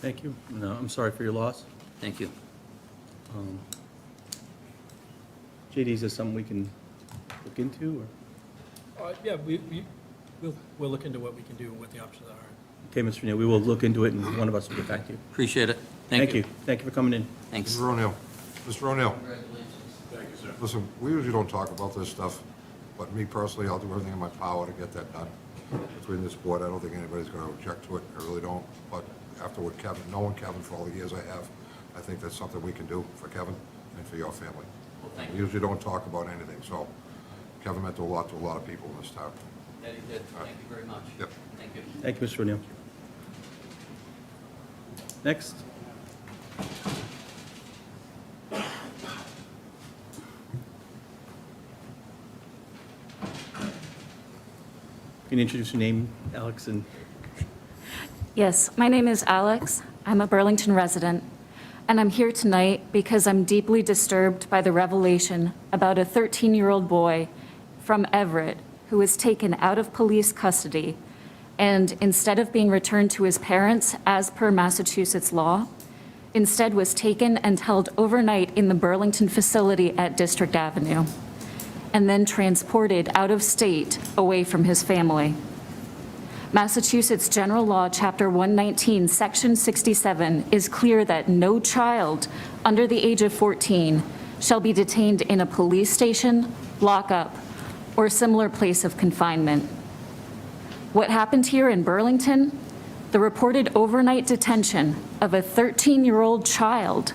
Thank you. No, I'm sorry for your loss. Thank you. JD, is this something we can look into, or? Yeah, we'll look into what we can do and what the options are. Okay, Mr. Neal, we will look into it, and one of us will get back to you. Appreciate it. Thank you. Thank you for coming in. Thanks. Mr. O'Neill. Mr. O'Neill, Thank you, sir. listen, we usually don't talk about this stuff, but me personally, I'll do everything in my power to get that done. Between this board, I don't think anybody's going to object to it, I really don't. But after what Kevin, knowing Kevin for all the years I have, I think that's something we can do for Kevin and for your family. Well, thank We you. usually don't talk about anything, so Kevin meant a lot to a lot of people in this town. That he did. Thank you very much. Yep. Thank you. Thank you, Mr. O'Neill. Next. Can you introduce your name, Alex, and Yes, my name is Alex. I'm a Burlington resident, and I'm here tonight because I'm deeply disturbed by the revelation about a 13-year-old boy from Everett who was taken out of police custody and instead of being returned to his parents as per Massachusetts law, instead was taken and held overnight in the Burlington facility at District Avenue and then transported out of state away from his family. Massachusetts General Law, Chapter 119, Section 67 is clear that no child under the age of 14 shall be detained in a police station, lockup, or similar place of confinement. What happened here in Burlington, the reported overnight detention of a 13-year-old child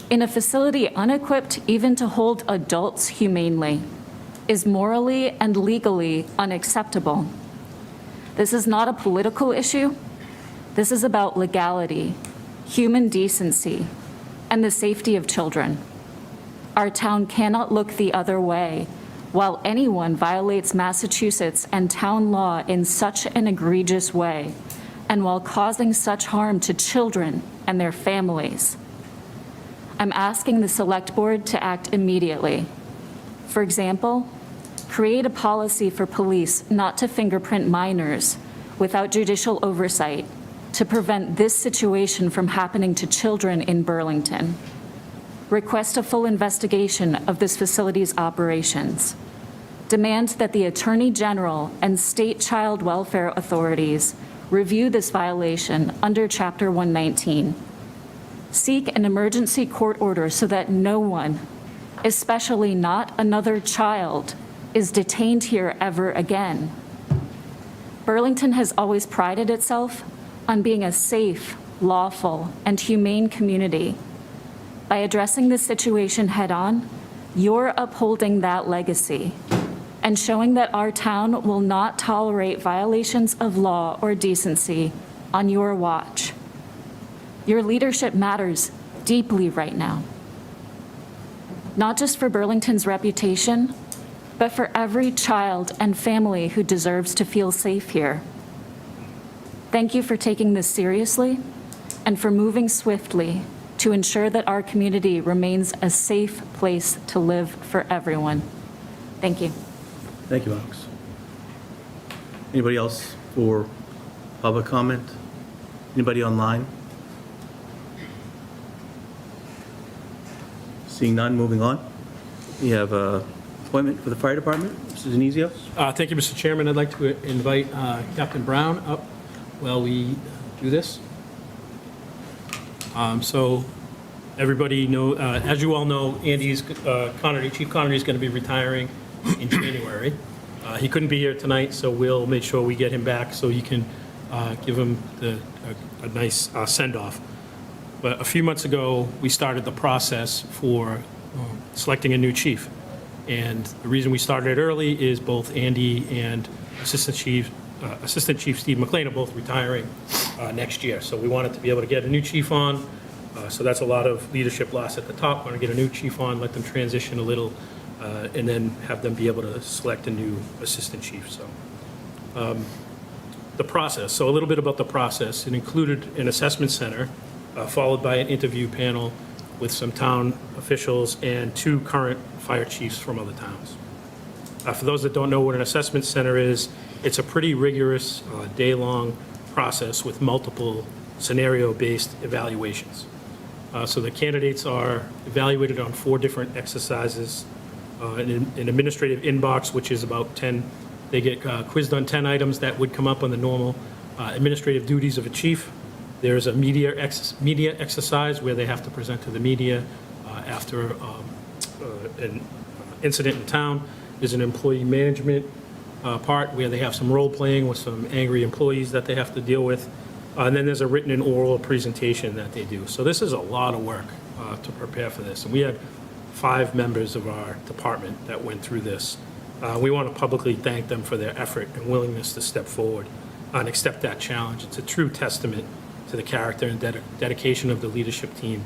in a facility unequipped even to hold adults humanely, is morally and legally unacceptable. This is not a political issue. This is about legality, human decency, and the safety of children. Our town cannot look the other way while anyone violates Massachusetts and town law in such an egregious way, and while causing such harm to children and their families. I'm asking the Select Board to act immediately. For example, create a policy for police not to fingerprint minors without judicial oversight to prevent this situation from happening to children in Burlington. Request a full investigation of this facility's operations. Demand that the Attorney General and state child welfare authorities review this violation under Chapter 119. Seek an emergency court order so that no one, especially not another child, is detained here ever again. Burlington has always prided itself on being a safe, lawful, and humane community. By addressing this situation head-on, you're upholding that legacy and showing that our town will not tolerate violations of law or decency on your watch. Your leadership matters deeply right now, not just for Burlington's reputation, but for every child and family who deserves to feel safe here. Thank you for taking this seriously and for moving swiftly to ensure that our community remains a safe place to live for everyone. Thank you. thank you, Alex. Anybody else for public comment? Anybody online? Seeing none, moving on. We have a appointment for the fire department. Mr. Denizio? Thank you, Mr. Chairman. I'd like to invite Captain Brown up while we do this. So everybody know, as you all know, Andy's Chief Connery is going to be retiring in January. He couldn't be here tonight, so we'll make sure we get him back so you can give him a nice send-off. But a few months ago, we started the process for selecting a new chief. And the reason we started it early is both Andy and Assistant Chief Steve McLean are both retiring next year. So we wanted to be able to get a new chief on. So that's a lot of leadership loss at the top. Want to get a new chief on, let them transition a little, and then have them be able to select a new assistant chief. So the process. So a little bit about the process. It included an assessment center, followed by an interview panel with some town officials and 2 current fire chiefs from other towns. For those that don't know what an assessment center is, it's a pretty rigorous day-long process with multiple scenario-based evaluations. So the candidates are evaluated on 4 different exercises. An administrative inbox, which is about 10, they get quizzed on 10 items that would come up on the normal administrative duties of a chief. There's a media exercise where they have to present to the media after an incident in town. There's an employee management part where they have some role-playing with some angry employees that they have to deal with. And then there's a written and oral presentation that they do. So this is a lot of work to prepare for this. And we had 5 members of our department that went through this. We want to publicly thank them for their effort and willingness to step forward and accept that challenge. It's a true testament to the character and dedication of the leadership team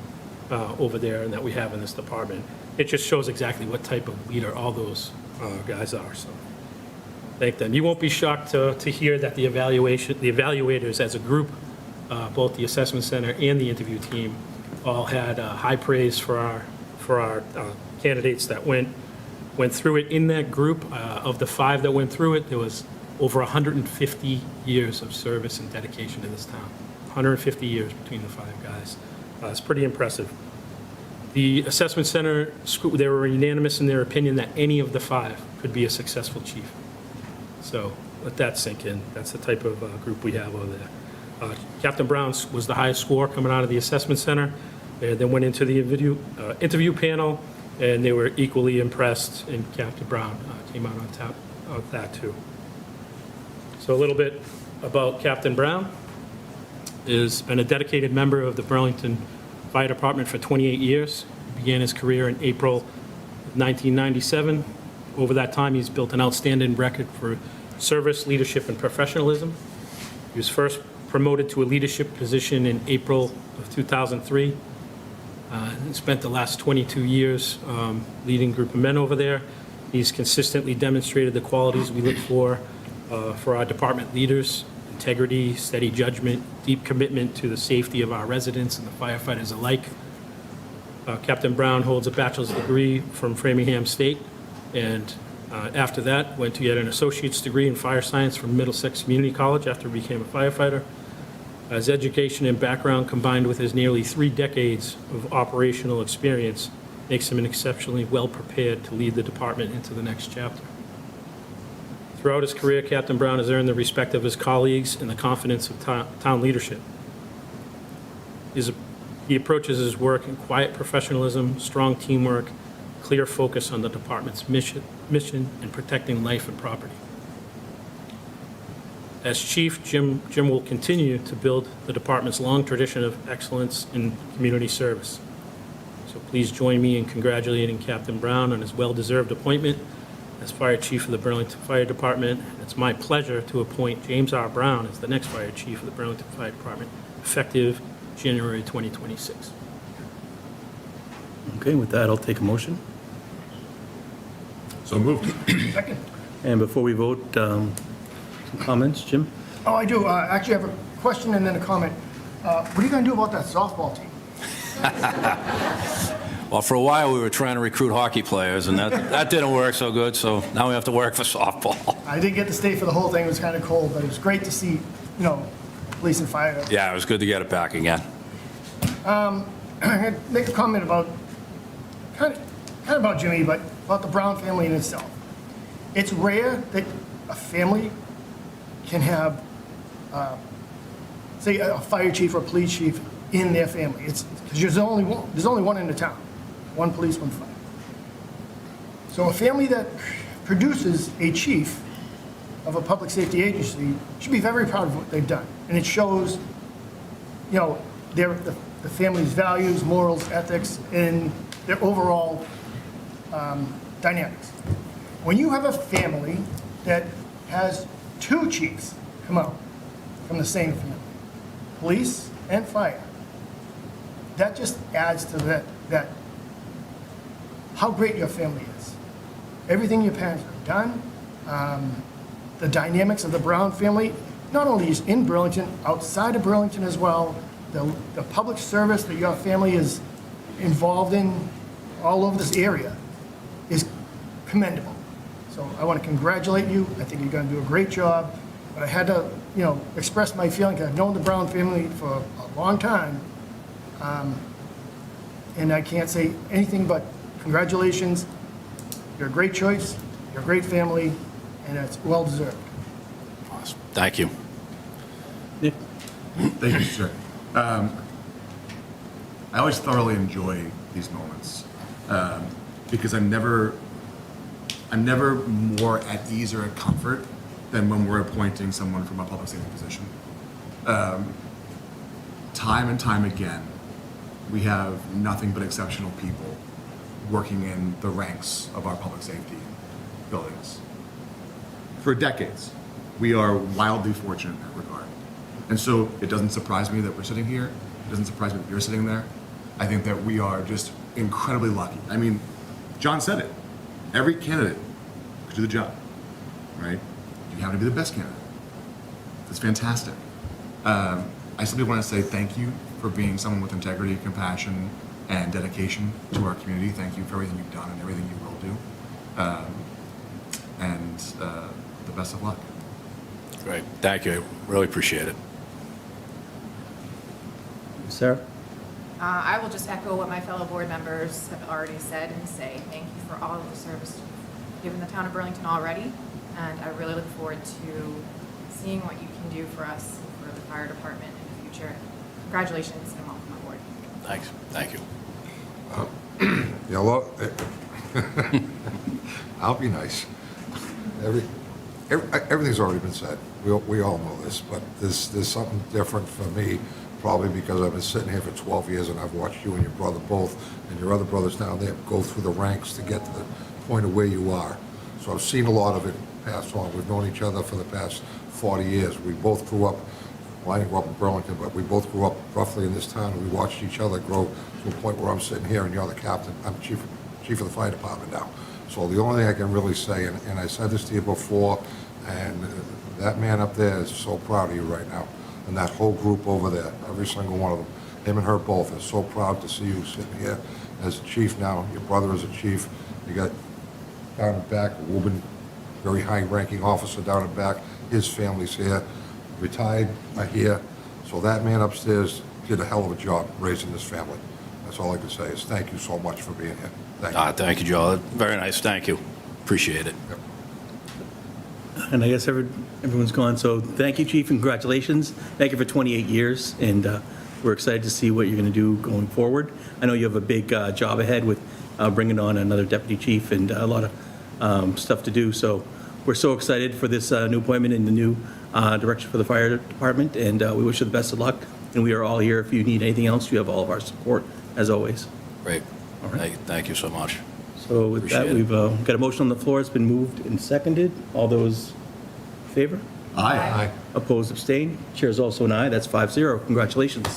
over there and that we have in this department. It just shows exactly what type of leader all those guys are, so thank them. You won't be shocked to hear that the evaluators as a group, both the assessment center and the interview team, all had high praise for our candidates that went through it. In that group, of the 5 that went through it, there was over 150 years of service and dedication to this town. 150 years between the 5 guys. It's pretty impressive. The assessment center, they were unanimous in their opinion that any of the 5 could be a successful chief. So let that sink in. That's the type of group we have over there. Captain Brown was the highest score coming out of the assessment center. They then went into the interview panel, and they were equally impressed, and Captain Brown came out on top of that too. So a little bit about Captain Brown. Has been a dedicated member of the Burlington Fire Department for 28 years. He began his career in April of 1997. Over that time, he's built an outstanding record for service, leadership, and professionalism. He was first promoted to a leadership position in April of 2003. And spent the last 22 years leading a group of men over there. He's consistently demonstrated the qualities we look for our department leaders: integrity, steady judgment, deep commitment to the safety of our residents and the firefighters alike. Captain Brown holds a bachelor's degree from Framingham State, and after that, went to get an associate's degree in fire science from Middlesex Community College after he became a firefighter. His education and background, combined with his nearly 3 decades of operational experience, makes him an exceptionally well-prepared to lead the department into the next chapter. Throughout his career, Captain Brown has earned the respect of his colleagues and the confidence of town leadership. He approaches his work in quiet professionalism, strong teamwork, clear focus on the department's mission and protecting life and property. As chief, Jim will continue to build the department's long tradition of excellence in community service. So please join me in congratulating Captain Brown on his well-deserved appointment as Fire Chief of the Burlington Fire Department. It's my pleasure to appoint James R. Brown as the next Fire Chief of the Burlington Fire Department, effective January 2026. Okay, with that, I'll take a motion. So moved. Second. And before we vote, some comments, Jim? Oh, I do. Actually, I have a question and then a comment. What are you going to do about that softball team? Well, for a while, we were trying to recruit hockey players, and that didn't work so good, so now we have to work for softball. I didn't get to stay for the whole thing. It was kind of cold, but it was great to see, police and fire. Yeah, it was good to get it back again. I had to make a comment about, kind of about Jimmy, but about the Brown family in itself. It's rare that a family can have, say, a fire chief or a police chief in their family. It's because there's only one in the town, one police, one fire. So a family that produces a chief of a public safety agency should be very proud of what they've done, and it shows, the family's values, morals, ethics, and their overall dynamics. When you have a family that has 2 chiefs come out from the same family, police and fire, that just adds to that how great your family is. Everything your parents have done, the dynamics of the Brown family, not only is in Burlington, outside of Burlington as well, the public service that your family is involved in all over this area is commendable. So I want to congratulate you. I think you're going to do a great job. But I had to express my feeling, 'cause I've known the Brown family for a long time. And I can't say anything but congratulations. You're a great choice, you're a great family, and it's well-deserved. Awesome. Thank you. Nick? Thank you, sir. I always thoroughly enjoy these moments because I'm never more at ease or at comfort than when we're appointing someone from a public safety position. Time and time again, we have nothing but exceptional people working in the ranks of our public safety buildings. For decades, we are wildly fortunate in that regard. And so it doesn't surprise me that we're sitting here. It doesn't surprise me that you're sitting there. I think that we are just incredibly lucky. I mean, John said it. Every candidate could do the job, right? You happen to be the best candidate. That's fantastic. I simply want to say thank you for being someone with integrity, compassion, and dedication to our community. Thank you for everything you've done and everything you will do. And the best of luck. Great. Thank you. Really appreciate it. Sarah? I will just echo what my fellow board members have already said and say thank you for all of the service you've given the town of Burlington already, and I really look forward to seeing what you can do for us, for the fire department in the future. Congratulations and welcome aboard. Thanks. Thank you. Yeah, well, I'll be nice. Everything's already been said. We all know this, but there's something different for me, probably because I've been sitting here for 12 years and I've watched you and your brother both, and your other brothers down there go through the ranks to get to the point of where you are. So I've seen a lot of it pass on. We've known each other for the past 40 years. We both grew up, well, I didn't grow up in Burlington, but we both grew up roughly in this town, and we watched each other grow to a point where I'm sitting here and you're the captain. I'm chief of the fire department now. So the only thing I can really say, and I said this to you before, and that man up there is so proud of you right now. And that whole group over there, every single one of them, him and her both, are so proud to see you sitting here as a chief now. Your brother is a chief. You got down in back, Ruben, very high-ranking officer down in back. His family's here. Retired, are here. So that man upstairs did a hell of a job raising this family. That's all I can say is thank you so much for being here. Thank you. Thank you, Joe. Very nice. Thank you. Appreciate it. Yep. And I guess everyone's gone, so thank you, Chief, and congratulations. Thank you for 28 years, and we're excited to see what you're going to do going forward. I know you have a big job ahead with bringing on another deputy chief and a lot of stuff to do, so we're so excited for this new appointment and the new direction for the fire department, and we wish you the best of luck, and we are all here. If you need anything else, you have all of our support, as always. Great. All right. Thank you so much. So with that, Appreciate it. we've got a motion on the floor. It's been moved and seconded. All those in favor? Aye. Opposed, abstained? Chair is also an aye. That's 5-0. Congratulations.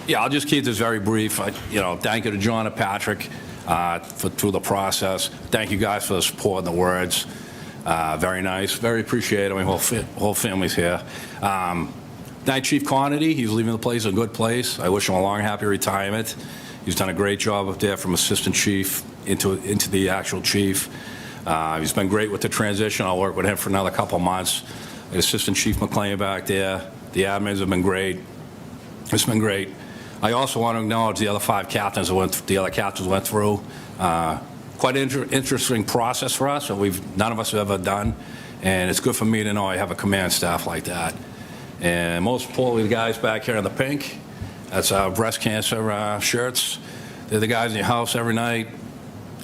Yeah, I'll just keep this very brief. Thank you to John and Patrick through the process. Thank you guys for the support and the words. Very nice, very appreciated. My whole family's here. Thank Chief Conity. He's leaving the place in a good place. I wish him a long, happy retirement. He's done a great job up there from assistant chief into the actual chief. He's been great with the transition. I'll work with him for another couple of months. Assistant Chief McLean back there. The admins have been great. It's been great. I also want to acknowledge the other captains went through. Quite an interesting process for us that none of us have ever done, and it's good for me to know I have a command staff like that. And most importantly, the guys back here in the pink, that's our breast cancer shirts. They're the guys in your house every night,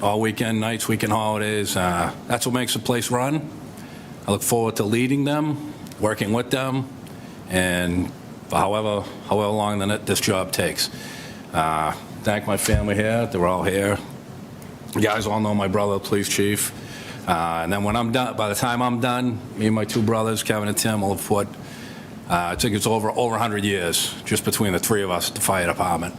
all weekend nights, weekend holidays. That's what makes the place run. I look forward to leading them, working with them, and for however long this job takes. Thank my family here. They're all here. You guys all know my brother, the police chief. And then when I'm done, by the time I'm done, me and my two brothers, Kevin and Tim, will have put, I think it's over 100 years just between the three of us at the fire department.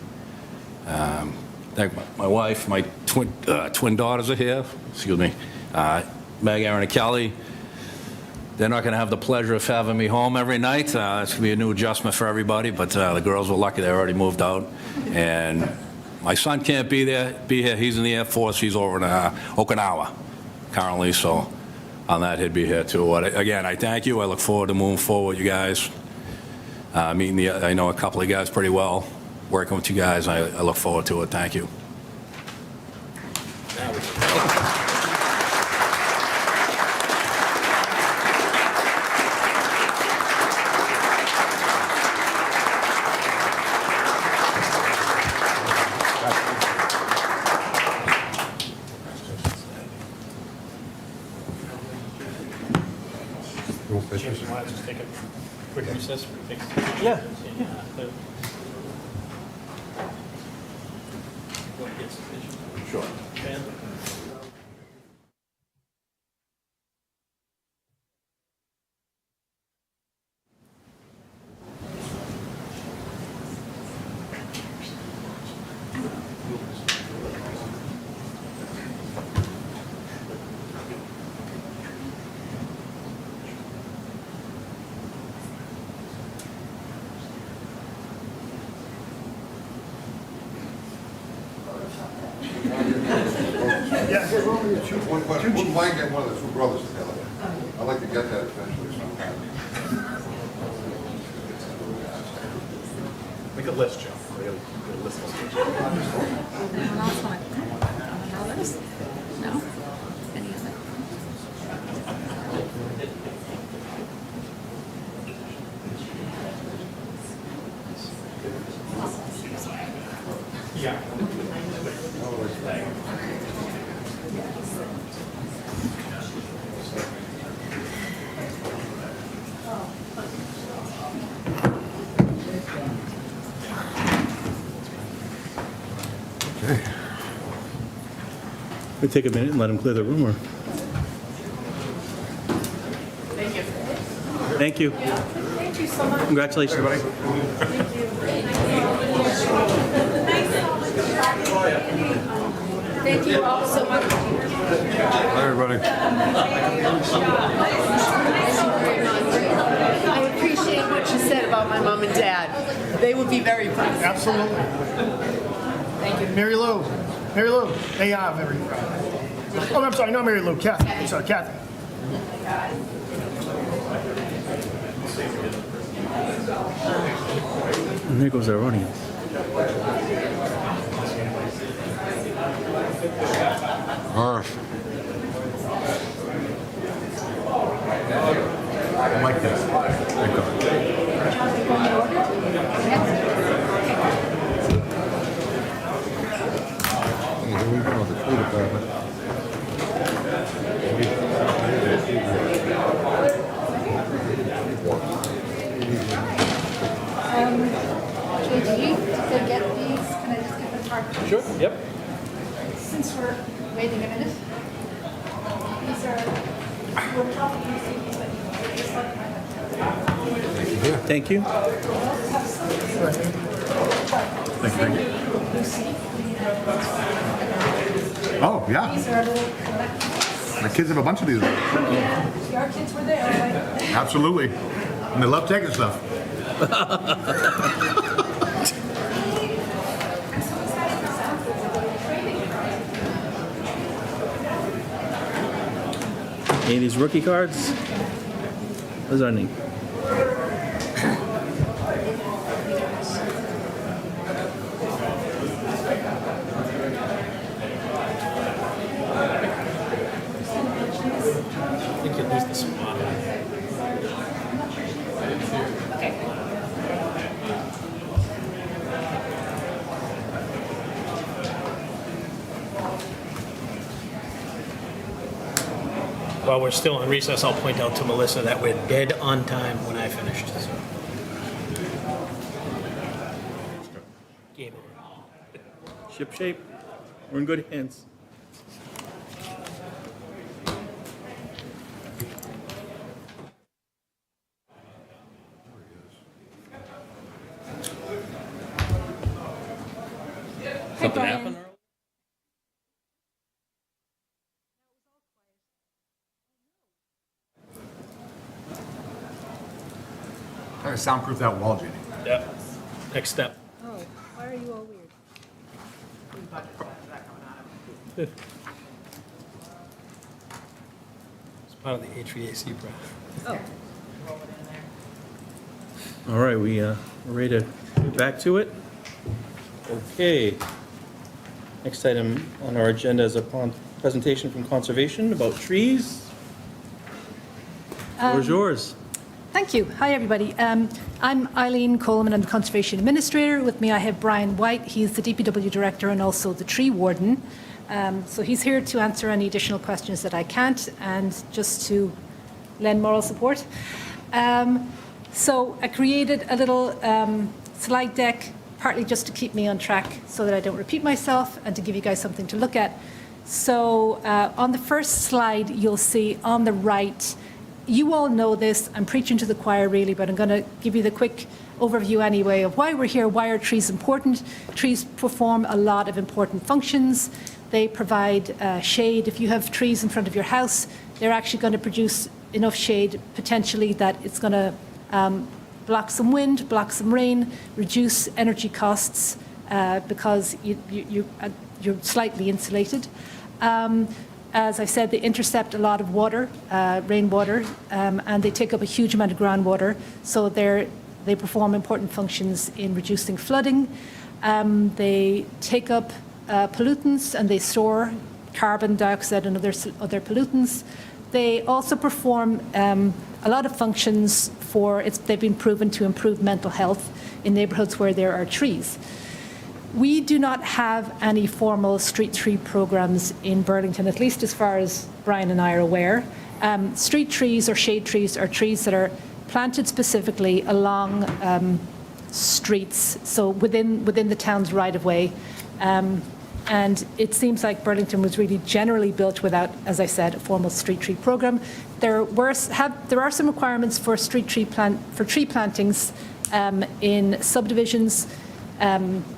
Thank my wife, my twin daughters are here. Excuse me. Meg, Aaron, and Kelly. they're not going to have the pleasure of having me home every night. It's going to be a new adjustment for everybody, but the girls were lucky they already moved out. And my son can't be here. He's in the Air Force. He's over in Okinawa currently, so on that, he'd be here too. But again, I thank you. I look forward to moving forward with you guys. I know a couple of you guys pretty well. Working with you guys, I look forward to it. Thank you. You want pictures? James, you want to just take a quick recess? Yeah. Sure. Wouldn't mind getting one of the two brothers together. I'd like to get that eventually sometime. Make a list, Joe. We gotta get a list. No? Any other? We'll take a minute and let them clear the room, or? Thank you. Thank you so much. Congratulations. Thank you all so much. Hi, everybody. I appreciate what you said about my mom and dad. They would be very proud. Absolutely. Thank you. Mary Lou, they are very proud. Oh, I'm sorry, not Mary Lou, Kathy. I'm sorry, Kathy. And there goes our audience. I like this. Thank God. Here we go, the food department. JD, did they get these? Can I just give them hard copies? Sure, yep. Since we're waiting a minute. These are, we're probably using these, but just like my. Thank you. Thank you. Oh, yeah. These are little collectibles. My kids have a bunch of these. Our kids were there, right? Absolutely. And they love taking stuff. Any of these rookie cards? What's our name? I think you'll lose the spot. While we're still on recess, I'll point out to Melissa that we're dead on time when I finished. So. Game over. Ship shape. We're in good hands. Something happened? Gotta soundproof that wall, Jeannie. Yeah. Next step. Oh, why are you all weird? It's part of the HVAC project. Oh, All right, we're ready to get back to it. Okay. Next item on our agenda is a presentation from Conservation about trees. Floor is yours. thank you. Hi, everybody. I'm Eileen Coleman, I'm the Conservation Administrator. With me, I have Brian White. He's the DPW Director and also the Tree Warden. So he's here to answer any additional questions that I can't and just to lend moral support. So I created a little slide deck, partly just to keep me on track so that I don't repeat myself and to give you guys something to look at. So on the first slide, you'll see on the right, you all know this, I'm preaching to the choir really, but I'm going to give you the quick overview anyway of why we're here, why are trees important. Trees perform a lot of important functions. They provide shade. If you have trees in front of your house, they're actually going to produce enough shade potentially that it's going to block some wind, block some rain, reduce energy costs because you're slightly insulated. As I said, they intercept a lot of water, rainwater, and they take up a huge amount of groundwater, so they perform important functions in reducing flooding. They take up pollutants and they store carbon dioxide and other pollutants. They also perform a lot of functions they've been proven to improve mental health in neighborhoods where there are trees. We do not have any formal street tree programs in Burlington, at least as far as Brian and I are aware. Street trees or shade trees are trees that are planted specifically along streets, so within the town's right-of-way. And it seems like Burlington was really generally built without, as I said, a formal street tree program. There are some requirements for tree plantings in subdivisions.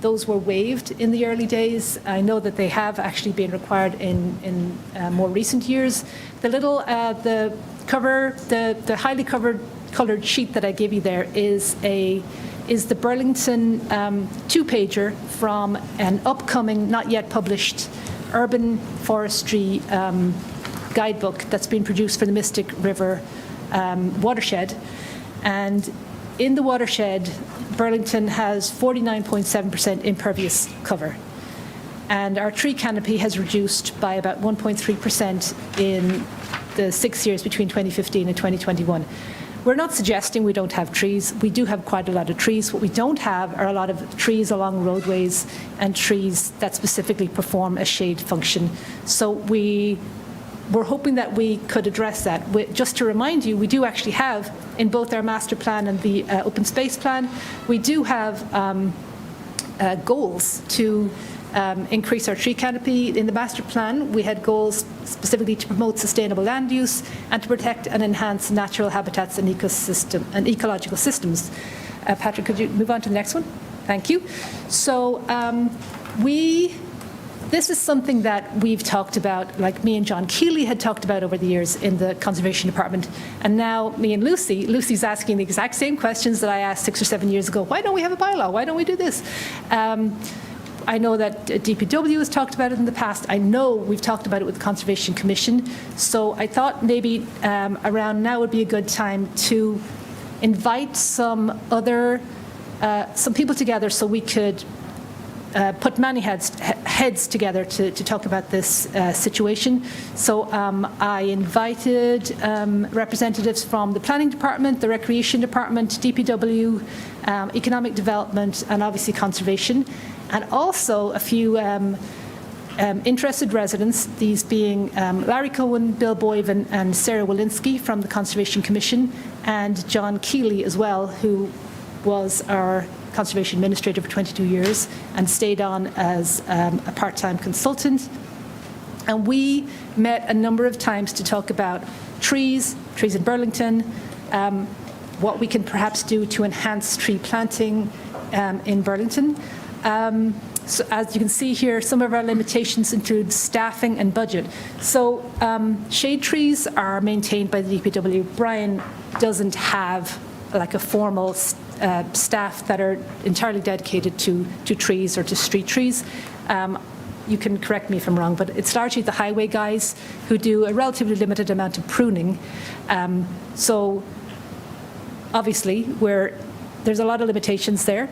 Those were waived in the early days. I know that they have actually been required in more recent years. The little the highly colored sheet that I gave you there is the Burlington two-pager from an upcoming, not yet published, urban forestry guidebook that's been produced for the Mystic River watershed. And in the watershed, Burlington has 49.7% impervious cover. And our tree canopy has reduced by about 1.3% in the 6 years between 2015 and 2021. We're not suggesting we don't have trees. We do have quite a lot of trees. What we don't have are a lot of trees along roadways and trees that specifically perform a shade function. So we're hoping that we could address that. Just to remind you, we do actually have, in both our master plan and the open space plan, we do have goals to increase our tree canopy. In the master plan, we had goals specifically to promote sustainable land use and to protect and enhance natural habitats and ecological systems. Patrick, could you move on to the next one? Thank you. So this is something that we've talked about, like me and John Keeley had talked about over the years in the Conservation Department, and now me and Lucy's asking the exact same questions that I asked 6 or 7 years ago. Why don't we have a bylaw? Why don't we do this? I know that DPW has talked about it in the past. I know we've talked about it with the Conservation Commission. So I thought maybe around now would be a good time to invite some people together so we could put many heads together to talk about this situation. So I invited representatives from the Planning Department, the Recreation Department, DPW, Economic Development, and obviously Conservation, and also a few interested residents, these being Larry Cohen, Bill Boyven, and Sarah Walensky from the Conservation Commission, and John Keeley as well, who was our Conservation Administrator for 22 years and stayed on as a part-time consultant. And we met a number of times to talk about trees in Burlington, what we can perhaps do to enhance tree planting in Burlington. So as you can see here, some of our limitations include staffing and budget. So shade trees are maintained by the DPW. Brian doesn't have like a formal staff that are entirely dedicated to trees or to street trees. You can correct me if I'm wrong, but it's largely the highway guys who do a relatively limited amount of pruning. So obviously, there's a lot of limitations there.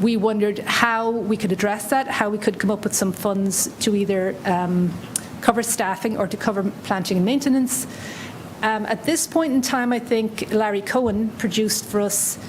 We wondered how we could address that, how we could come up with some funds to either cover staffing or to cover planting and maintenance. At this point in time, I think Larry Cohen produced for us,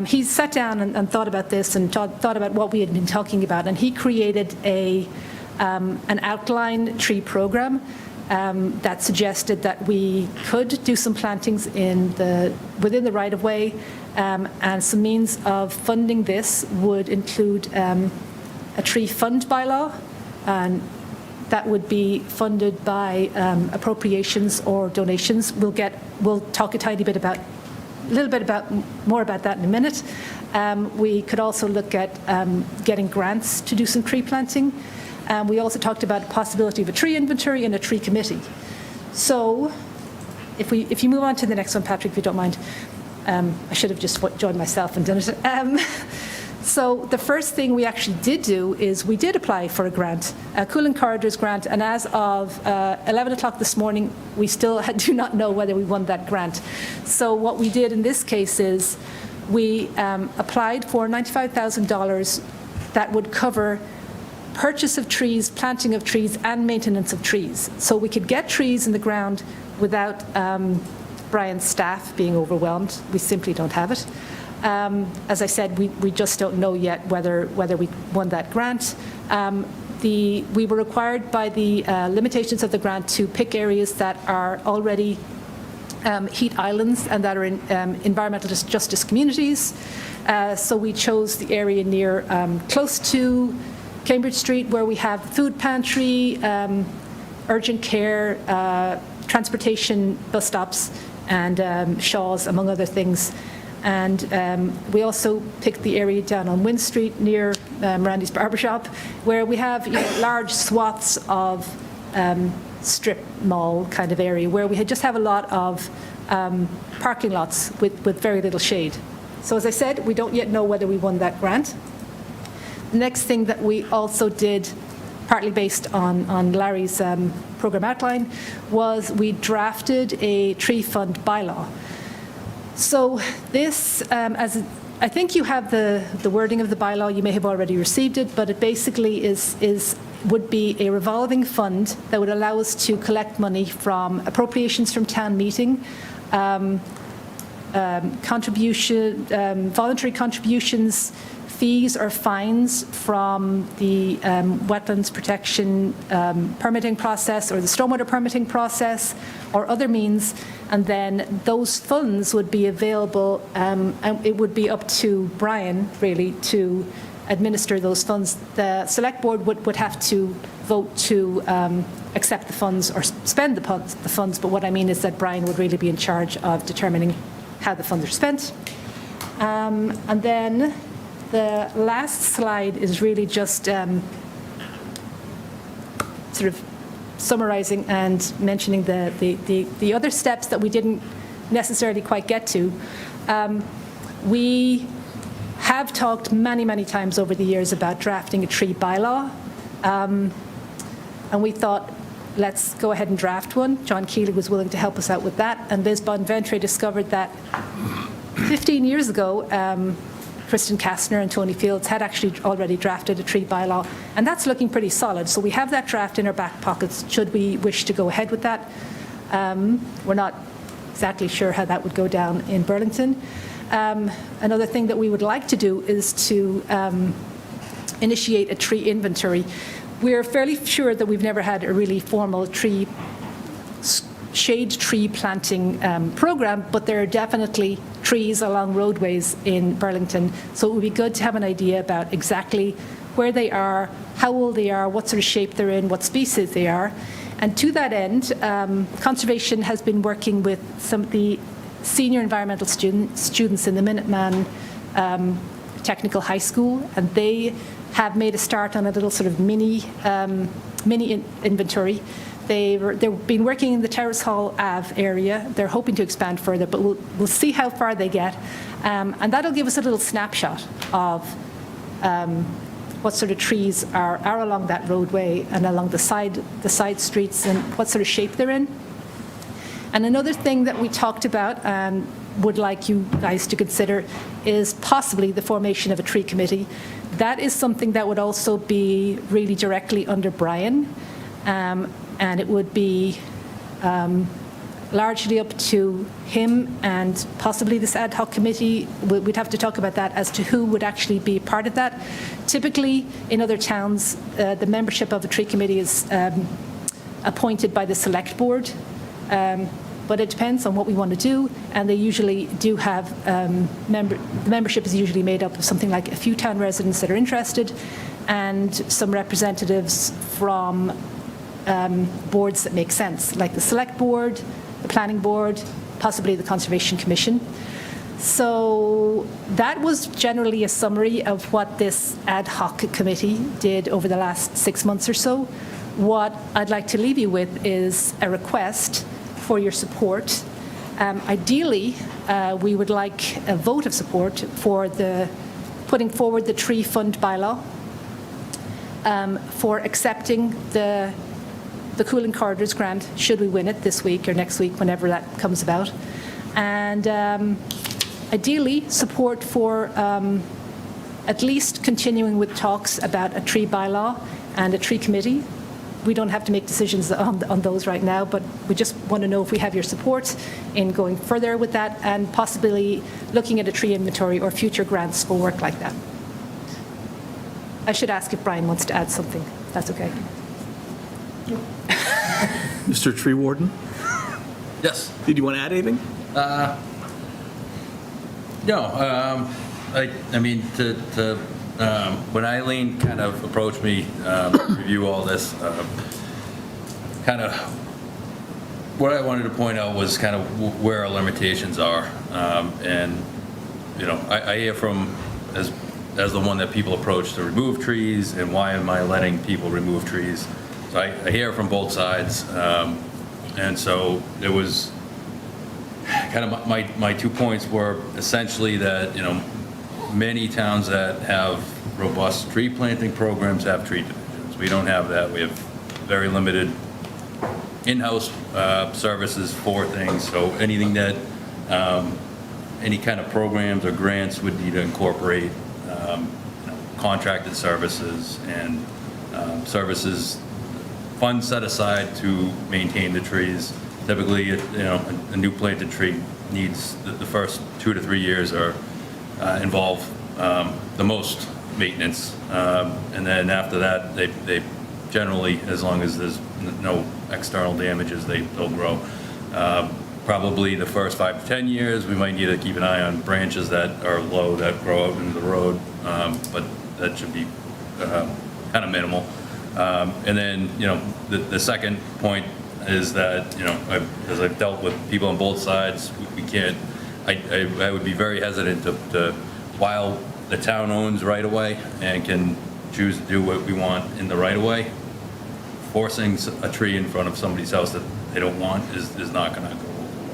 he sat down and thought about this and thought about what we had been talking about, and he created an outline tree program that suggested that we could do some plantings within the right-of-way, and some means of funding this would include a tree fund bylaw, and that would be funded by appropriations or donations. We'll talk a little bit more about that in a minute. We could also look at getting grants to do some tree planting. We also talked about the possibility of a tree inventory and a tree committee. So if you move on to the next one, Patrick, if you don't mind. I should have just joined myself and done it. So the first thing we actually did do is we did apply for a grant, a Cooling Corridors grant, and as of 11 o'clock this morning, we still do not know whether we won that grant. So what we did in this case is we applied for $95,000 that would cover purchase of trees, planting of trees, and maintenance of trees. So we could get trees in the ground without Brian's staff being overwhelmed. We simply don't have it. As I said, we just don't know yet whether we won that grant. We were required by the limitations of the grant to pick areas that are already heat islands and that are in environmental justice communities. So we chose the area near, close to Cambridge Street, where we have food pantry, urgent care, transportation bus stops, and Shaw's, among other things. And we also picked the area down on Wynn Street near Randy's Barbershop, where we have large swaths of strip mall kind of area, where we just have a lot of parking lots with very little shade. So as I said, we don't yet know whether we won that grant. The next thing that we also did, partly based on Larry's program outline, was we drafted a tree fund bylaw. So this, I think you have the wording of the bylaw, you may have already received it, but it basically would be a revolving fund that would allow us to collect money from appropriations from town meeting, voluntary contributions, fees or fines from the wetlands protection permitting process or the stormwater permitting process or other means, and then those funds would be available, and it would be up to Brian, really, to administer those funds. The select board would have to vote to accept the funds or spend the funds, but what I mean is that Brian would really be in charge of determining how the funds are spent. And then the last slide is really just sort of summarizing and mentioning the other steps that we didn't necessarily quite get to. We have talked many, many times over the years about drafting a tree bylaw, and we thought, let's go ahead and draft one. John Keeley was willing to help us out with that, and Liz Bonventre discovered that 15 years ago, Kristen Kastner and Tony Fields had actually already drafted a tree bylaw, and that's looking pretty solid. So we have that draft in our back pockets should we wish to go ahead with that. We're not exactly sure how that would go down in Burlington. Another thing that we would like to do is to initiate a tree inventory. We're fairly sure that we've never had a really formal shade tree planting program, but there are definitely trees along roadways in Burlington. So it would be good to have an idea about exactly where they are, how old they are, what sort of shape they're in, what species they are. And to that end, Conservation has been working with some of the senior environmental students in the Minuteman Technical High School, and they have made a start on a little sort of mini inventory They've been working in the Terrace Hall Ave area. They're hoping to expand further, but we'll see how far they get. And that'll give us a little snapshot of what sort of trees are along that roadway and along the side streets and what sort of shape they're in. And another thing that we talked about and would like you guys to consider is possibly the formation of a tree committee. That is something that would also be really directly under Brian. And it would be largely up to him and possibly this ad hoc committee. We'd have to talk about that as to who would actually be part of that. Typically, in other towns, the membership of a tree committee is appointed by the select board, but it depends on what we want to do, and they usually do have, the membership is usually made up of something like a few town residents that are interested and some representatives from boards that make sense, like the select board, the planning board, possibly the Conservation Commission. So that was generally a summary of what this ad hoc committee did over the last 6 months or so. What I'd like to leave you with is a request for your support. Ideally, we would like a vote of support for putting forward the tree fund bylaw, for accepting the Cooling Corridors grant, should we win it this week or next week, whenever that comes about. And ideally, support for at least continuing with talks about a tree bylaw and a tree committee. We don't have to make decisions on those right now, but we just want to know if we have your support in going further with that and possibly looking at a tree inventory or future grants for work like that. I should ask if Brian wants to add something, if that's okay. Mr. Tree Warden, Yes. did you want to add anything? No, I mean, when Eileen kind of approached me, review all this, kind of what I wanted to point out was kind of where our limitations are. And, you know, I hear from, as the one that people approach to remove trees, and why am I letting people remove trees? So I hear from both sides. And so it was kind of my 2 points were essentially that, you know, many towns that have robust tree planting programs have tree divisions. We don't have that. We have very limited in-house services for things. So anything that, any kind of programs or grants would need to incorporate contracted services and services, funds set aside to maintain the trees. Typically, you know, a new planted tree needs, the first 2 to 3 years are involve the most maintenance. And then after that, they generally, as long as there's no external damages, they'll grow. Probably the first 5 to 10 years, we might need to keep an eye on branches that are low that grow out into the road, but that should be kind of minimal. And then, you know, the second point is that, you know, as I've dealt with people on both sides, we can't, I would be very hesitant to, while the town owns right of way and can choose to do what we want in the right of way, forcing a tree in front of somebody's house that they don't want is not gonna go over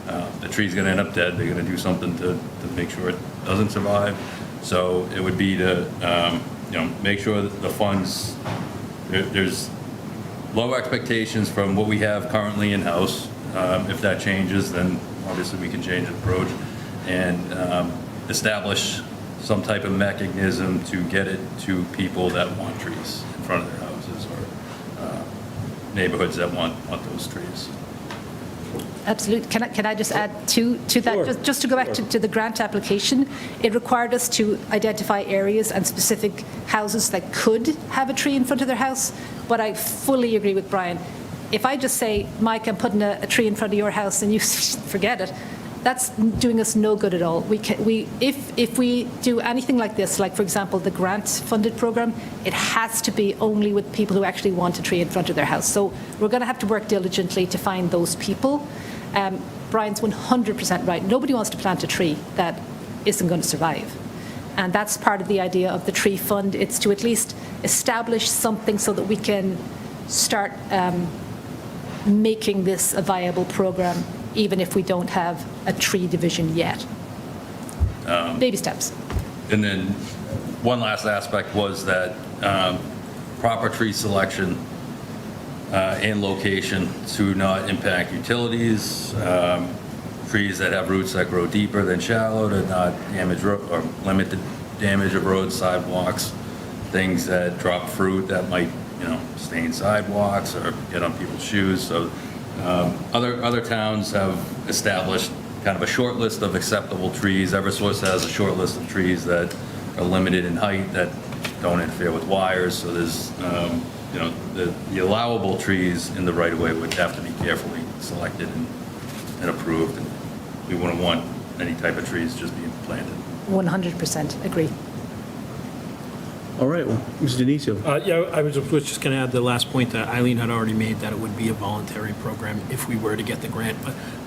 well. The tree's gonna end up dead. They're gonna do something to make sure it doesn't survive. So it would be to, you know, make sure that the funds, there's low expectations from what we have currently in-house. If that changes, then obviously we can change the approach and establish some type of mechanism to get it to people that want trees in front of their houses or neighborhoods that want those trees. Absolutely. Can I just add to that? Sure. Just to go back to the grant application, it required us to identify areas and specific houses that could have a tree in front of their house. But I fully agree with Brian. If I just say, Mike, I'm putting a tree in front of your house and you forget it, that's doing us no good at all. If we do anything like this, like for example, the grant-funded program, it has to be only with people who actually want a tree in front of their house. So we're going to have to work diligently to find those people. Brian's 100% right. Nobody wants to plant a tree that isn't going to survive. And that's part of the idea of the tree fund. It's to at least establish something so that we can start making this a viable program, even if we don't have a tree division yet. Baby steps. And then one last aspect was that proper tree selection and location to not impact utilities, trees that have roots that grow deeper than shallow to not damage or limit the damage of roads, sidewalks, things that drop fruit that might, stain sidewalks or get on people's shoes. So other towns have established kind of a short list of acceptable trees. Eversource has a short list of trees that are limited in height, that don't interfere with wires. So there's, the allowable trees in the right-of-way would have to be carefully selected and approved. And we wouldn't want any type of trees just being planted. 100% agree. All right, well, Mr. Dionisio. Yeah, I was just going to add the last point that Eileen had already made, that it would be a voluntary program if we were to get the grant.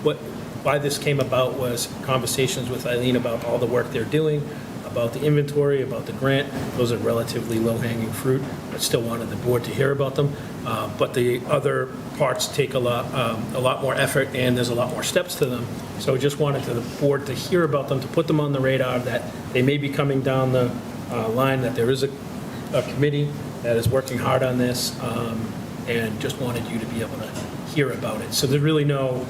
But why this came about was conversations with Eileen about all the work they're doing, about the inventory, about the grant. Those are relatively low-hanging fruit, but still wanted the board to hear about them. But the other parts take a lot more effort, and there's a lot more steps to them. So just wanted the board to hear about them, to put them on the radar, that they may be coming down the line, that there is a committee that is working hard on this, and just wanted you to be able to hear about it. So there's really no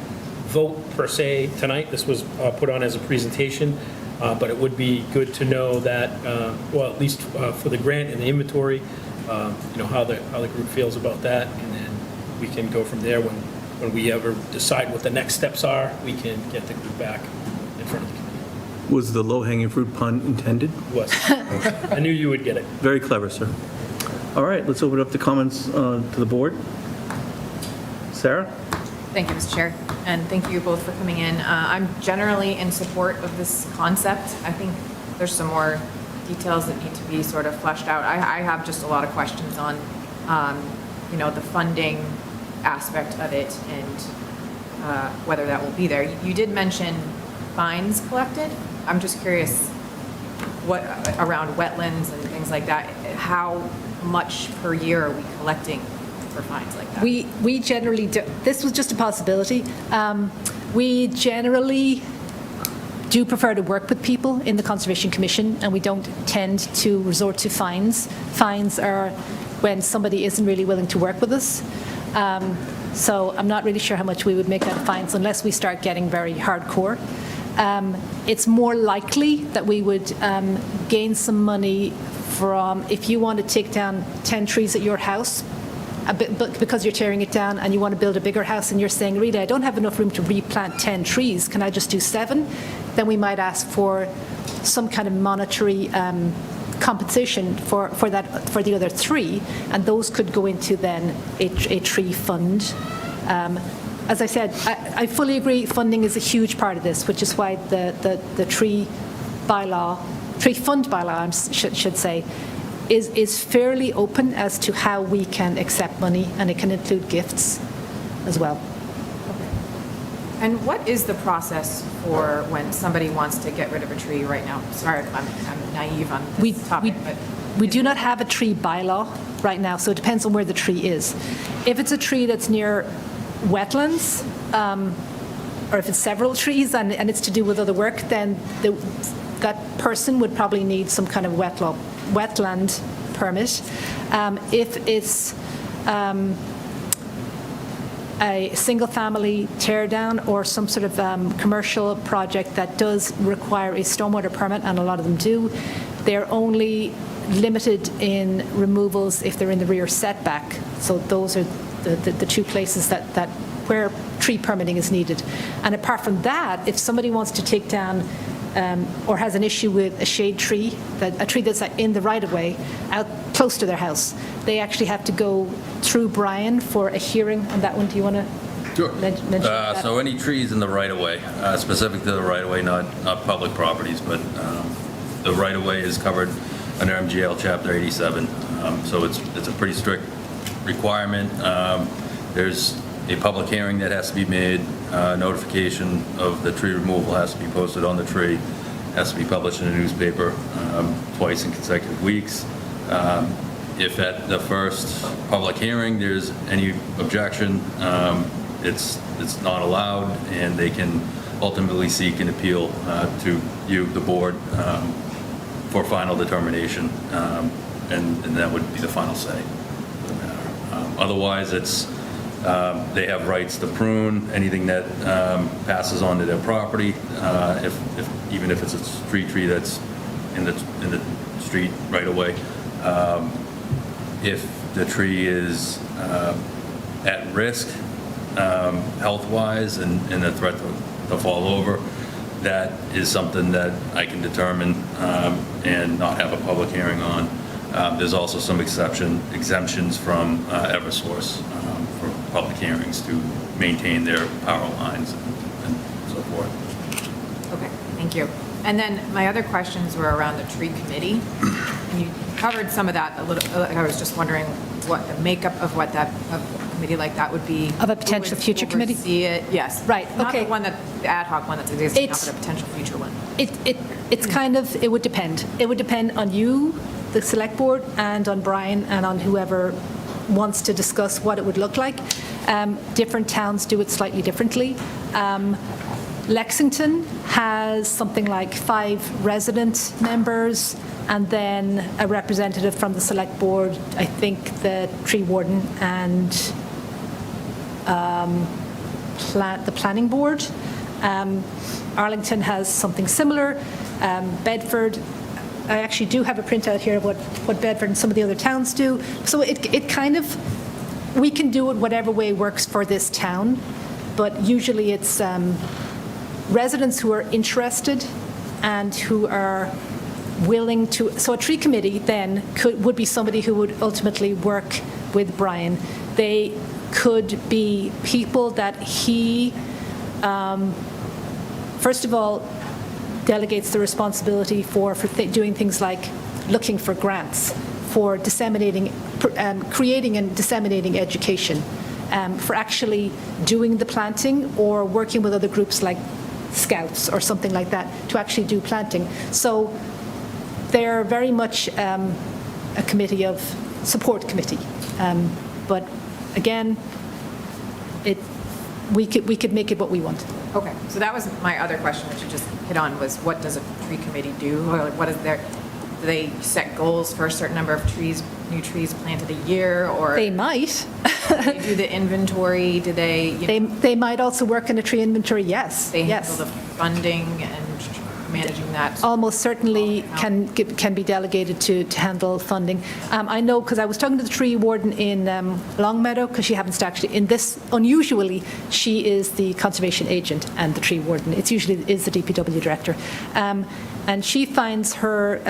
vote per se tonight. This was put on as a presentation, but it would be good to know that, well, at least for the grant and the inventory, how the group feels about that, and then we can go from there. When we ever decide what the next steps are, we can get the group back in front of the committee. Was the low-hanging fruit pun intended? Was. I knew you would get it. Very clever, sir. All right, let's open up the comments to the board. Sarah? Thank you, Mr. Chair, and thank you both for coming in. I'm generally in support of this concept. I think there's some more details that need to be sort of fleshed out. I have just a lot of questions on, the funding aspect of it and whether that will be there. You did mention fines collected. I'm just curious what around wetlands and things like that, how much per year are we collecting for fines like that? We generally do, this was just a possibility. We generally do prefer to work with people in the Conservation Commission, and we don't tend to resort to fines. Fines are when somebody isn't really willing to work with us. So I'm not really sure how much we would make out of fines unless we start getting very hardcore. It's more likely that we would gain some money from, if you want to take down 10 trees at your house, because you're tearing it down and you want to build a bigger house and you're saying, Rita, I don't have enough room to replant 10 trees, can I just do 7? Then we might ask for some kind of monetary compensation for the other 3, and those could go into then a tree fund. As I said, I fully agree funding is a huge part of this, which is why the tree fund bylaw, I should say, is fairly open as to how we can accept money, and it can include gifts as well. And what is the process for when somebody wants to get rid of a tree right now? Sorry if I'm naive on this topic, but... We do not have a tree bylaw right now, so it depends on where the tree is. If it's a tree that's near wetlands, or if it's several trees and it's to do with other work, then that person would probably need some kind of wetland permit. If it's a single-family tear-down or some sort of commercial project that does require a stormwater permit, and a lot of them do, they're only limited in removals if they're in the rear setback. So those are the 2 places that where tree permitting is needed. And apart from that, if somebody wants to take down or has an issue with a shade tree, a tree that's in the right-of-way out close to their house, they actually have to go through Brian for a hearing on that one. Do you want to Sure. mention that? So any trees in the right-of-way, specific to the right-of-way, not public properties, but the right-of-way is covered under MGL Chapter 87. So it's a pretty strict requirement. There's a public hearing that has to be made. Notification of the tree removal has to be posted on the tree, has to be published in a newspaper twice in consecutive weeks. If at the first public hearing there's any objection, it's not allowed, and they can ultimately seek an appeal to you, the board, for final determination, and that would be the final say of the matter. Otherwise, it's, they have rights to prune anything that passes onto their property, even if it's a street tree that's in the street right away. If the tree is at risk, health-wise, and a threat to fall over, that is something that I can determine and not have a public hearing on. There's also some exemptions from Eversource for public hearings to maintain their power lines and so forth. Okay, thank you. And then my other questions were around the tree committee. And you covered some of that a little. I was just wondering what the makeup of what that, of a committee like that would be. Of a potential future committee? See it, yes. Right, Not okay. the one that, the ad hoc one that's existing, now, It's- but a potential future one. It's kind of, it would depend. It would depend on you, the select board, and on Brian, and on whoever wants to discuss what it would look like. Different towns do it slightly differently. Lexington has something like 5 resident members, and then a representative from the select board, I think the tree warden, and the planning board. Arlington has something similar. Bedford, I actually do have a printout here of what Bedford and some of the other towns do. So it kind of, we can do it whatever way works for this town, but usually it's residents who are interested and who are willing to, so a tree committee then would be somebody who would ultimately work with Brian. They could be people that he, first of all, delegates the responsibility for doing things like looking for grants, for disseminating, creating and disseminating education, for actually doing the planting or working with other groups like Scouts or something like that to actually do planting. So they're very much a committee of, support committee. But again, we could make it what we want. Okay, so that was my other question, which you just hit on, was what does a tree committee do? Or like, what is their, do they set goals for a certain number of trees, new trees planted a year, or They might. do they do the inventory? Do they, you know, They might also work in a tree inventory, yes, they handle yes. the funding and managing that? Almost certainly can be delegated to handle funding. I know, because I was talking to the tree warden in Longmeadow, because she happens to actually, in this, unusually, she is the conservation agent and the tree warden. It's usually is the DPW director. And she finds her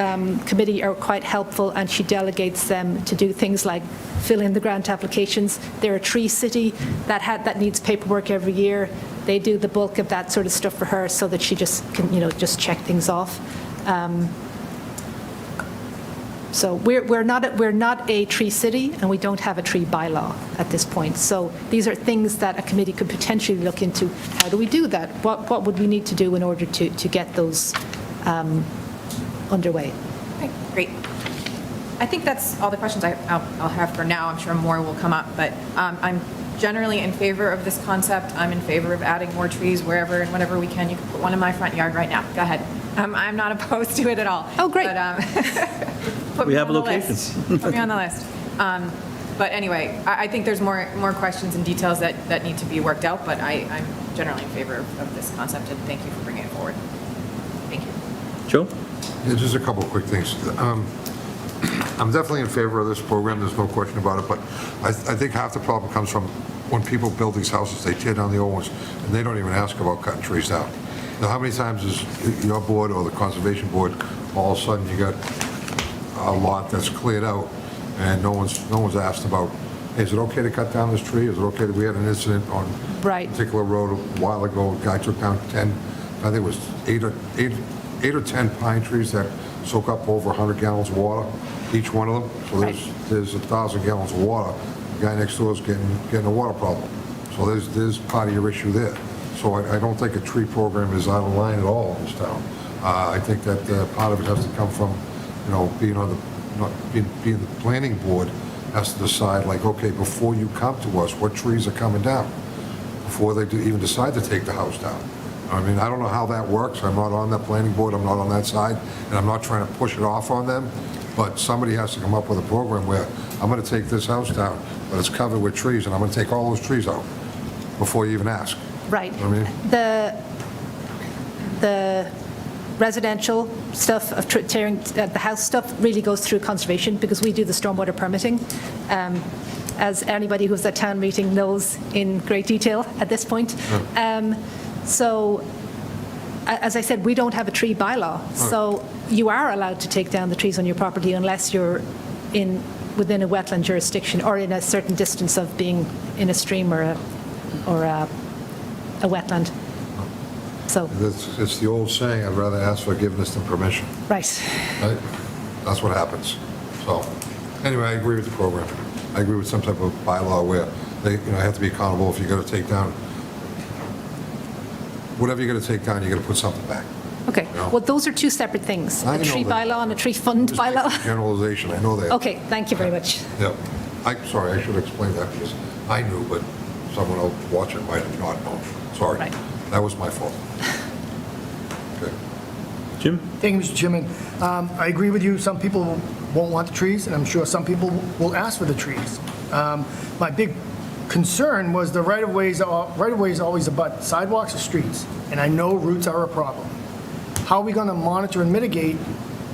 committee are quite helpful, and she delegates them to do things like fill in the grant applications. They're a tree city that needs paperwork every year. They do the bulk of that sort of stuff for her, so that she just can, just check things off. So we're not a tree city, and we don't have a tree bylaw at this point. So these are things that a committee could potentially look into. How do we do that? What would we need to do in order to get those underway? Okay, great. I think that's all the questions I'll have for now. I'm sure more will come up, but I'm generally in favor of this concept. I'm in favor of adding more trees wherever and whenever we can. You can put one in my front yard right now. Go ahead. I'm not opposed to it at all. Oh, great. But, put We me have on the locations. list. Put me on the list. But anyway, I think there's more questions and details that need to be worked out, but I'm generally in favor of this concept, and thank you for bringing it forward. Thank you. Joe? Yeah, just a couple of quick things. I'm definitely in favor of this program, there's no question about it, but I think half the problem comes from when people build these houses, they tear down the old ones, and they don't even ask about cutting trees down. Now, how many times is your board or the conservation board, all of a sudden you got a lot that's cleared out, and no one's asked about, hey, is it okay to cut down this tree? Is it okay that we had an incident on Right. a particular road a while ago, a guy took down 10, I think it was eight or 10 pine trees that soak up over 100 gallons of water, each one of them. So there's 1,000 gallons of water. The guy next door is getting a water problem. So there's part of your issue there. So I don't think a tree program is out of line at all in this town. I think that part of it has to come from, being on being the planning board has to decide, like, okay, before you come to us, what trees are coming down? before they even decide to take the house down. I mean, I don't know how that works. I'm not on that planning board, I'm not on that side, and I'm not trying to push it off on them, but somebody has to come up with a program where I'm going to take this house down, but it's covered with trees, and I'm going to take all those trees out before you even ask. Right. You know what I mean? The residential stuff of tearing, the house stuff really goes through conservation because we do the stormwater permitting. As anybody who's at town meeting knows in great detail at this point. So, as I said, we don't have a tree bylaw. So you are allowed to take down the trees on your property unless you're within a wetland jurisdiction or in a certain distance of being in a stream or a wetland. So, It's the old saying, I'd rather ask forgiveness than permission. right. Right? That's what happens. So, anyway, I agree with the program. I agree with some type of bylaw where they, have to be accountable. If you're going to take down, whatever you're going to take down, you're going to put something back. Okay. No. Well, those are two separate things. I A know tree that. bylaw and a tree fund Just making bylaw. a generalization, I know that. Okay, thank you very much. Yeah. Sorry, I should explain that because I knew, but someone else watching might have not known. Sorry. Right. That was my fault. Okay. Jim? Thank you, Mr. Chairman. I agree with you, some people won't want the trees, and I'm sure some people will ask for the trees. My big concern was the right-of-ways always abut sidewalks or streets, and I know routes are a problem. How are we going to monitor and mitigate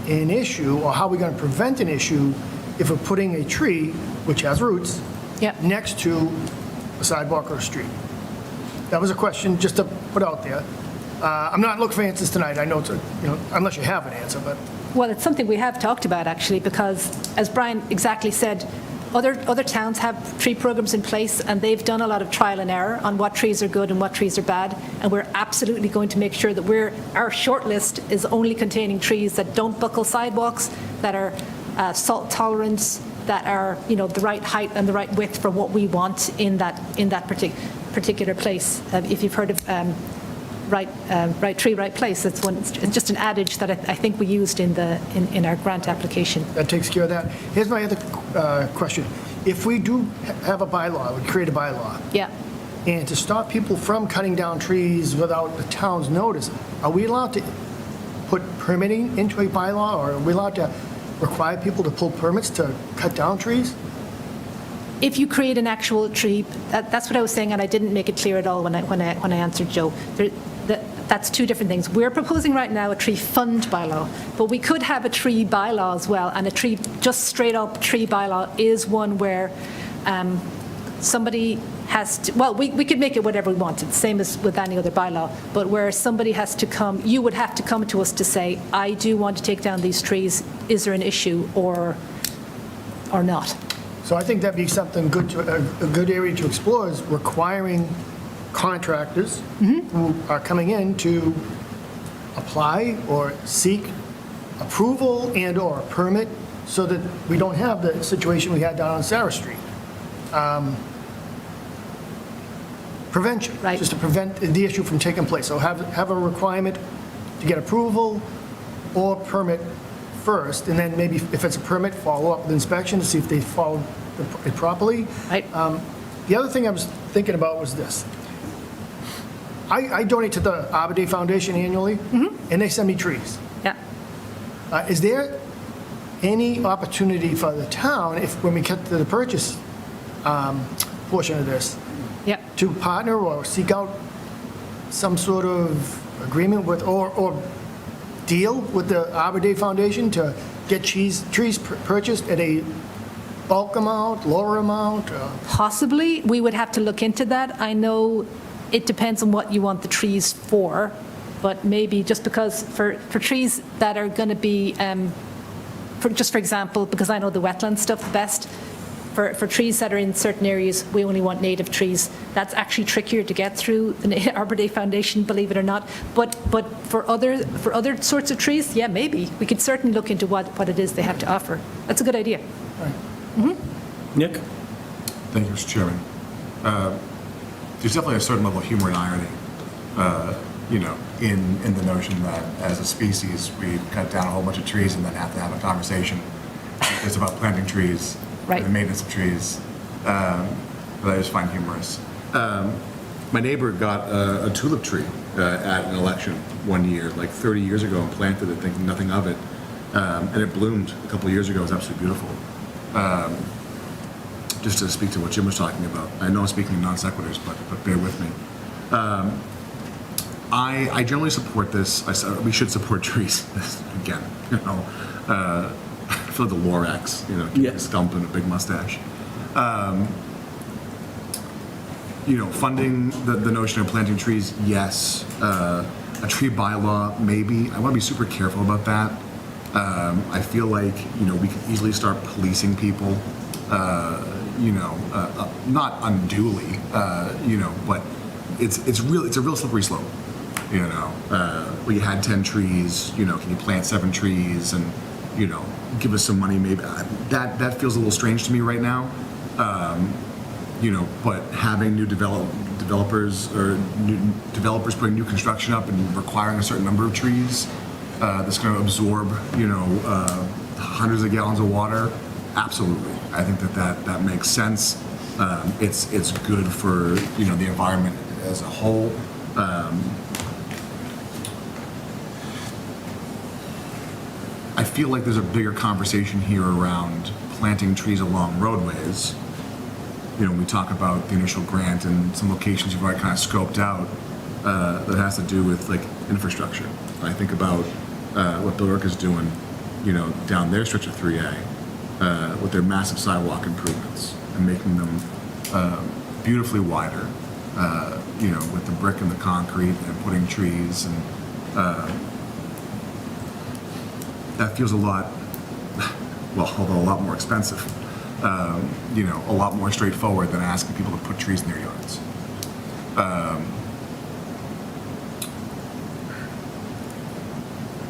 an issue, or how are we going to prevent an issue if we're putting a tree, which has roots, Yep. next to a sidewalk or a street? That was a question just to put out there. I'm not looking for answers tonight. I know it's unless you have an answer, but Well, it's something we have talked about, actually, because, as Brian exactly said, other towns have tree programs in place, and they've done a lot of trial and error on what trees are good and what trees are bad, and we're absolutely going to make sure that our short list is only containing trees that don't buckle sidewalks, that are salt tolerant, that are, the right height and the right width for what we want in that particular place. If you've heard of right tree, right place, it's just an adage that I think we used in our grant application. that takes care of that. Here's my other question. If we do have a bylaw, we create a bylaw, Yeah. and to stop people from cutting down trees without the town's notice, are we allowed to put permitting into a bylaw, or are we allowed to require people to pull permits to cut down trees? If you create an actual tree, that's what I was saying, and I didn't make it clear at all when I answered Joe. That's two different things. We're proposing right now a tree fund bylaw, but we could have a tree bylaw as well, and just straight up tree bylaw is one where somebody has to, well, we could make it whatever we want, it's the same as with any other bylaw, but where somebody has to come, you would have to come to us to say, I do want to take down these trees, is there an issue or not? So I think that'd be something good, a good area to explore is requiring contractors who are coming in to apply or seek approval and/or a permit so that we don't have the situation we had down on Sarah Street. Prevention, Right. just to prevent the issue from taking place. So have a requirement to get approval or permit first, and then maybe if it's a permit, follow up with inspection to see if they followed it properly. Right. The other thing I was thinking about was this. I donate to the Arbor Day Foundation annually, and they send me trees. Yeah. Is there any opportunity for the town, when we get to the purchase portion of this, Yeah. to partner or seek out some sort of agreement with, or deal with the Arbor Day Foundation to get trees purchased at a bulk amount, lower amount? Possibly, we would have to look into that. I know it depends on what you want the trees for, but maybe just because for trees that are going to be, for example, because I know the wetland stuff the best, for trees that are in certain areas, we only want native trees. That's actually trickier to get through the Arbor Day Foundation, believe it or not. But for other sorts of trees, yeah, maybe. We could certainly look into what it is they have to offer. That's a good idea. Nick? Thank you, Mr. Chairman. There's definitely a certain level of humor and irony, in the notion that as a species, we cut down a whole bunch of trees and then have to have a conversation just about planting trees, Right. and the maintenance of trees, that I just find humorous. My My neighbor got a tulip tree at an election one year, like 30 years ago, and planted it thinking nothing of it. And it bloomed a couple of years ago. It was absolutely beautiful. Just to speak to what Jim was talking about. I know I'm speaking in non sequiturs, but bear with me. I generally support this. We should support trees. Again, you know, I feel like the Lorax, you know, Yeah. a stump and a big mustache. You know, funding the notion of planting trees, yes. A tree bylaw, maybe. I want to be super careful about that. I feel like, you know, we could easily start policing people, you know, not unduly, you know, but it's a real slippery slope. You know, well, you had 10 trees, you know, can you plant 7 trees and, you know, give us some money maybe? That feels a little strange to me right now. You know, but having new developers putting new construction up and requiring a certain number of trees that's going to absorb, you know, hundreds of gallons of water, absolutely. I think that makes sense. It's good for, you know, the environment as a whole. I feel like there's a bigger conversation here around planting trees along roadways. You know, when we talk about the initial grant and some locations you've already kind of scoped out, that has to do with like infrastructure. I think about what Billerica is doing, you know, down their stretch of 3A with their massive sidewalk improvements and making them beautifully wider, you know, with the brick and the concrete and putting trees and that feels a lot, well, although a lot more expensive, you know, a lot more straightforward than asking people to put trees in their yards.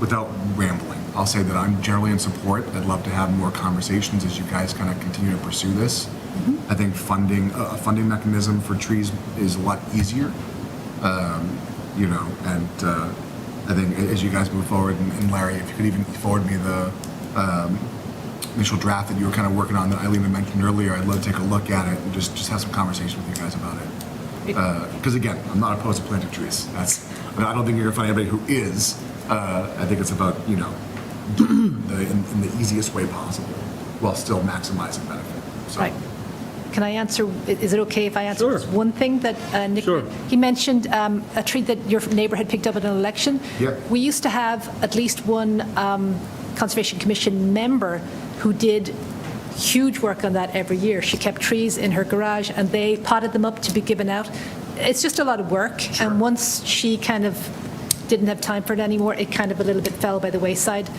Without rambling, I'll say that I'm generally in support. I'd love to have more conversations as you guys kind of continue to pursue this. I think a funding mechanism for trees is a lot easier, you know, and I think as you guys move forward, and Larry, if you could even forward me the initial draft that you were kind of working on that Eileen had mentioned earlier, I'd love to take a look at it and just have some conversation with you guys about it. Because again, I'm not opposed to planting trees. I don't think you're gonna find anybody who is. I think it's about, you know, doing in the easiest way possible while still maximizing benefit. So. Right. Can I answer, is it okay if I answer Sure. just one thing that Nick, Sure. he mentioned a tree that your neighbor had picked up at an election. Yeah. We used to have at least one Conservation Commission member who did huge work on that every year. She kept trees in her garage and they potted them up to be given out. It's just a lot of work. Sure. And once she kind of didn't have time for it anymore, it kind of a little bit fell by the wayside.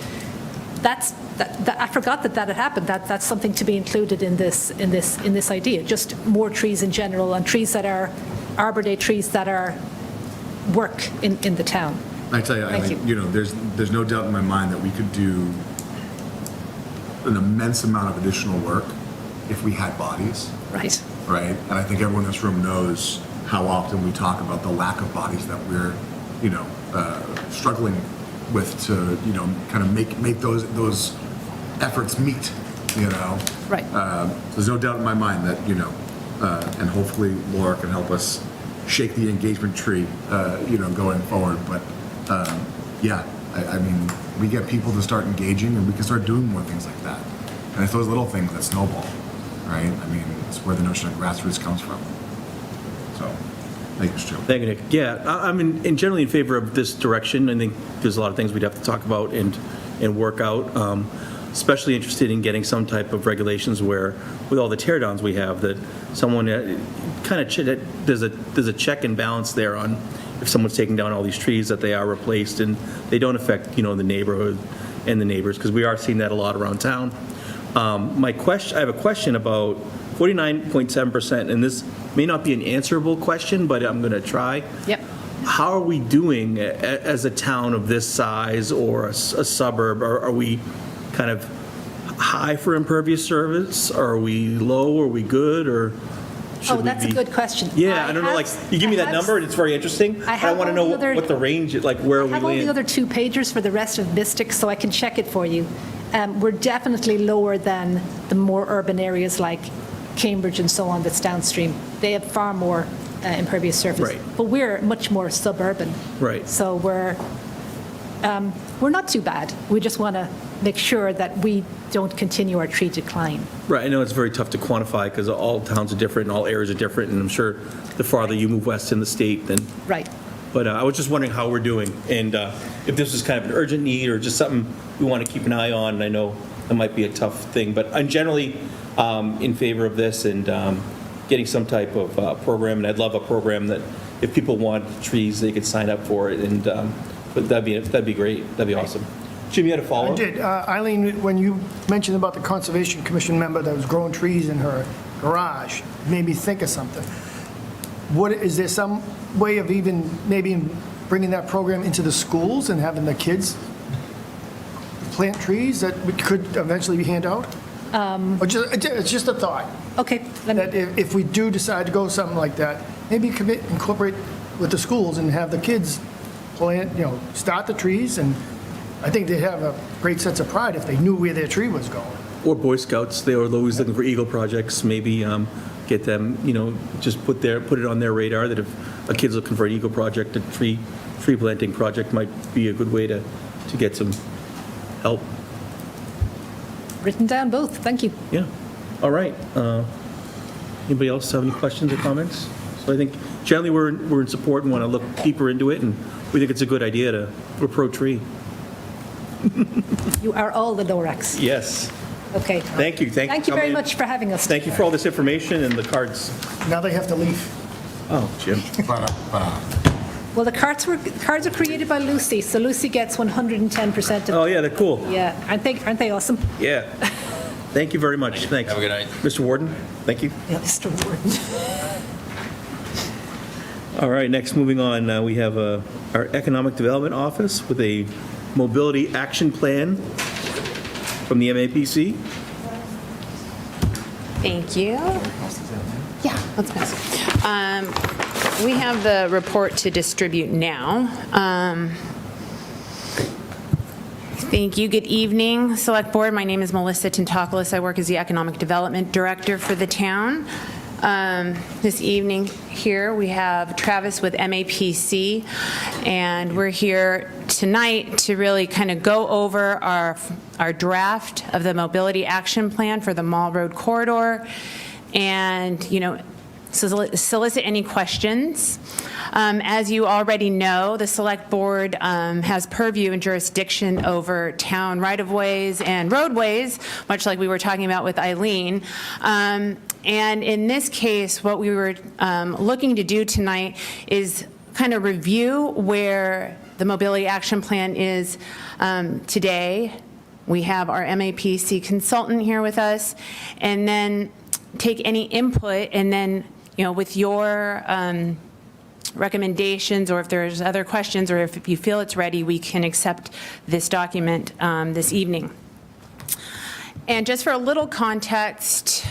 I forgot that had happened. That's something to be included in this idea. Just more trees in general, and trees that are Arbor Day trees that are work in the town. I tell you, Thank you. you know, there's no doubt in my mind that we could do an immense amount of additional work if we had bodies, Right. right? And I think everyone in this room knows how often we talk about the lack of bodies that we're, you know, struggling with to, you know, kind of make those efforts meet, you know? Right. There's no doubt in my mind that, you know, and hopefully Laura can help us shake the engagement tree, you know, going forward. But yeah, I mean, we get people to start engaging and we can start doing more things like that. And it's those little things that snowball, right? I mean, it's where the notion of grassroots comes from. So, thank you, Mr. Chairman. Thank you, Nick. Yeah, I'm generally in favor of this direction. I think there's a lot of things we'd have to talk about and work out. Especially interested in getting some type of regulations where, with all the tear downs we have, that someone kind of, there's a check and balance there on if someone's taking down all these trees, that they are replaced and they don't affect, you know, the neighborhood and the neighbors, because we are seeing that a lot around town. I have a question about 49.7%, and this may not be an answerable question, but I'm going to try. Yep. How are we doing as a town of this size or a suburb? Are we kind of high for impervious surface? Are we low? Are we good? Or should Oh, that's a we be? good question. Yeah, I don't know, like, you give me that number and it's very interesting. I I have want to all know the other- what the range, like where I we have all the land. other 2 pagers for the rest of Mystic, so I can check it for you. We're definitely lower than the more urban areas like Cambridge and so on that's downstream. They have far more impervious surface. Right. But we're much more suburban. Right. So we're not too bad. We just want to make sure that we don't continue our tree decline. Right, I know it's very tough to quantify because all towns are different and all areas are different, and I'm sure the farther you move west in the state, then, Right. but I was just wondering how we're doing, and if this is kind of an urgent need or just something we want to keep an eye on, and I know it might be a tough thing, but I'm generally in favor of this and getting some type of program, and I'd love a program that if people want trees, they could sign up for it, and, but that'd be great, that'd be awesome. Jim, you had a I follow-up? did. Eileen, when you mentioned about the Conservation Commission member that was growing trees in her garage, it made me think of something. Is there some way of even maybe bringing that program into the schools and having the kids plant trees that we could eventually hand out? It's just a thought, Okay. Let me- that if we do decide to go something like that, maybe incorporate with the schools and have the kids plant, start the trees, and I think they'd have a great sense of pride if they knew where their tree was going. Or Boy Scouts, they are always looking for Eagle projects, maybe get them, just put it on their radar that if a kid's looking for an Eagle project, a tree planting project might be a good way to get some help. Written down both. Thank you. Yeah, all right. Anybody else have any questions or comments? So I think generally we're in support and want to look deeper into it, and we think it's a good idea to, we're pro-tree. You are all the Lorax. Yes, Okay. thank you. Thank you very much for having us. Thank you for all this information and the cards. Now they have to leave. Oh, Jim. Well, the cards are created by Lucy, so Lucy gets 110% of. Oh, yeah, they're cool. Yeah, aren't they awesome? Yeah. Thank you very much. Thanks. Have a good night. Mr. Warden, thank you. Yeah, Mr. Warden. All right, next, moving on, we have our Economic Development Office with a mobility action plan from the MAPC. Thank you. Yeah, let's pass. We have the report to distribute now. Thank you. Good evening, Select Board. My name is Melissa Tentopoulos. I work as the Economic Development Director for the town. This evening here, we have Travis with MAPC, and we're here tonight to really kind of go over our draft of the Mobility Action Plan for the Mall Road Corridor and, solicit any questions. As you already know, the Select Board has purview and jurisdiction over town right-of-ways and roadways, much like we were talking about with Eileen. And in this case, what we were looking to do tonight is kind of review where the Mobility Action Plan is today. We have our MAPC consultant here with us, and then take any input, and then, with your recommendations, or if there's other questions, or if you feel it's ready, we can accept this document this evening. And just for a little context,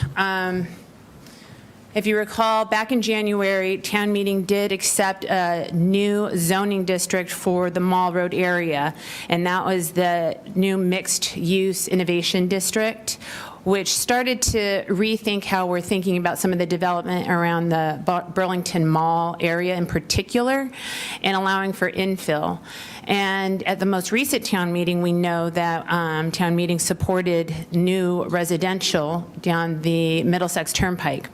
if you recall, back in January, town meeting did accept a new zoning district for the Mall Road area, and that was the new mixed-use innovation district, which started to rethink how we're thinking about some of the development around the Burlington Mall area in particular, and allowing for infill. And at the most recent town meeting, we know that town meeting supported new residential down the Middlesex Turnpike.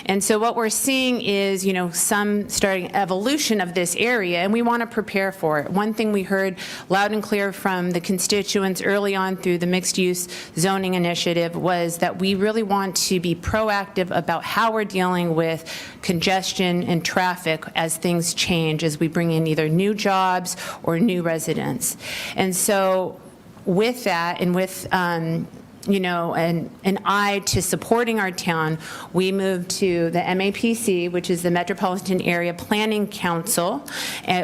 And so what we're seeing is, some starting evolution of this area, and we want to prepare for it. One thing we heard loud and clear from the constituents early on through the mixed-use zoning initiative was that we really want to be proactive about how we're dealing with congestion and traffic as things change, as we bring in either new jobs or new residents. And so with that, and with an eye to supporting our town, we moved to the MAPC, which is the Metropolitan Area Planning Council,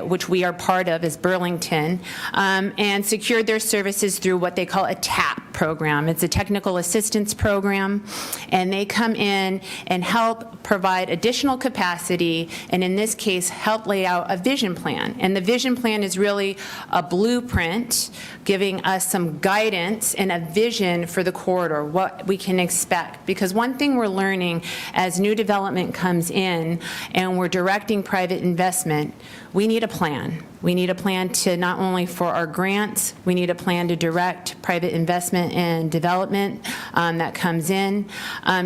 which we are part of as Burlington, and secured their services through what they call a TAP, program. It's a technical assistance program, and they come in and help provide additional capacity, and in this case, help lay out a vision plan. And the vision plan is really a blueprint giving us some guidance and a vision for the corridor, what we can expect. Because one thing we're learning as new development comes in and we're directing private investment, we need a plan. We need a plan to not only for our grants, we need a plan to direct private investment and development that comes in.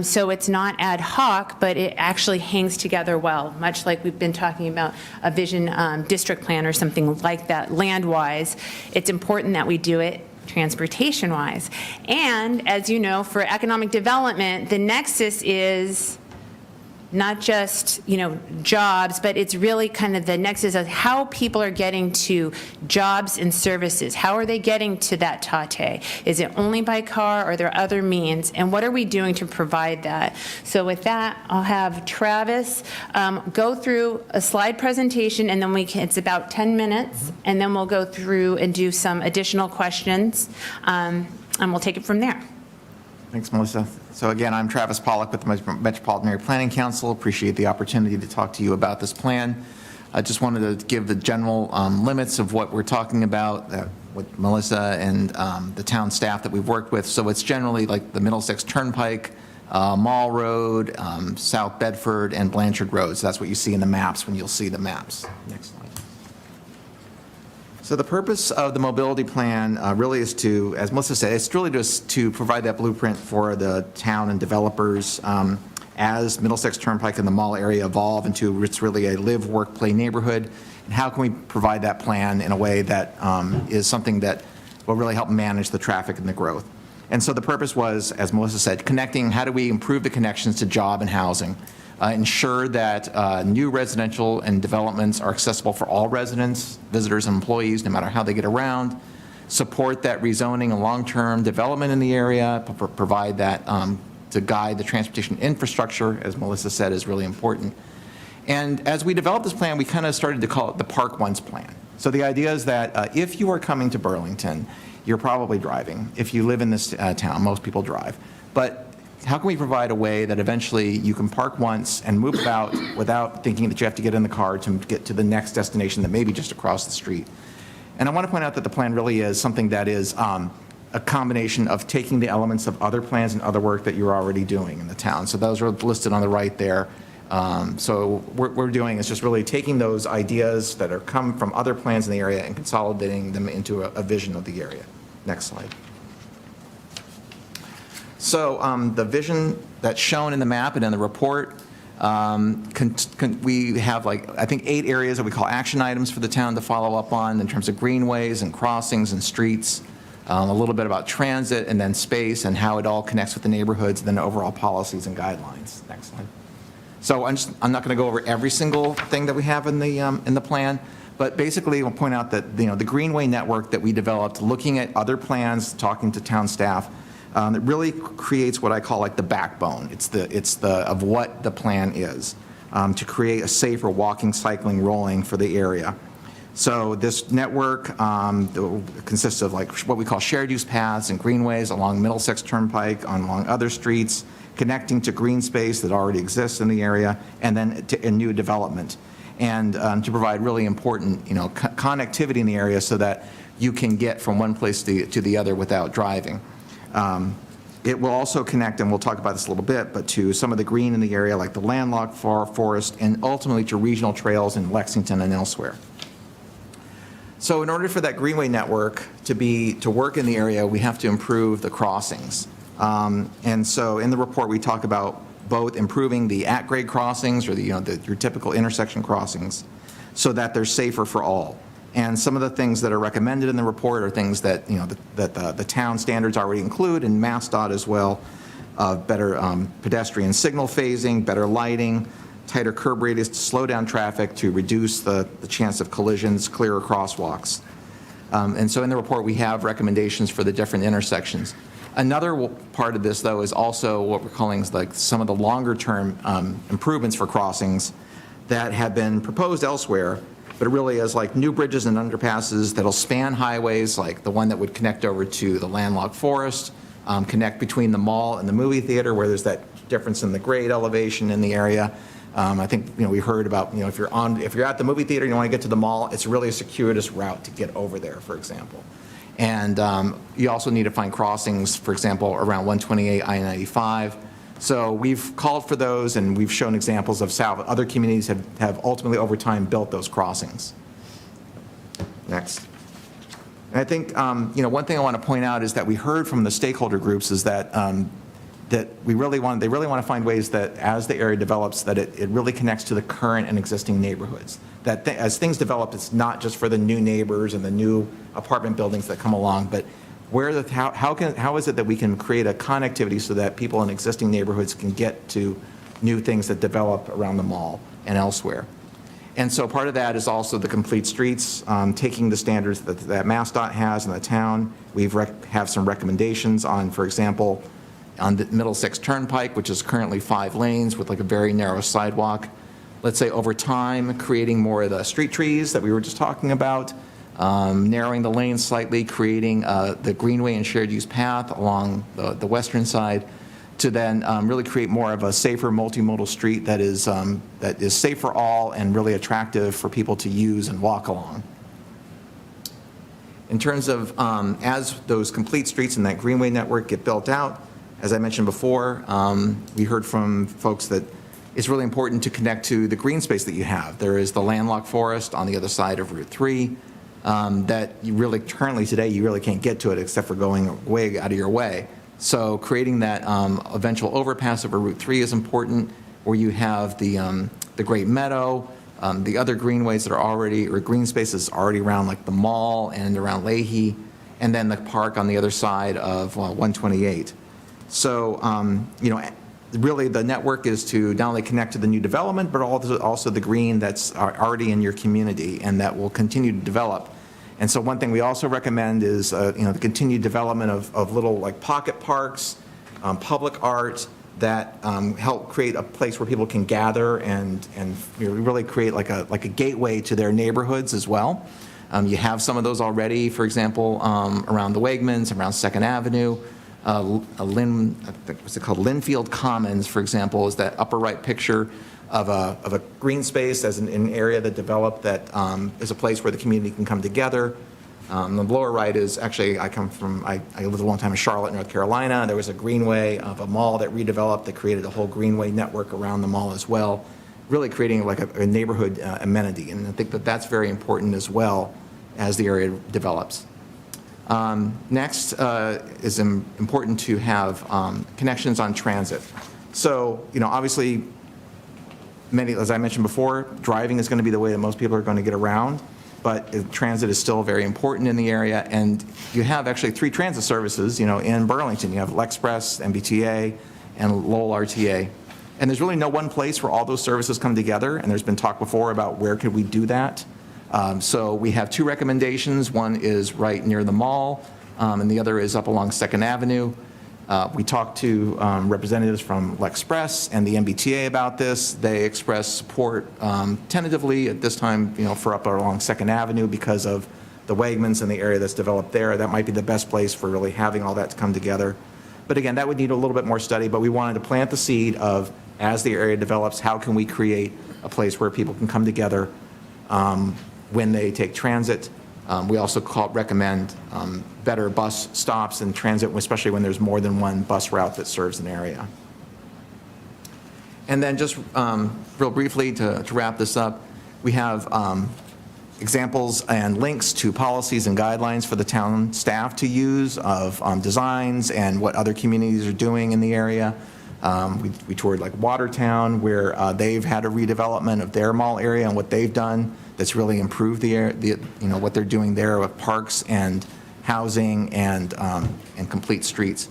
So it's not ad hoc, but it actually hangs together well, much like we've been talking about a vision district plan or something like that land-wise. It's important that we do it transportation-wise. And as you know, for economic development, the nexus is not just, jobs, but it's really kind of the nexus of how people are getting to jobs and services. How are they getting to that Tate? Is it only by car, or are there other means? And what are we doing to provide that? So with that, I'll have Travis go through a slide presentation, and then it's about 10 minutes, and then we'll go through and do some additional questions, and we'll take it from there. Thanks, Melissa. So again, I'm Travis Pollock with the Metropolitan Area Planning Council. Appreciate the opportunity to talk to you about this plan. I just wanted to give the general limits of what we're talking about with Melissa and the town staff that we've worked with. So it's generally like the Middlesex Turnpike, Mall Road, South Bedford, and Blanchard Road. So that's what you see in the maps when you'll see the maps. Next slide. So the purpose of the mobility plan really is to, as Melissa said, it's really just to provide that blueprint for the town and developers as Middlesex Turnpike and the mall area evolve into it's really a live, work, play neighborhood. And how can we provide that plan in a way that is something that will really help manage the traffic and the growth? And so the purpose was, as Melissa said, connecting, how do we improve the connections to job and housing? Ensure that new residential and developments are accessible for all residents, visitors, and employees, no matter how they get around. Support that rezoning and long-term development in the area, provide that to guide the transportation infrastructure, as Melissa said, is really important. And as we developed this plan, we kind of started to call it the Park Once plan. So the idea is that if you are coming to Burlington, you're probably driving. If you live in this town, most people drive. But how can we provide a way that eventually you can park once and move about without thinking that you have to get in the car to get to the next destination that may be just across the street? And I want to point out that the plan really is something that is a combination of taking the elements of other plans and other work that you're already doing in the town. So those are listed on the right there. So what we're doing is just really taking those ideas that are come from other plans in the area and consolidating them into a vision of the area. Next slide. So the vision that's shown in the map and in the report, we have I think 8 areas that we call action items for the town to follow up on in terms of greenways and crossings and streets, a little bit about transit and then space and how it all connects with the neighborhoods, and then overall policies and guidelines. Next slide. So I'm not going to go over every single thing that we have in the plan, but basically we'll point out that the Greenway network that we developed, looking at other plans, talking to town staff, it really creates what I call the backbone. It's the of what the plan is to create a safer walking, cycling, rolling for the area. So this network consists of what we call shared use paths and greenways along Middlesex Turnpike, along other streets, connecting to green space that already exists in the area, and then to new development, and to provide really important connectivity in the area so that you can get from one place to the other without driving. It will also connect, and we'll talk about this a little bit, but to some of the green in the area, like the landlocked forest, and ultimately to regional trails in Lexington and elsewhere. So in order for that Greenway network to work in the area, we have to improve the crossings. And so in the report, we talk about both improving the at-grade crossings, or your typical intersection crossings, so that they're safer for all. And some of the things that are recommended in the report are things that the town standards already include, and MassDOT as well, better pedestrian signal phasing, better lighting, tighter curb radius to slow down traffic to reduce the chance of collisions, clearer crosswalks. And so in the report, we have recommendations for the different intersections. Another part of this, though, is also what we're calling some of the longer-term improvements for crossings that have been proposed elsewhere, but it really is new bridges and underpasses that'll span highways, like the one that would connect over to the landlocked forest, connect between the mall and the movie theater, where there's that difference in the grade elevation in the area. I think, we heard about, if you're at the movie theater and you want to get to the mall, it's really a circuitous route to get over there, for example. And you also need to find crossings, for example, around 128 I-95. So we've called for those, and we've shown examples of how other communities have ultimately, over time, built those crossings. Next. And I think, one thing I want to point out is that we heard from the stakeholder groups is that they really want to find ways that as the area develops, that it really connects to the current and existing neighborhoods. That as things develop, it's not just for the new neighbors and the new apartment buildings that come along, but how is it that we can create a connectivity so that people in existing neighborhoods can get to new things that develop around the mall and elsewhere? And so part of that is also the complete streets, taking the standards that MassDOT has in the town. We have some recommendations on, for example, on the Middlesex Turnpike, which is currently 5 lanes with like a very narrow sidewalk. Let's say over time, creating more of the street trees that we were just talking about, narrowing the lanes slightly, creating the greenway and shared use path along the western side, to then really create more of a safer multimodal street that is safe for all and really attractive for people to use and walk along. In terms of as those complete streets in that greenway network get built out, as I mentioned before, we heard from folks that it's really important to connect to the green space that you have. There is the landlocked forest on the other side of Route 3 that you really, currently today, you really can't get to it except for going way out of your way. So creating that eventual overpass over Route 3 is important, where you have the Great Meadow, the other greenways that are already, or green spaces already around like the mall and around Leahy, and then the park on the other side of 128. So, really the network is to not only connect to the new development, but also the green that's already in your community and that will continue to develop. And so one thing we also recommend is, the continued development of little like pocket parks, public art that help create a place where people can gather and really create like a gateway to their neighborhoods as well. You have some of those already, for example, around the Wegmans, around 2nd Avenue. What's it called? Linfield Commons, for example, is that upper right picture of a green space as an area that developed that is a place where the community can come together. The lower right is actually, I lived a long time in Charlotte, North Carolina. There was a greenway of a mall that redeveloped that created a whole greenway network around the mall as well, really creating like a neighborhood amenity. And I think that that's very important as well as the area develops. Next is important to have connections on transit. So, obviously, as I mentioned before, driving is going to be the way that most people are going to get around, but transit is still very important in the area. And you have actually 3 transit services, in Burlington. You have Lexpress, MBTA, and Lowell RTA. And there's really no one place where all those services come together. And there's been talk before about where could we do that. So we have 2 recommendations. One is right near the mall, and the other is up along 2nd Avenue. We talked to representatives from Lexpress and the MBTA about this. They expressed support tentatively at this time, for up along 2nd Avenue because of the Wegmans and the area that's developed there. That might be the best place for really having all that to come together. But again, that would need a little bit more study, but we wanted to plant the seed of, as the area develops, how can we create a place where people can come together when they take transit. We also recommend better bus stops and transit, especially when there's more than one bus route that serves an area. And then just real briefly to wrap this up, we have examples and links to policies and guidelines for the town staff to use of designs and what other communities are doing in the area. We toured like Watertown, where they've had a redevelopment of their mall area and what they've done that's really improved what they're doing there with parks and housing and complete streets.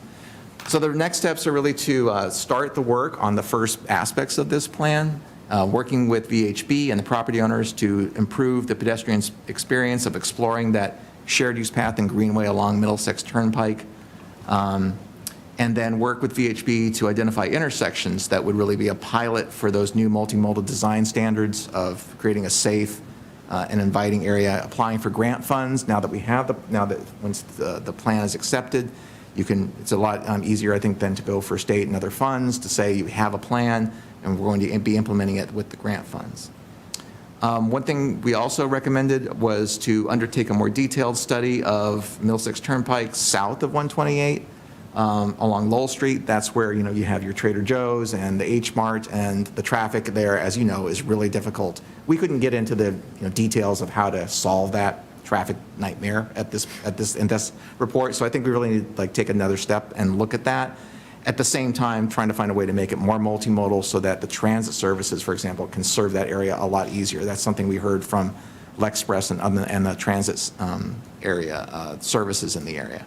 So the next steps are really to start the work on the first aspects of this plan, working with VHB and the property owners to improve the pedestrian experience of exploring that shared use path and greenway along Middlesex Turnpike. And then work with VHB to identify intersections that would really be a pilot for those new multimodal design standards of creating a safe and inviting area, applying for grant funds. Now that once the plan is accepted, it's a lot easier, I think, than to go for state and other funds, to say you have a plan, and we're going to be implementing it with the grant funds. One thing we also recommended was to undertake a more detailed study of Middlesex Turnpike south of 128 along Lowell Street. That's where, you have your Trader Joe's and the H Mart, and the traffic there, as you know, is really difficult. We couldn't get into the details of how to solve that traffic nightmare in this report. So I think we really need to take another step and look at that. At the same time, trying to find a way to make it more multimodal so that the transit services, for example, can serve that area a lot easier. That's something we heard from Lexpress and the transit area services in the area.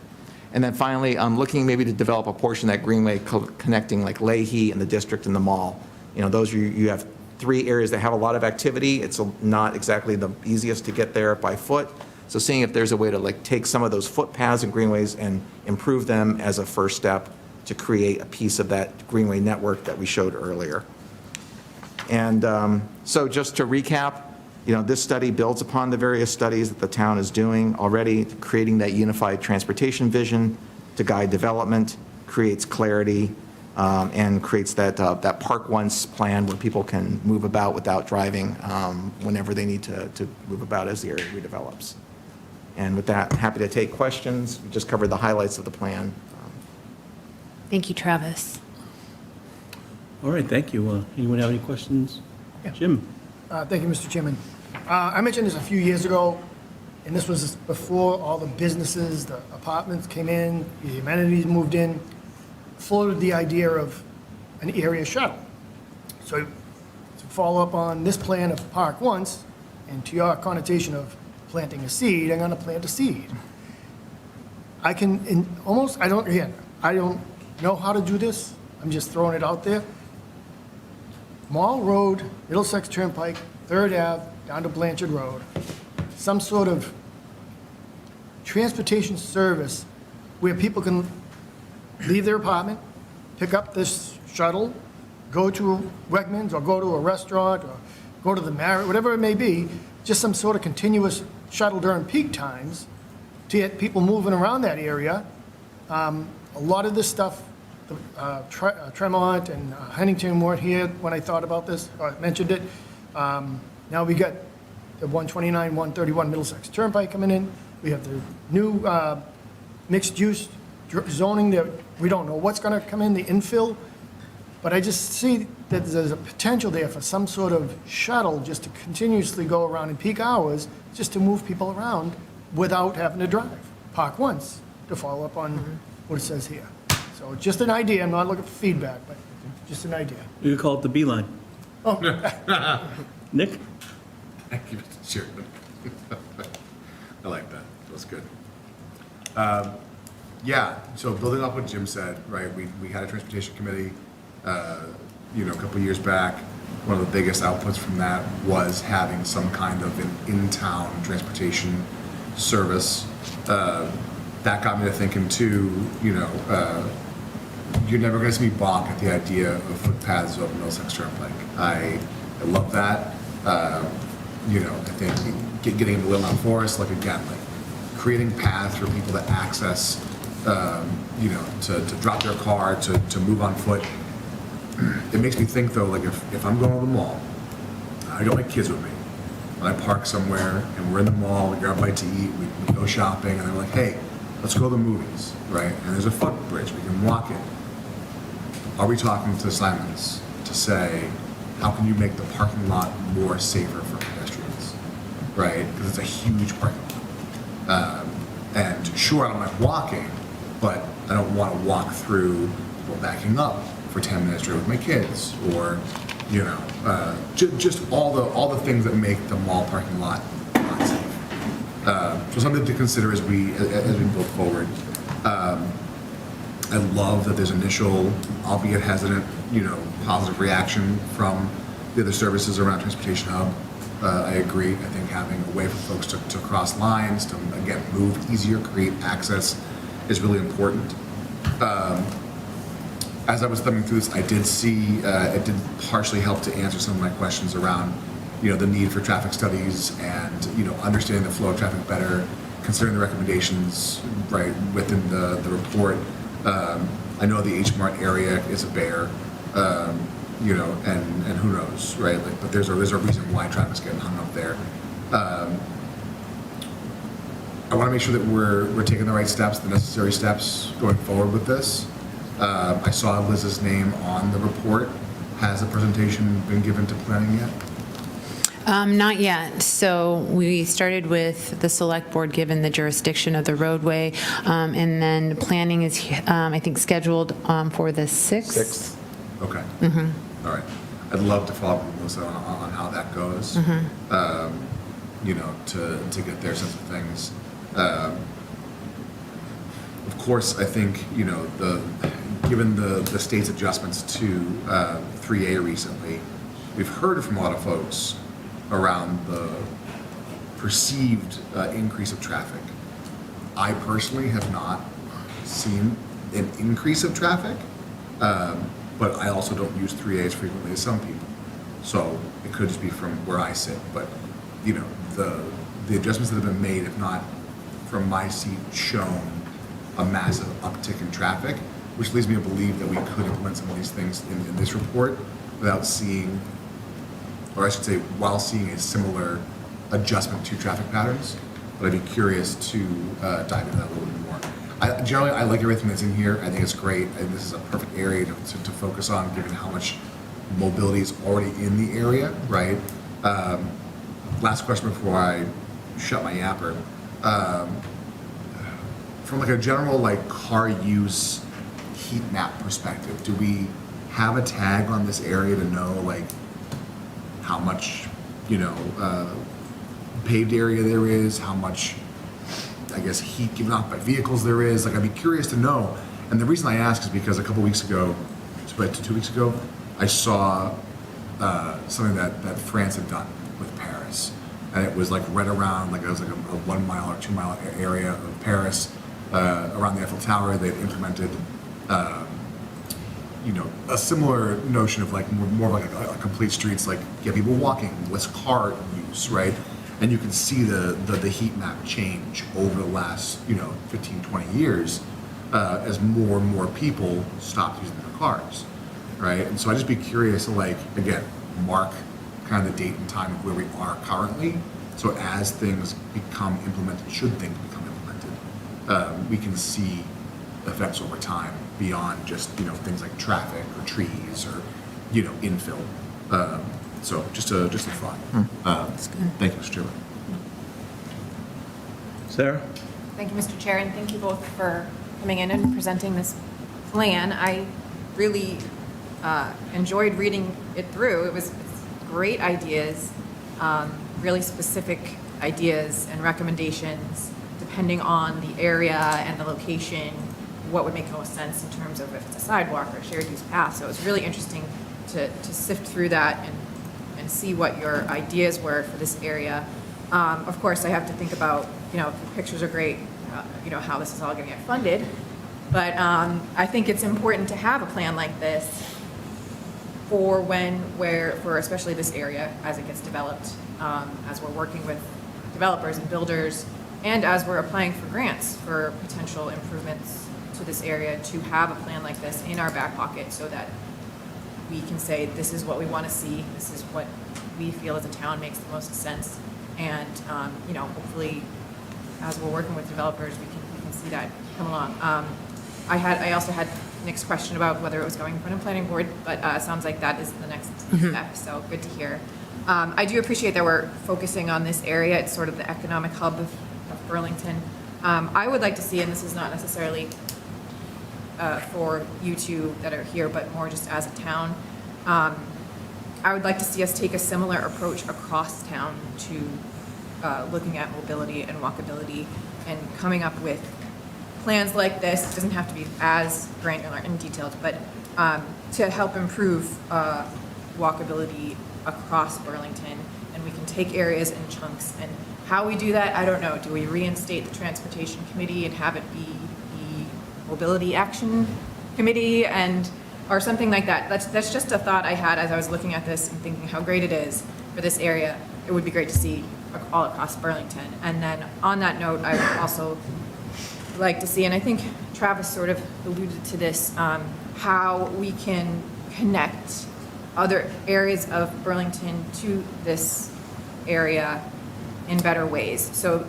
And then finally, looking maybe to develop a portion of that greenway connecting like Leahy and the district and the mall. Those you have 3 areas that have a lot of activity. It's not exactly the easiest to get there by foot. So seeing if there's a way to take some of those footpaths and greenways and improve them as a first step to create a piece of that greenway network that we showed earlier. And so just to recap, this study builds upon the various studies that the town is doing already, creating that unified transportation vision to guide development, creates clarity, and creates that Park Once plan where people can move about without driving whenever they need to move about as the area redevelops. And with that, happy to take questions. We just covered the highlights of the plan. Thank you, Travis. All right, thank you. Anyone have any questions? Jim? Thank you, Mr. Chairman. I mentioned this a few years ago, and this was before all the businesses, the apartments came in, the amenities moved in, floated the idea of an area shuttle. So to follow up on this plan of Park Once, and to your connotation of planting a seed, I'm gonna plant a seed. I don't know how to do this, I'm just throwing it out there. Mall Road, Middlesex Turnpike, 3rd Ave, down to Blanchard Road, some sort of transportation service where people can leave their apartment, pick up this shuttle, go to Wegmans or go to a restaurant or go to the Marriott, whatever it may be, just some sort of continuous shuttle during peak times to get people moving around that area. A lot of this stuff, Tremont and Huntington weren't here when I thought about this, or mentioned it. Now we got the 129, 131 Middlesex Turnpike coming in. We have the new mixed-use zoning that we don't know what's going to come in, the infill. But I just see that there's a potential there for some sort of shuttle just to continuously go around in peak hours, just to move people around without having to drive. Park Once, to follow up on what it says here. So just an idea, I'm not looking for feedback, but just an idea. You could call it the Beeline. Oh, Nick? Thank you, Mr. Chairman. I like that. That's good. Yeah, so building up what Jim said, right, we had a transportation committee, a couple of years back. One of the biggest outputs from that was having some kind of an in-town transportation service. That got me to thinking too, you're never going to see me balk at the idea of footpaths over Middlesex Turnpike. I love that. I think getting into Little Mountain Forest, creating paths for people to access, to drop their car, to move on foot. It makes me think though, if I'm going to the mall, I got my kids with me, and I park somewhere, and we're in the mall, we grab a bite to eat, we go shopping, and they're like, hey, let's go to the movies, right? And there's a footbridge, we can walk it. Are we talking to Simons to say, how can you make the parking lot more safer for pedestrians, right? Because it's a huge parking lot. And sure, I don't like walking, but I don't want to walk through people backing up for 10 minutes with my kids, or, just all the things that make the mall parking lot not safe. So something to consider as we go forward. I love that there's initial, albeit hesitant, positive reaction from the other services around Transportation Hub. I agree. I think having a way for folks to cross lines, to again move easier, create access, is really important. As I was thumbing through this, I did see it did partially help to answer some of my questions around, the need for traffic studies and understanding the flow of traffic better, considering the recommendations right within the report. I know the H Mart area is a bear, you know, and who knows, right? Like, but there's a reason why traffic's getting hung up there. I want to make sure that we're taking the right steps, the necessary steps going forward with this. I saw Liz's name on the report. Has a presentation been given to planning yet? Not yet. So we started with the select board, given the jurisdiction of the roadway, and then planning is, I think, scheduled for the 6th. Okay. All right. I'd love to follow up with Melissa on how that goes. You know, to get their sense of things. Of course, I think, you know, given the state's adjustments to 3A recently, we've heard from a lot of folks around the perceived increase of traffic. I personally have not seen an increase of traffic, but I also don't use 3A as frequently as some people. So it could just be from where I sit, but, you know, the adjustments that have been made, if not from my seat, shown a massive uptick in traffic, which leads me to believe that we could implement some of these things in this report without seeing, or I should say, while seeing a similar adjustment to traffic patterns. But I'd be curious to dive into that a little bit more. Generally, I like everything that's in here. I think it's great. I think this is a perfect area to focus on, given how much mobility is already in the area, right? Last question before I shut my yapper. From like a general like car use heat map perspective, do we have a tag on this area to know like how much, you know, paved area there is, how much, I guess, heat given off by vehicles there is? Like, I'd be curious to know. And the reason I ask is because a couple weeks ago, about 2 weeks ago, I saw something that France had done with Paris. And it was like right around, like it was like a 1 mile or 2 mile area of Paris, around the Eiffel Tower. They've implemented, you know, a similar notion of like more of like a complete streets, like get people walking, less car use, right? And you can see the heat map change over the last, you know, 15, 20 years as more and more people stop using their cars, right? And so I'd just be curious to, like, again, mark kind of the date and time of where we are currently. So as things become implemented, should things become implemented, we can see effects over time beyond just, you know, things like traffic or trees or, you know, infill. So just a thought. Thank you, Mr. Chairman. Sarah? Thank you, Mr. Chair, and thank you both for coming in and presenting this plan. I really enjoyed reading it through. It's great ideas, really specific ideas and recommendations depending on the area and the location, what would make most sense in terms of if it's a sidewalk or a shared use path. So it was really interesting to sift through that and see what your ideas were for this area. Of course, I have to think about, you know, the pictures are great, you know, how this is all going to get funded. But I think it's important to have a plan like this for for especially this area as it gets developed, as we're working with developers and builders, and as we're applying for grants for potential improvements to this area, to have a plan like this in our back pocket so that we can say, this is what we want to see, this is what we feel as a town makes the most sense. And, you know, hopefully, as we're working with developers, we can see that come along. I also had Nick's question about whether it was going in front of planning board, but it sounds like that is the next step, so good to hear. I do appreciate that we're focusing on this area. It's sort of the economic hub of Burlington. I would like to see, and this is not necessarily for you two that are here, but more just as a town, I would like to see us take a similar approach across town to looking at mobility and walkability and coming up with plans like this. It doesn't have to be as granular and detailed, but to help improve walkability across Burlington. And we can take areas in chunks. And how we do that, I don't know. Do we reinstate the Transportation Committee and have it be the Mobility Action Committee or something like that? That's just a thought I had as I was looking at this and thinking how great it is for this area. It would be great to see all across Burlington. And then on that note, I would also like to see, and I think Travis sort of alluded to this, how we can connect other areas of Burlington to this area in better ways. So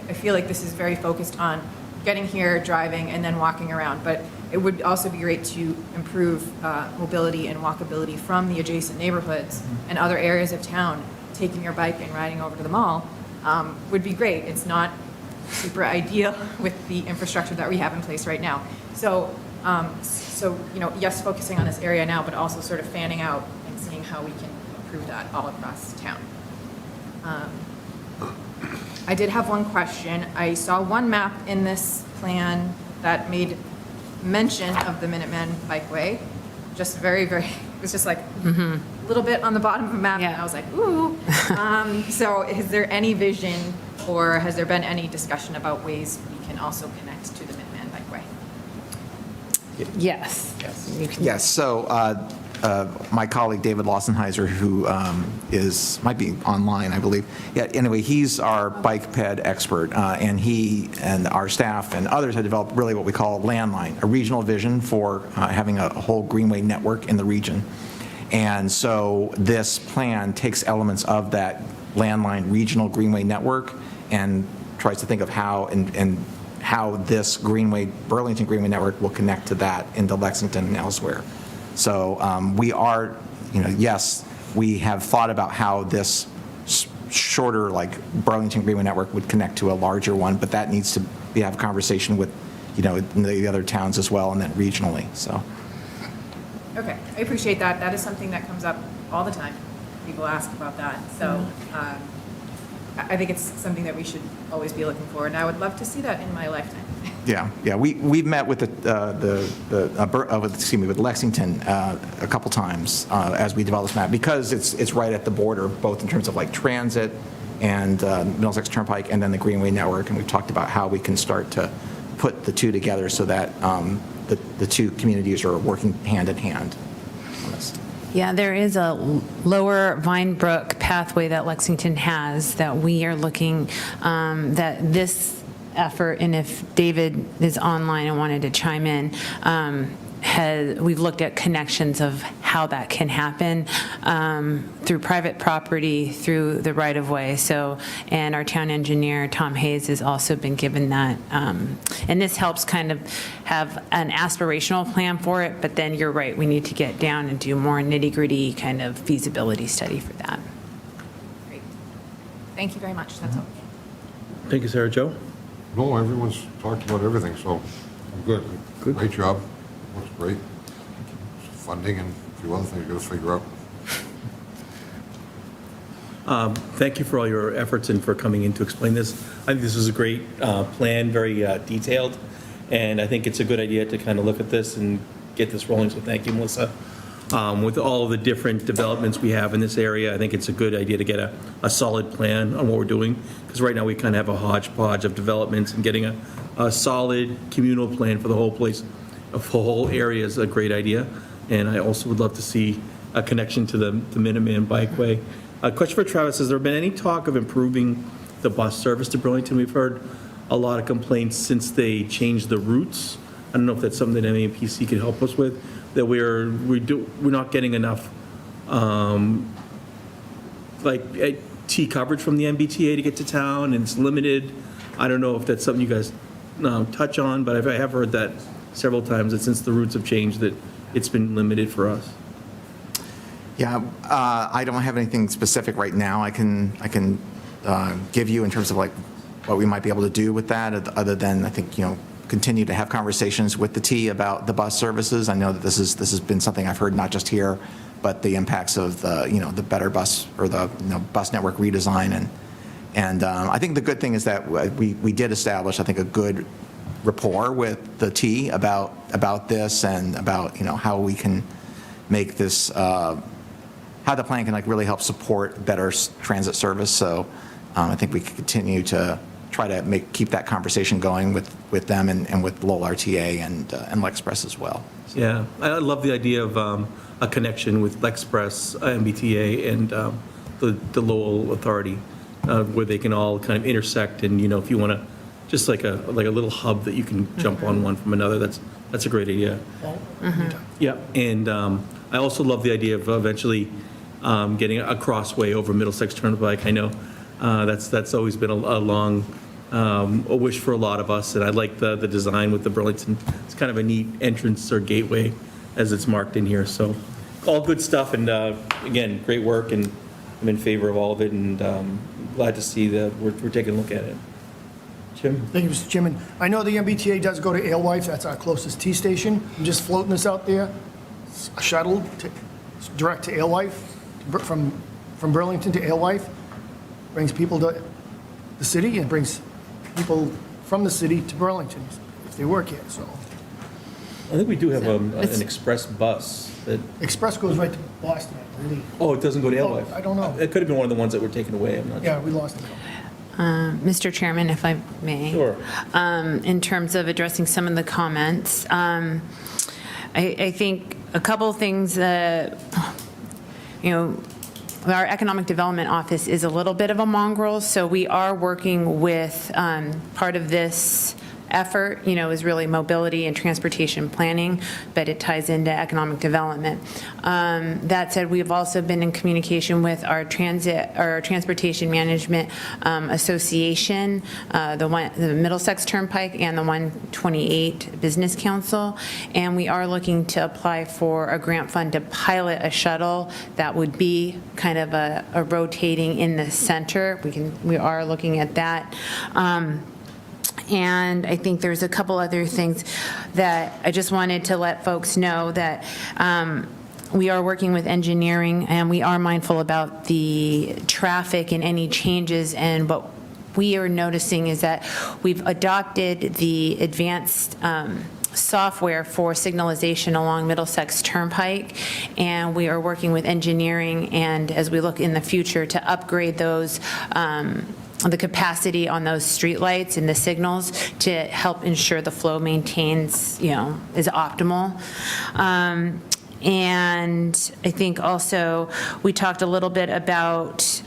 I feel like this is very focused on getting here, driving, and then walking around. But it would also be great to improve mobility and walkability from the adjacent neighborhoods and other areas of town. Taking your bike and riding over to the mall would be great. It's not super ideal with the infrastructure that we have in place right now. So, yes, focusing on this area now, but also sort of fanning out and seeing how we can improve that all across town. I did have one question. I saw one map in this plan that made mention of the Minuteman Bikeway, just very, very, it was just like a little bit on the bottom of a map, and I was like, ooh. So is there any vision, or has there been any discussion about ways we can also connect to the Minuteman Bikeway? Yes. You can- Yes, so my colleague David Lossenheiser, who might be online, I believe. Yeah, anyway, he's our bike ped expert, and he and our staff and others have developed really what we call a landline, a regional vision for having a whole greenway network in the region. And so this plan takes elements of that landline regional greenway network and tries to think of how and how this greenway, Burlington Greenway Network will connect to that into Lexington and elsewhere. So we are, yes, we have thought about how this shorter, like Burlington Greenway Network would connect to a larger one, but that needs to have a conversation with, the other towns as well, and then regionally, so. Okay, I appreciate that. That is something that comes up all the time. People ask about that. So I think it's something that we should always be looking for, and I would love to see that in my lifetime. Yeah. We've met with with Lexington a couple times as we develop this map, because it's right at the border, both in terms of like transit and Middlesex Turnpike, and then the Greenway Network, and we've talked about how we can start to put the two together so that the two communities are working hand in hand on this. Yeah, there is a lower Vinebrook pathway that Lexington has that we are looking, that this effort, and if David is online and wanted to chime in, we've looked at connections of how that can happen through private property, through the right-of-way. So, and our town engineer, Tom Hayes, has also been given that. And this helps kind of have an aspirational plan for it, but then you're right, we need to get down and do more nitty-gritty kind of feasibility study for that. Great. Thank you very much. That's all. Thank you, Sarah Jo. No, everyone's talked about everything, so I'm good. Great job. Looks great. Funding and a few other things you gotta figure out. Thank you for all your efforts and for coming in to explain this. I think this was a great plan, very detailed, and I think it's a good idea to kind of look at this and get this rolling, so thank you, Melissa. With all of the different developments we have in this area, I think it's a good idea to get a solid plan on what we're doing, because right now we kind of have a hodgepodge of developments, and getting a solid communal plan for the whole place, for the whole area is a great idea. And I also would love to see a connection to the Minuteman Bikeway. A question for Travis: has there been any talk of improving the bus service to Burlington? We've heard a lot of complaints since they changed the routes. I don't know if that's something that MAPC could help us with, that we're not getting enough T coverage from the MBTA to get to town, and it's limited. I don't know if that's something you guys touch on, but I have heard that several times, that since the routes have changed, that it's been limited for us. Yeah, I don't have anything specific right now I can give you in terms of like what we might be able to do with that, other than I think, continue to have conversations with the T about the bus services. I know that this has been something I've heard not just here, but the impacts of the better bus, or the bus network redesign, and I think the good thing is that we did establish, I think, a good rapport with the T about this, and about how we can make this how the plan can really help support better transit service. So I think we can continue to try to keep that conversation going with them, and with Lowell RTA and Lexpress as well. So. Yeah, I love the idea of a connection with Lexpress, MBTA, and the Lowell Authority, where they can all kind of intersect. And if you want to just like a little hub that you can jump on one from another. That's a great idea. Yeah, and I also love the idea of eventually getting a crossway over Middlesex Turnpike. I know that's always been a long a wish for a lot of us, and I like the design with the Burlington. It's kind of a neat entrance or gateway as it's marked in here. So all good stuff, and again, great work, and I'm in favor of all of it, and glad to see that we're taking a look at it. Jim? Thank you, Mr. Chairman. I know the MBTA does go to Alewife, that's our closest T station. I'm just floating this out there. It's a shuttle direct to Alewife, from Burlington to Alewife. Brings people to the city and brings people from the city to Burlington if they work here, so. I think we do have an express bus that, Express goes right to Boston, I believe. oh, it doesn't go to Oh, Alewife? I don't know. It could have been one of the ones that were taken away, I'm not sure. Yeah, we lost it. Mr. Chairman, if I may. Sure. In terms of addressing some of the comments, I think a couple of things that, our Economic Development Office is a little bit of a mongrel, so we are working with part of this effort, is really mobility and transportation planning, but it ties into economic development. That said, we've also been in communication with our Transportation Management Association, the Middlesex Turnpike and the 128 Business Council, and we are looking to apply for a grant fund to pilot a shuttle that would be kind of a rotating in the center. We are looking at that. And I think there's a couple other things that I just wanted to let folks know that we are working with engineering, and we are mindful about the traffic and any changes. And what we are noticing is that we've adopted the advanced software for signalization along Middlesex Turnpike, and we are working with engineering, and as we look in the future to upgrade those the capacity on those streetlights and the signals to help ensure the flow maintains, is optimal. And I think also we talked a little bit about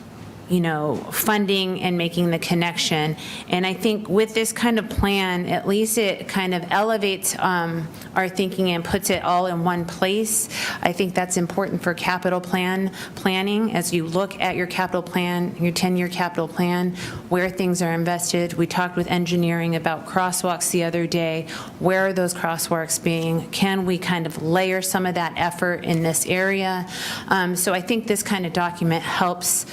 funding and making the connection. And I think with this kind of plan, at least it kind of elevates our thinking and puts it all in one place. I think that's important for capital planning. As you look at your capital plan, your 10-year capital plan, where things are invested. We talked with engineering about crosswalks the other day. Where are those crosswalks being? Can we kind of layer some of that effort in this area? So I think this kind of document helps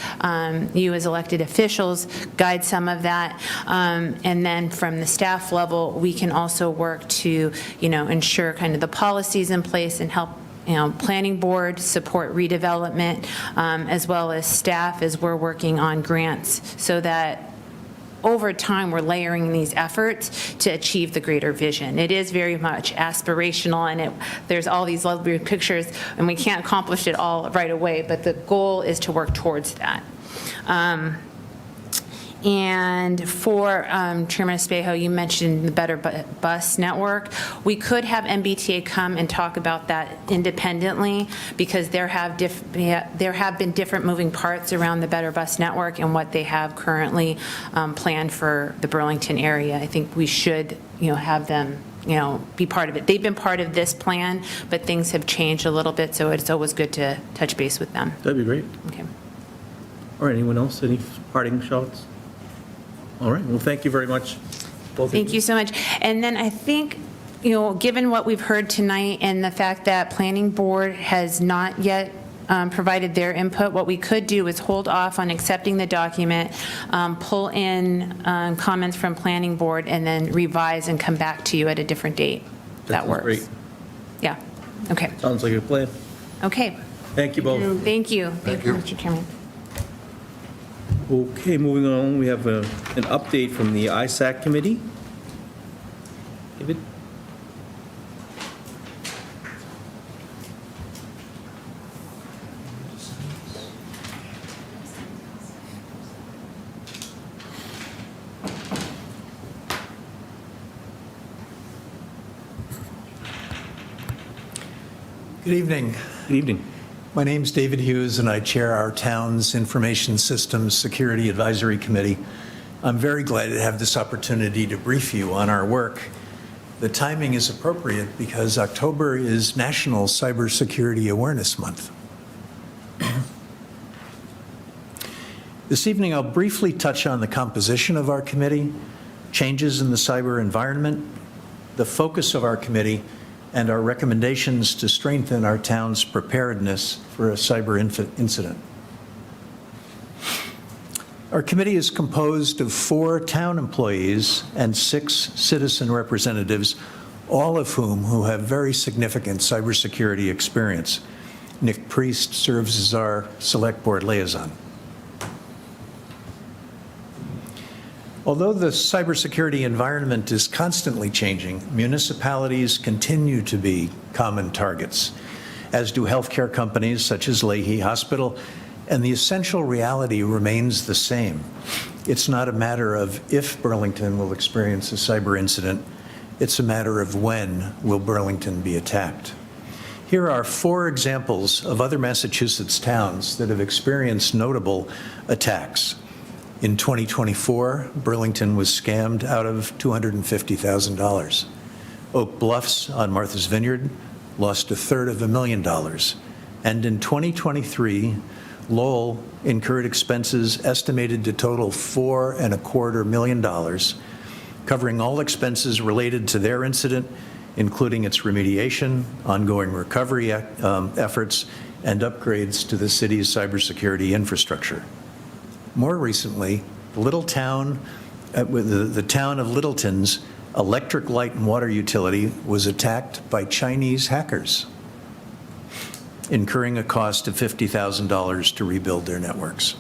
you as elected officials guide some of that. And then from the staff level, we can also work to, ensure kind of the policies in place and help planning board support redevelopment, as well as staff as we're working on grants, so that over time, we're layering these efforts to achieve the greater vision. It is very much aspirational, and there's all these lovely pictures, and we can't accomplish it all right away, but the goal is to work towards that. And for Chairman Espejo, you mentioned the Better Bus Network. We could have MBTA come and talk about that independently, because there have been different moving parts around the Better Bus Network and what they have currently planned for the Burlington area. I think we should, have them be part of it. They've been part of this plan, but things have changed a little bit, so it's always good to touch base with them. That'd be great. Okay. All right, anyone else? Any parting shots? All right, well, thank you very much. Both of Thank you so much. And then I think, given what we've heard tonight and the fact that Planning Board has not yet provided their input, what we could do is hold off on accepting the document, pull in comments from Planning Board, and then revise and come back to you at a different date. That sounds works. great. Yeah, okay. Sounds like a plan. Okay, Thank you both. thank you. Thank you, Mr. Chairman. Okay, moving on, we have an update from the ISAC committee. David? Good evening. Good evening. My name's David Hughes, and I chair our town's Information Systems Security Advisory Committee. I'm very glad to have this opportunity to brief you on our work. The timing is appropriate because October is National Cybersecurity Awareness Month. This evening, I'll briefly touch on the composition of our committee, changes in the cyber environment, the focus of our committee, and our recommendations to strengthen our town's preparedness for a cyber incident. Our committee is composed of 4 town employees and 6 citizen representatives, all of who have very significant cybersecurity experience. Nick Priest serves as our Select Board liaison. Although the cybersecurity environment is constantly changing, municipalities continue to be common targets, as do healthcare companies such as Lahey Hospital, and the essential reality remains the same. It's not a matter of if Burlington will experience a cyber incident, it's a matter of when will Burlington be attacked. Here are 4 examples of other Massachusetts towns that have experienced notable attacks. In 2024, Burlington was scammed out of $250,000. Oak Bluffs on Martha's Vineyard lost $250,000. And in 2023, Lowell incurred expenses estimated to total $4.25 million, covering all expenses related to their incident, including its remediation, ongoing recovery efforts, and upgrades to the city's cybersecurity infrastructure. More recently, the town of Littleton's electric, light, and water utility was attacked by Chinese hackers, incurring a cost of $50,000 to rebuild their networks.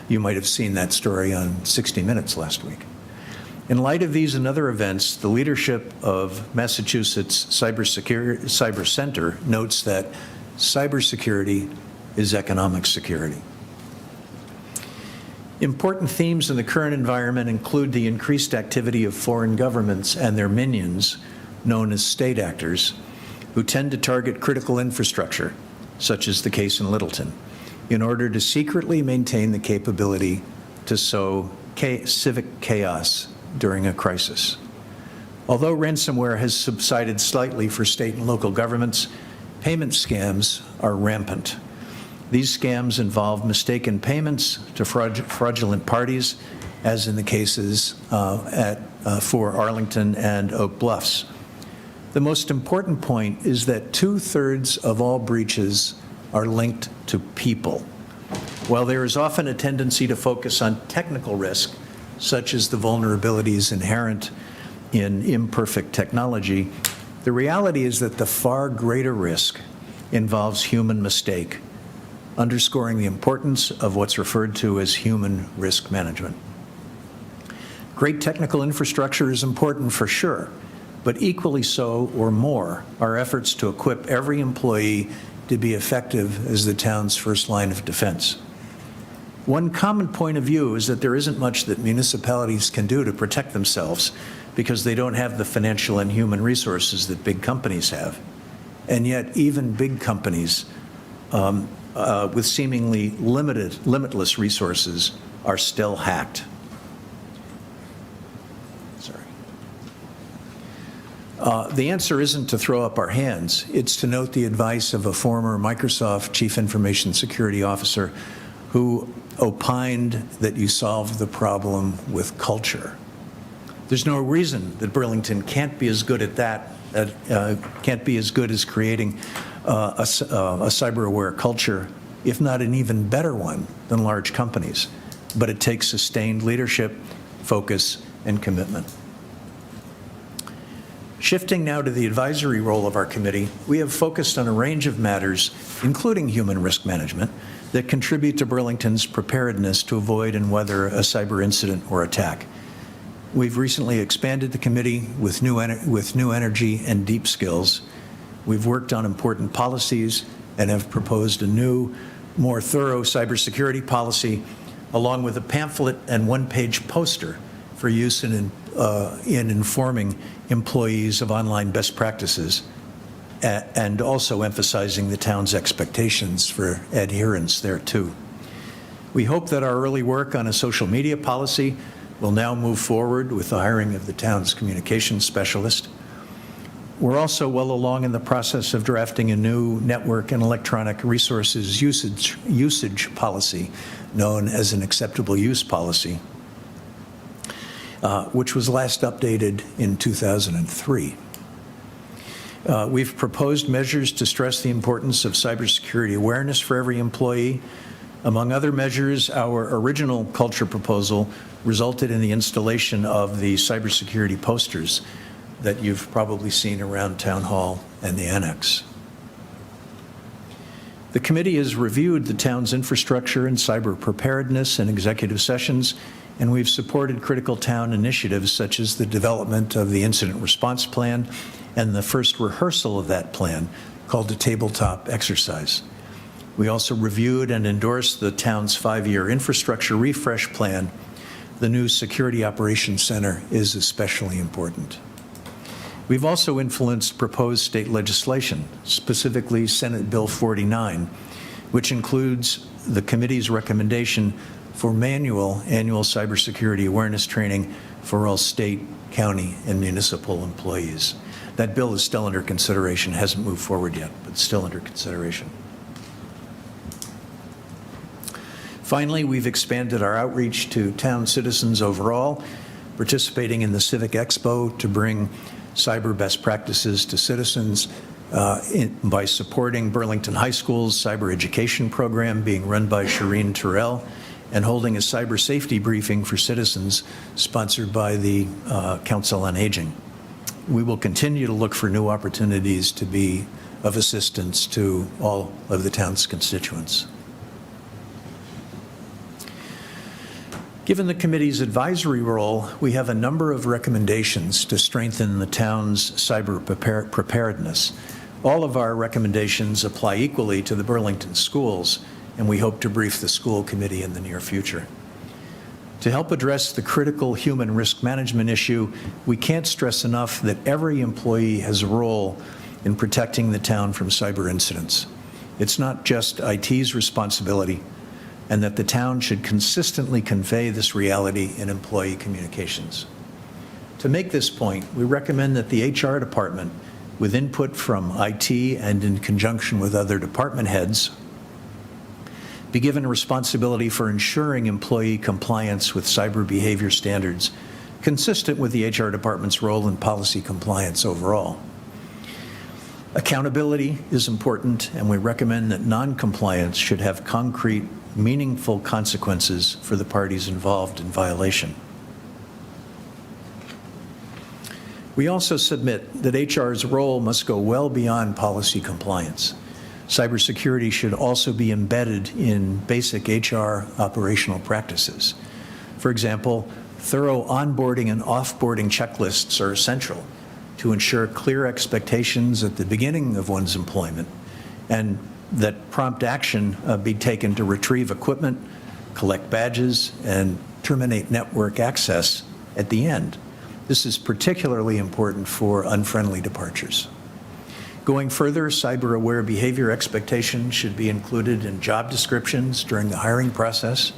You might have seen that story on 60 Minutes last week. In light of these and other events, the leadership of Massachusetts Cyber Center notes that cybersecurity is economic security. Important themes in the current environment include the increased activity of foreign governments and their minions, known as state actors, who tend to target critical infrastructure, such as the case in Littleton, in order to secretly maintain the capability to sow civic chaos during a crisis. Although ransomware has subsided slightly for state and local governments, payment scams are rampant. These scams involve mistaken payments to fraudulent parties, as in the cases for Arlington and Oak Bluffs. The most important point is that 2/3 of all breaches are linked to people. While there is often a tendency to focus on technical risk, such as the vulnerabilities inherent in imperfect technology, the reality is that the far greater risk involves human mistake, underscoring the importance of what's referred to as human risk management. Great technical infrastructure is important for sure, but equally so or more are efforts to equip every employee to be effective as the town's first line of defense. One common point of view is that there isn't much that municipalities can do to protect themselves because they don't have the financial and human resources that big companies have. And yet even big companies with seemingly limitless resources are still hacked. Sorry. The answer isn't to throw up our hands. It's to note the advice of a former Microsoft Chief Information Security Officer who opined that you solve the problem with culture. There's no reason that Burlington can't be as good at that, can't be as good as creating a cyber-aware culture, if not an even better one than large companies. But it takes sustained leadership, focus, and commitment. Shifting now to the advisory role of our committee, we have focused on a range of matters, including human risk management, that contribute to Burlington's preparedness to avoid and weather a cyber incident or attack. We've recently expanded the committee with new energy and deep skills. We've worked on important policies and have proposed a new, more thorough cybersecurity policy, along with a pamphlet and one-page poster for use in informing employees of online best practices, and also emphasizing the town's expectations for adherence there too. We hope that our early work on a social media policy will now move forward with the hiring of the town's communications specialist. We're also well along in the process of drafting a new network and electronic resources usage policy, known as an acceptable use policy, which was last updated in 2003. We've proposed measures to stress the importance of cybersecurity awareness for every employee. Among other measures, our original culture proposal resulted in the installation of the cybersecurity posters that you've probably seen around Town Hall and the Annex. The committee has reviewed the town's infrastructure and cyber preparedness in executive sessions, and we've supported critical town initiatives such as the development of the incident response plan and the first rehearsal of that plan, called a tabletop exercise. We also reviewed and endorsed the town's 5-year infrastructure refresh plan. The new Security Operations Center is especially important. We've also influenced proposed state legislation, specifically Senate Bill 49, which includes the committee's recommendation for annual cybersecurity awareness training for all state, county, and municipal employees. That bill is still under consideration, hasn't moved forward yet, but still under consideration. Finally, we've expanded our outreach to town citizens overall, participating in the Civic Expo to bring cyber best practices to citizens by supporting Burlington High School's cyber education program being run by Shireen Terrell, and holding a cyber safety briefing for citizens sponsored by the Council on Aging. We will continue to look for new opportunities to be of assistance to all of the town's constituents. Given the committee's advisory role, we have a number of recommendations to strengthen the town's cyber preparedness. All of our recommendations apply equally to the Burlington schools, and we hope to brief the school committee in the near future. To help address the critical human risk management issue, we can't stress enough that every employee has a role in protecting the town from cyber incidents. It's not just IT's responsibility, and that the town should consistently convey this reality in employee communications. To make this point, we recommend that the HR department, with input from IT and in conjunction with other department heads, be given responsibility for ensuring employee compliance with cyber behavior standards consistent with the HR department's role in policy compliance overall. Accountability is important, and we recommend that non-compliance should have concrete, meaningful consequences for the parties involved in violation. We also submit that HR's role must go well beyond policy compliance. Cybersecurity should also be embedded in basic HR operational practices. For example, thorough onboarding and offboarding checklists are essential to ensure clear expectations at the beginning of one's employment, and that prompt action be taken to retrieve equipment, collect badges, and terminate network access at the end. This is particularly important for unfriendly departures. Going further, cyber-aware behavior expectations should be included in job descriptions during the hiring process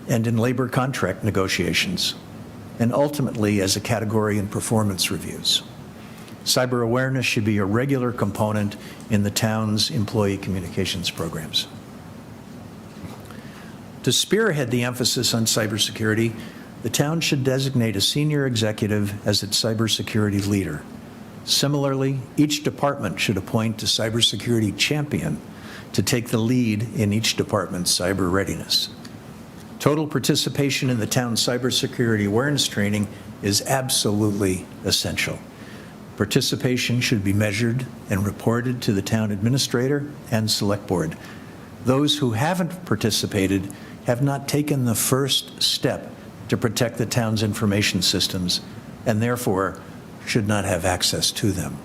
and in labor contract negotiations, and ultimately as a category in performance reviews. Cyber awareness should be a regular component in the town's employee communications programs. To spearhead the emphasis on cybersecurity, the town should designate a senior executive as its cybersecurity leader. Similarly, each department should appoint a cybersecurity champion to take the lead in each department's cyber readiness. Total participation in the town's cybersecurity awareness training is absolutely essential. Participation should be measured and reported to the town administrator and select board. Those who haven't participated have not taken the first step to protect the town's information systems, and therefore should not have access to them.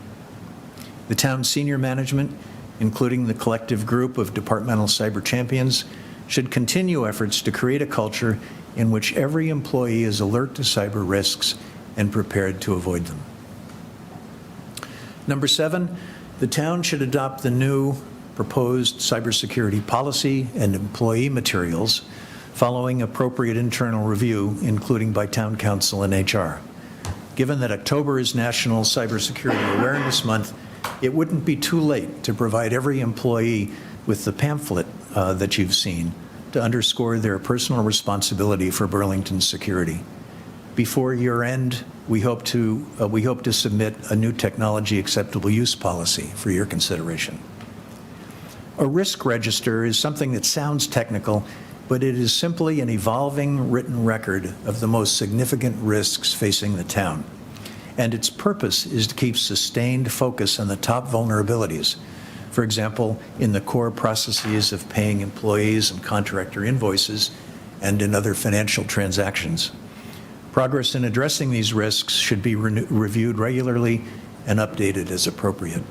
The town's senior management, including the collective group of departmental cyber champions, should continue efforts to create a culture in which every employee is alert to cyber risks and prepared to avoid them. Number 7, the town should adopt the new proposed cybersecurity policy and employee materials following appropriate internal review, including by Town Council and HR. Given that October is National Cybersecurity Awareness Month, it wouldn't be too late to provide every employee with the pamphlet that you've seen to underscore their personal responsibility for Burlington's security. Before year end, we hope to submit a new technology acceptable use policy for your consideration. A risk register is something that sounds technical, but it is simply an evolving written record of the most significant risks facing the town. And its purpose is to keep sustained focus on the top vulnerabilities. For example, in the core processes of paying employees and contractor invoices and in other financial transactions. Progress in addressing these risks should be reviewed regularly and updated as appropriate.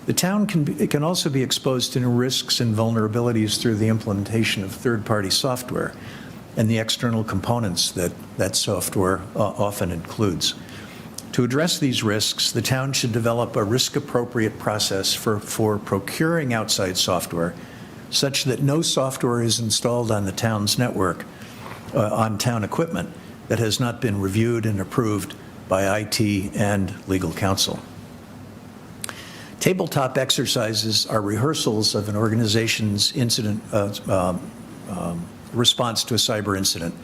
The town can also be exposed to new risks and vulnerabilities through the implementation of third-party software and the external components that that software often includes. To address these risks, the town should develop a risk-appropriate process for procuring outside software such that no software is installed on the town's network, on town equipment, that has not been reviewed and approved by IT and legal counsel. Tabletop exercises are rehearsals of an organization's incident response to a cyber incident.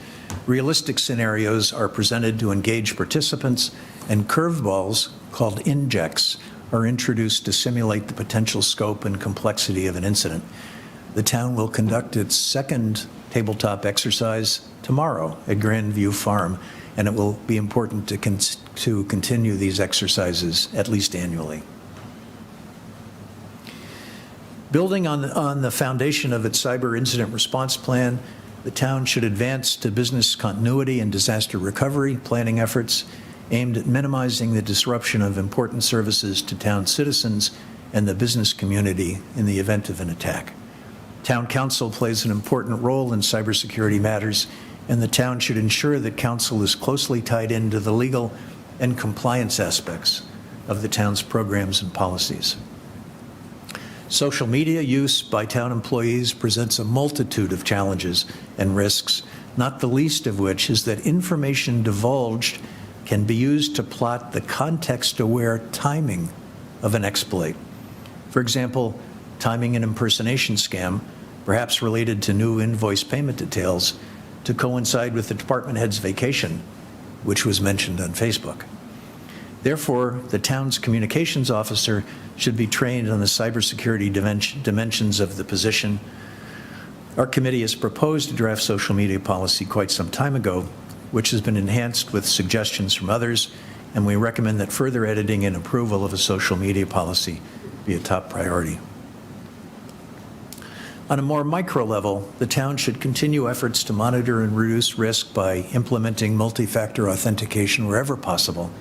Realistic scenarios are presented to engage participants, and curveballs, called injects, are introduced to simulate the potential scope and complexity of an incident. The town will conduct its second tabletop exercise tomorrow at Grandview Farm, and it will be important to continue these exercises at least annually. Building on the foundation of its cyber incident response plan, the town should advance to business continuity and disaster recovery planning efforts aimed at minimizing the disruption of important services to town citizens and the business community in the event of an attack. Town council plays an important role in cybersecurity matters, and the town should ensure that council is closely tied into the legal and compliance aspects of the town's programs and policies. Social media use by town employees presents a multitude of challenges and risks, not the least of which is that information divulged can be used to plot the context-aware timing of an exploit. For example, timing an impersonation scam, perhaps related to new invoice payment details, to coincide with the department head's vacation, which was mentioned on Facebook. Therefore, the town's communications officer should be trained on the cybersecurity dimensions of the position. Our committee has proposed a draft social media policy quite some time ago, which has been enhanced with suggestions from others, and we recommend that further editing and approval of a social media policy be a top priority. On a more micro level, the town should continue efforts to monitor and reduce risk by implementing multi-factor authentication wherever possible,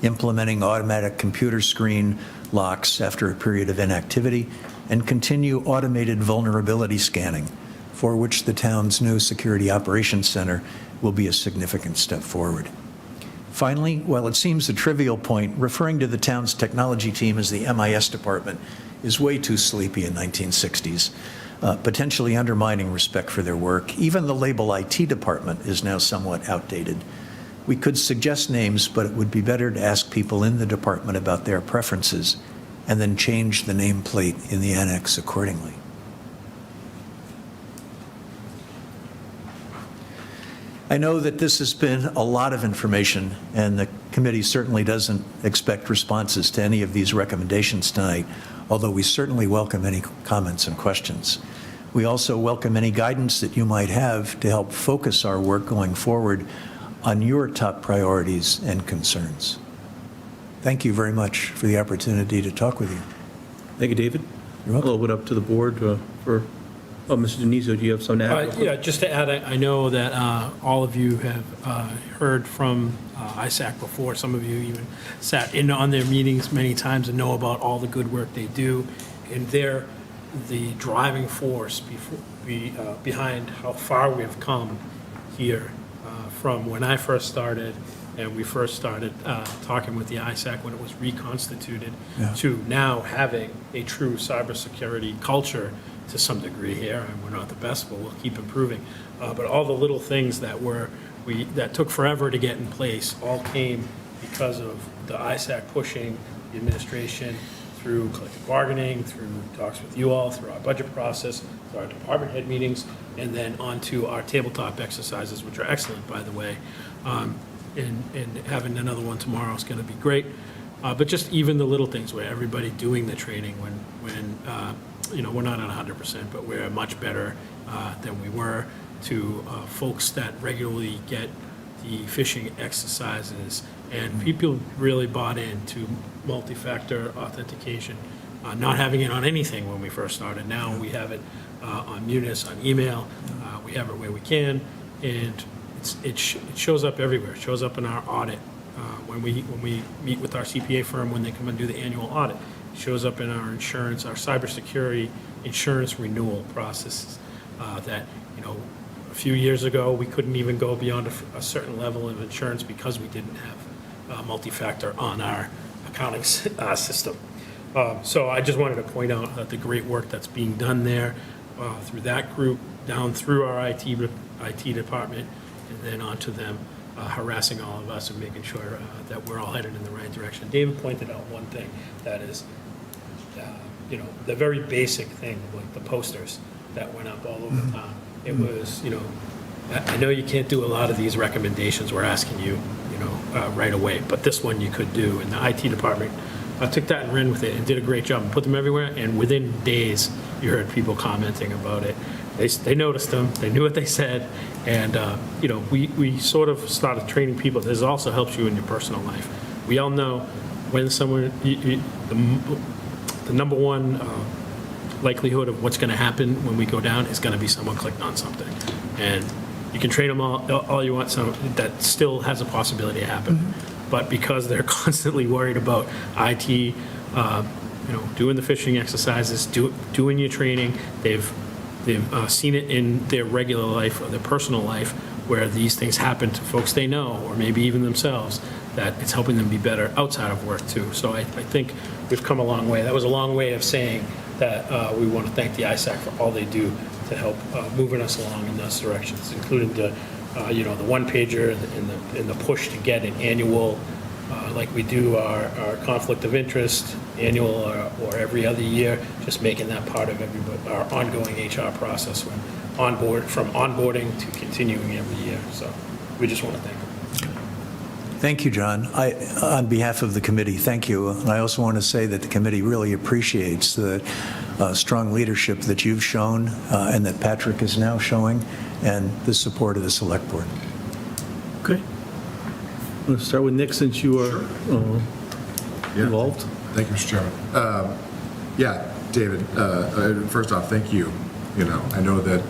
implementing automatic computer screen locks after a period of inactivity, and continue automated vulnerability scanning, for which the town's new Security Operations Center will be a significant step forward. Finally, while it seems a trivial point, referring to the town's technology team as the MIS department is way too sleepy in 1960s, potentially undermining respect for their work. Even the label IT department is now somewhat outdated. We could suggest names, but it would be better to ask people in the department about their preferences and then change the nameplate in the annex accordingly. I know that this has been a lot of information, and the committee certainly doesn't expect responses to any of these recommendations tonight, although we certainly welcome any comments and questions. We also welcome any guidance that you might have to help focus our work going forward on your top priorities and concerns. Thank you very much for the opportunity to talk with you. Thank you, David. You're welcome. I'll open it up to the board for, Mr. Denizio, do you have something to add? Yeah, just to add, I know that all of you have heard from ISAC before. Some of you even sat in on their meetings many times and know about all the good work they do. And they're the driving force behind how far we have come here from when I first started, and we first started talking with the ISAC when it was reconstituted, to now having a true cybersecurity culture to some degree here, and we're not the best, but we'll keep improving. But all the little things that took forever to get in place all came because of the ISAC pushing the administration through collective bargaining, through talks with you all, through our budget process, through our department head meetings, and then onto our tabletop exercises, which are excellent, by the way. And having another one tomorrow is going to be great. But just even the little things where everybody doing the training when we're not at 100%, but we're much better than we were, to folks that regularly get the phishing exercises. And people really bought into multi-factor authentication, not having it on anything when we first started. Now we have it on Munis, on email. We have it where we can, and it shows up everywhere. It shows up in our audit when we meet with our CPA firm when they come and do the annual audit. It shows up in our insurance, our cybersecurity insurance renewal processes. That a few years ago we couldn't even go beyond a certain level of insurance because we didn't have multi-factor on our accounting system. So I just wanted to point out that the great work that's being done there through that group, down through our IT department, and then onto them harassing all of us and making sure that we're all headed in the right direction. David pointed out one thing, that is, the very basic thing, like the posters that went up all over town. It was, I know you can't do a lot of these recommendations we're asking you, right away, but this one you could do. And the IT department took that and ran with it and did a great job and put them everywhere. And within days, you heard people commenting about it. They noticed them, they knew what they said, and we sort of started training people. This also helps you in your personal life. We all know when someone, the number one likelihood of what's going to happen when we go down is going to be someone clicked on something. And you can train them all you want, so that still has a possibility to happen. But because they're constantly worried about IT, doing the phishing exercises, doing your training, they've seen it in their regular life or their personal life where these things happen to folks they know, or maybe even themselves, that it's helping them be better outside of work too. So I think we've come a long way. That was a long way of saying that we want to thank the ISAC for all they do to help moving us along in those directions, including the one-pager and the push to get an annual, like we do our conflict of interest, annual or every other year, just making that part of our ongoing HR process from onboarding to continuing every year. So we just want to thank them. Thank you, John. On behalf of the committee, thank you. And I also want to say that the committee really appreciates the strong leadership that you've shown and that Patrick is now showing, and the support of the Select Board. Okay. I'm going to start with Nick, since you are involved. Thank you, Mr. Chairman. David, first off, thank you. I know that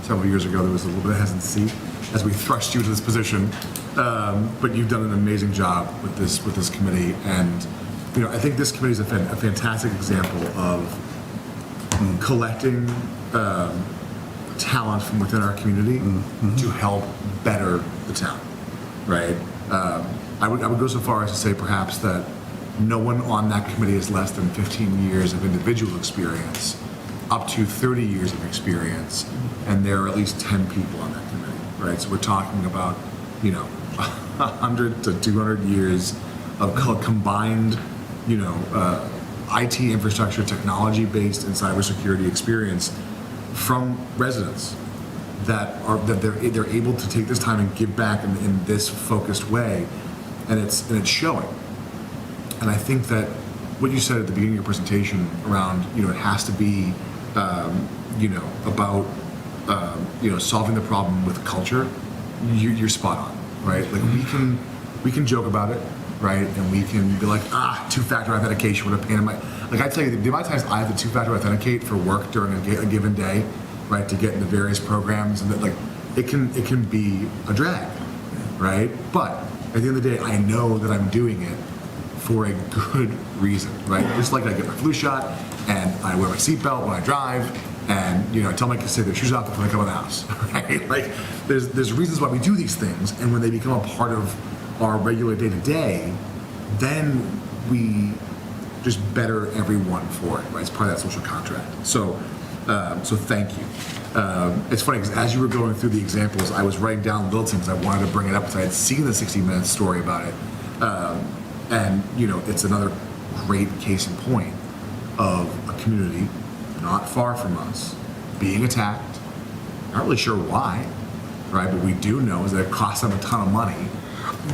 several years ago there was a little bit of hesitancy as we thrust you to this position, but you've done an amazing job with this committee, and I think this committee is a fantastic example of collecting talent from within our community to help better the town, right? I would go so far as to say perhaps that no one on that committee has less than 15 years of individual experience, up to 30 years of experience, and there are at least 10 people on that committee, right? So we're talking about, 100 to 200 years of combined, IT infrastructure, technology-based and cybersecurity experience from residents that they're able to take this time and give back in this focused way, and it's showing. And I think that what you said at the beginning of your presentation around, it has to be, about, solving the problem with culture, you're spot on, right? Like we can joke about it, right? And we can be like, two-factor authentication, what a pain in my, like I tell you, the amount of times I have to two-factor authenticate for work during a given day, right, to get into various programs, and that, like, it can be a drag, right? But at the end of the day, I know that I'm doing it for a good reason, right? Just like I get my flu shot, and I wear my seatbelt when I drive, and I tell my kids to take their shoes off before they come in the house, right? Like, there's reasons why we do these things, and when they become a part of our regular day-to-day, then we just better everyone for it, right? It's part of that social contract. So, so thank you. It's funny, because as you were going through the examples, I was writing down Littleton because I wanted to bring it up because I had seen the 60 Minutes story about it. And, you know, it's another great case in point of a community not far from us being attacked. Not really sure why, right? But we do know is that it costs them a ton of money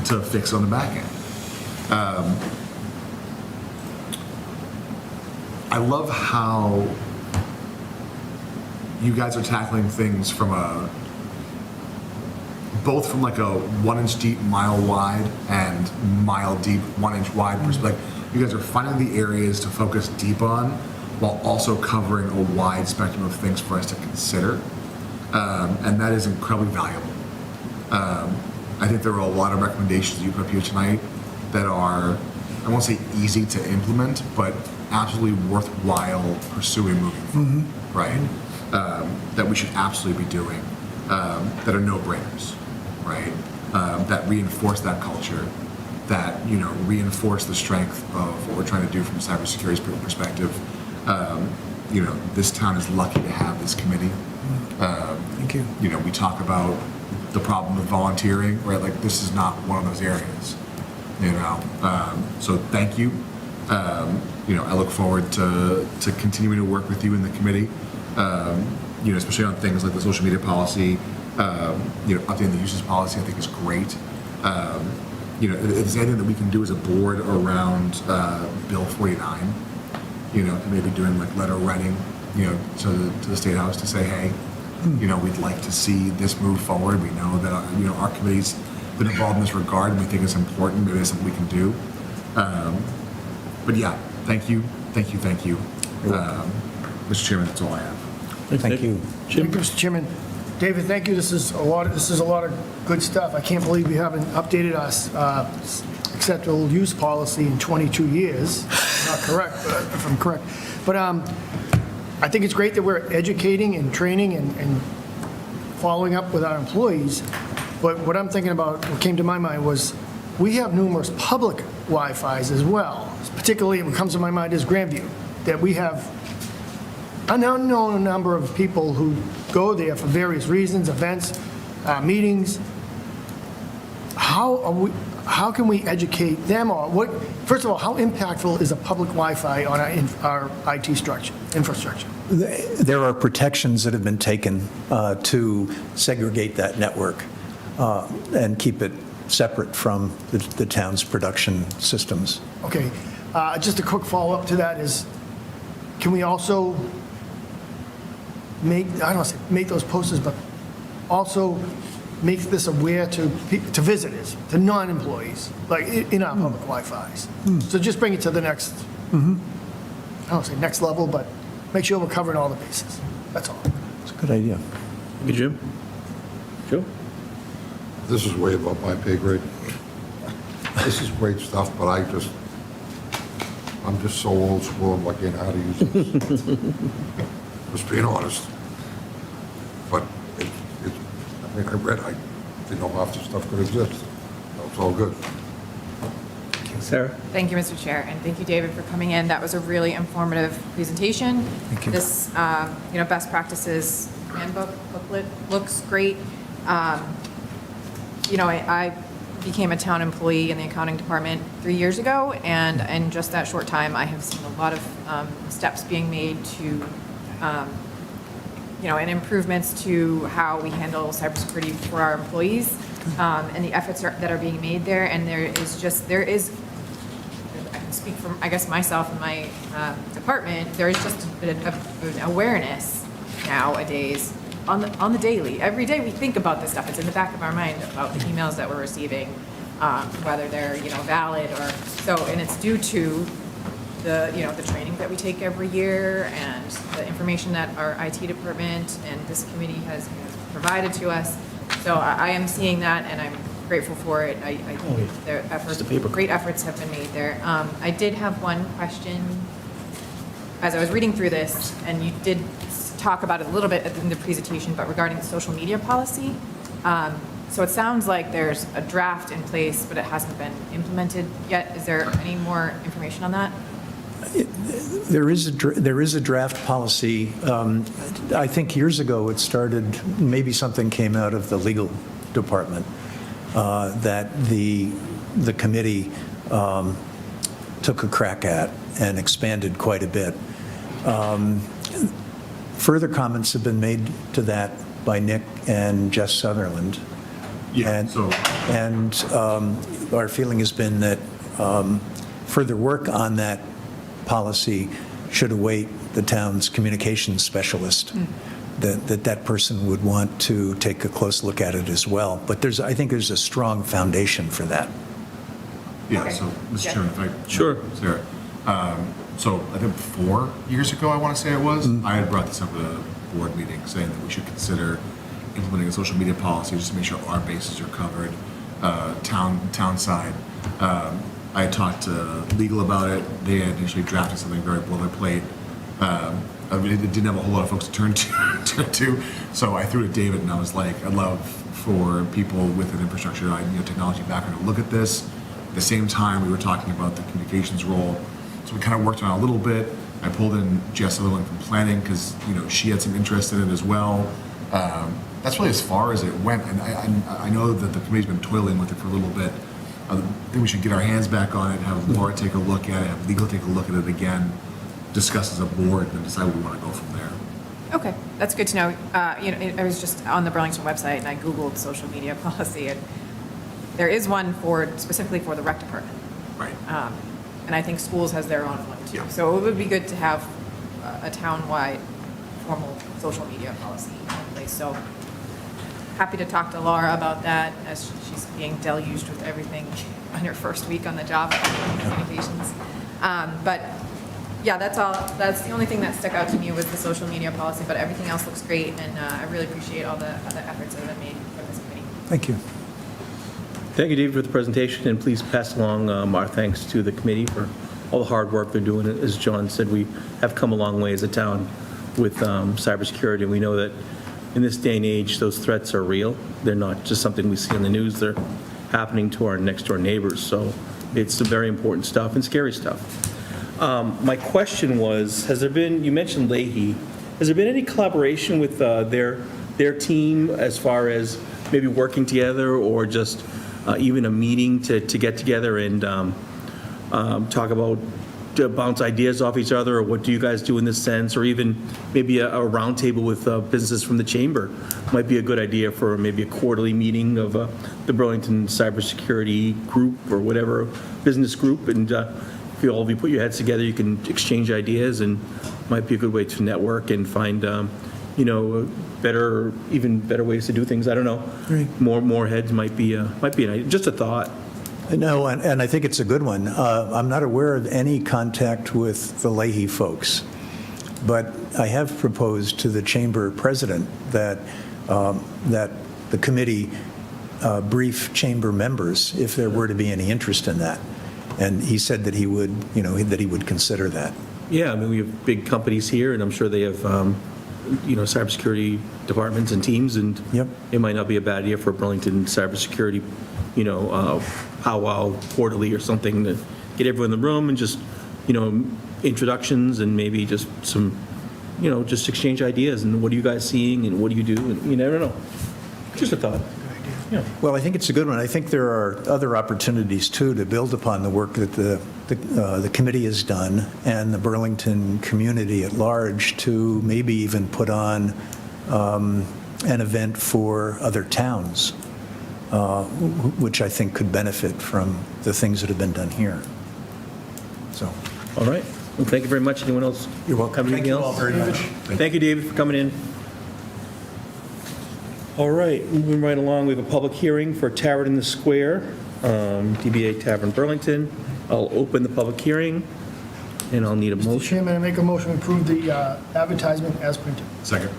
to fix on the back end. I love how you guys are tackling things from both from like a 1 inch deep, mile wide and mile deep, 1 inch wide perspective. You guys are finding the areas to focus deep on while also covering a wide spectrum of things for us to consider. And that is incredibly valuable. I think there are a lot of recommendations that you put up here tonight that are, I won't say easy to implement, but absolutely worthwhile pursuing moving forward, right? That we should absolutely be doing, that are no-brainers, right? That reinforce that culture, that, you know, reinforce the strength of what we're trying to do from a cybersecurity perspective. You know, this town is lucky to have this committee. Thank you. You know, we talk about the problem of volunteering, right? Like, this is not one of those areas, you know? So thank you. You know, I look forward to continuing to work with you in the committee, you know, especially on things like the social media policy, you know, updating the uses policy, I think is great. You know, if there's anything that we can do as a board around Bill 49, you know, maybe doing like letter writing, you know, to the State House to say, hey, you know, we'd like to see this move forward. We know that, you know, our committee's been involved in this regard and we think it's important. Maybe it's something we can do. But yeah, thank you. Mr. Chairman, that's all I have. Thank you. Thank you, Mr. Chairman. David, thank you. This is a lot of good stuff. I can't believe we haven't updated us acceptable use policy in 22 years. Not correct, but if I'm correct. But I think it's great that we're educating and training and following up with our employees. But what I'm thinking about, what came to my mind was, we have numerous public Wi-Fis as well. Particularly, what comes to my mind is Grandview, that we have an unknown number of people who go there for various reasons, events, meetings. How can we educate them on what? First of all, how impactful is a public Wi-Fi on our IT infrastructure? There are protections that have been taken to segregate that network and keep it separate from the town's production systems. Okay, just a quick follow-up to that is, can we also make, I don't want to say make those posters, but also make this aware to visitors, to non-employees, like in our public Wi-Fis. So just bring it to the next, I don't want to say next level, but make sure we're covering all the bases. That's all. It's a good idea. Thank you, Jim. Joe? This is way above my pay grade. This is great stuff, but I'm just so old school, I'm like, you know how to use this. Just being honest. But I mean, I didn't know half this stuff could exist. It's all good. Sarah? Thank you, Mr. Chair, and thank you, David, for coming in. That was a really informative presentation. Thank you. This, you know, best practices handbook booklet looks great. You know, I became a town employee in the accounting department 3 years ago, and in just that short time, I have seen a lot of steps being made to, you know, and improvements to how we handle cybersecurity for our employees, and the efforts that are being made there. And there is, I can speak from, I guess, myself and my department, there is just an awareness nowadays on the daily. Every day we think about this stuff. It's in the back of our mind about the emails that we're receiving, whether they're, you know, valid or so. And it's due to the, you know, the training that we take every year and the information that our IT department and this committee has provided to us. So I am seeing that, and I'm grateful for it. I think their efforts, great efforts have been made there. I did have one question as I was reading through this, and you did talk about it a little bit in the presentation, but regarding the social media policy. So it sounds like there's a draft in place, but it hasn't been implemented yet. Is there any more information on that? There is a draft policy. I think years ago it started, maybe something came out of the legal department, that the committee took a crack at and expanded quite a bit. Further comments have been made to that by Nick and Jess Sutherland. Yeah, And our feeling has been that further work on that policy should await the town's communications specialist, that person would want to take a close look at it as well. But I think there's a strong foundation for that. Yeah, Okay. so, Mr. Yeah. Chairman, if I... Sure. Sarah, so I think 4 years ago, I want to say it was, I had brought this up at a board meeting, saying that we should consider implementing a social media policy just to make sure our bases are covered, town side. I had talked to legal about it. They had initially drafted something very boilerplate. I mean, it didn't have a whole lot of folks to turn to. So I threw it to David, and I was like, I'd love for people with an infrastructure, technology background to look at this. At the same time, we were talking about the communications role. So we kind of worked on it a little bit. I pulled in Jess Sutherland from planning because, she had some interest in it as well. That's really as far as it went. And I know that the committee's been toiling with it for a little bit. I think we should get our hands back on it, have Laura take a look at it, have legal take a look at it again, discuss as a board, and decide where we want to go from there. Okay, that's good to know. I was just on the Burlington website and I Googled social media policy, and there is one specifically for the rec department. Right. And I think schools has their own one too. Yeah. So it would be good to have a town-wide formal social media policy in place. So happy to talk to Laura about that as she's being deluged with everything on her first week on the job of communications. But yeah, that's all. That's the only thing that stuck out to me was the social media policy, but everything else looks great, and I really appreciate all the efforts that have been made for this committee. Thank you. Thank you, David, for the presentation, and please pass along our thanks to the committee for all the hard work they're doing. As John said, we have come a long way as a town with cybersecurity, and we know that in this day and age, those threats are real. They're not just something we see on the news. They're happening to our next-door neighbors, so it's some very important stuff and scary stuff. My question was, has there been, you mentioned Leahy, has there been any collaboration with their team as far as maybe working together or just even a meeting to get together and talk about, to bounce ideas off each other, or what do you guys do in this sense, or even maybe a roundtable with businesses from the chamber might be a good idea for maybe a quarterly meeting of the Burlington Cybersecurity Group or whatever business group, and if all of you put your heads together, you can exchange ideas, and might be a good way to network and find even better ways to do things. I don't know. Right. More heads might be an idea. Just a thought. No, and I think it's a good one. I'm not aware of any contact with the Leahy folks, but I have proposed to the chamber president that the committee brief chamber members if there were to be any interest in that. And he said that he would consider that. Yeah, I mean, we have big companies here, and I'm sure they have, cybersecurity departments and teams, and Yep. it might not be a bad idea for Burlington Cybersecurity, powwow quarterly or something to get everyone in the room and just, introductions and maybe just some, just exchange ideas and what are you guys seeing and what do you do, and you never know. Just a thought. Yeah. Well, I think it's a good one. I think there are other opportunities, too, to build upon the work that the committee has done and the Burlington community at large to maybe even put on an event for other towns, which I think could benefit from the things that have been done here. So, All right. Well, thank you very much. Anyone else? you're welcome. Have anything Thank you all else? very much. Thank you, David, for coming in. All right, moving right along, we have a public hearing for Tavern in the Square, DBA Tavern Burlington. I'll open the public hearing, and I'll need a Mr. motion. Chairman, I make a motion to approve the advertisement as printed. Second.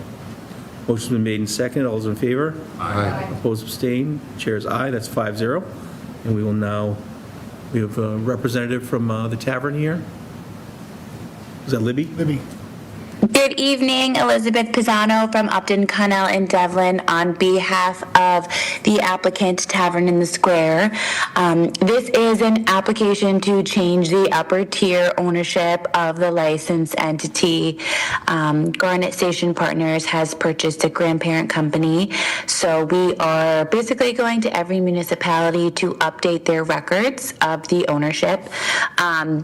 Motion's been made and seconded. All those in favor? Aye. Opposed, abstained. Chair's aye. That's 5-0. And we will now, we have a representative from the tavern here. Is that Libby? Libby. Good evening, Elizabeth Pisano from Upton, Connell, and Devlin on behalf of the applicant Tavern in the Square. This is an application to change the upper tier ownership of the licensed entity. Garnet Station Partners has purchased a grandparent company, so we are basically going to every municipality to update their records of the ownership.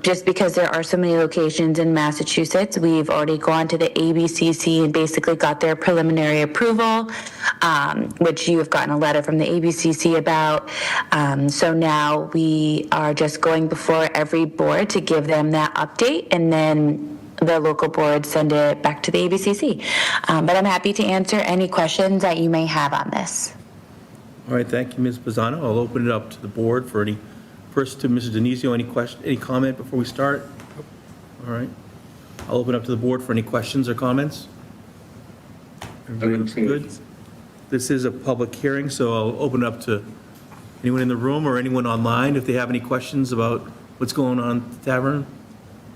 Just because there are so many locations in Massachusetts, we've already gone to the ABCC and basically got their preliminary approval, which you have gotten a letter from the ABCC about. So now we are just going before every board to give them that update, and then the local board send it back to the ABCC. But I'm happy to answer any questions that you may have on this. All right, thank you, Ms. Pisano. I'll open it up to the board for any, first to Mrs. Denizio, any question, any comment before we start? All right. I'll open up to the board for any questions or comments. Everybody looks good? This is a public hearing, so I'll open it up to anyone in the room or anyone online if they have any questions about what's going on at the tavern.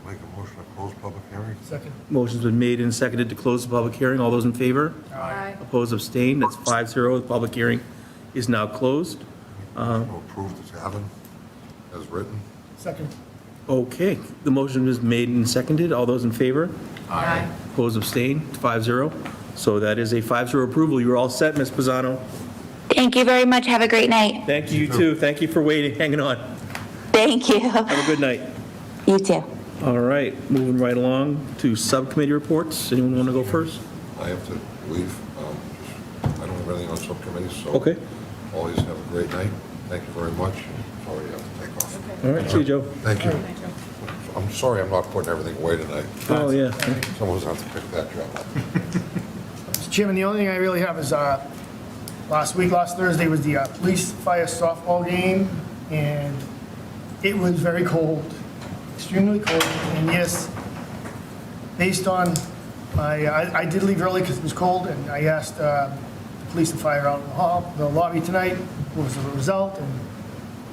Make a motion to close public hearing? Second. Motion's been made and seconded to close the public hearing. All those in favor? Aye. Opposed, abstained? That's 5-0. The public hearing is now closed. To approve the tavern as written? Second. Okay, the motion is made and seconded. All those in favor? Aye. Opposed, abstained? 5-0. So that is a 5-0 approval. You're all set, Ms. Pisano. Thank you very much. Have a great night. Thank you, you too. Thank you for waiting, hanging on. Thank you. Have a good night. You too. All right, moving right along to subcommittee reports. Anyone want to go first? I have to leave. I don't have anything on subcommittees, so. Okay. Always have a great night. Thank you very much. Sorry you have to take off. All right, see you, Joe. Thank you. I'm sorry I'm not putting everything away tonight. Oh, yeah. Someone's going to have to pick that job up. Mr. Chairman, the only thing I really have is, last Thursday was the police fire softball game, and it was very cold, extremely cold. And yes, based on I did leave early because it was cold, and I asked the police and fire out in the lobby tonight what was the result, and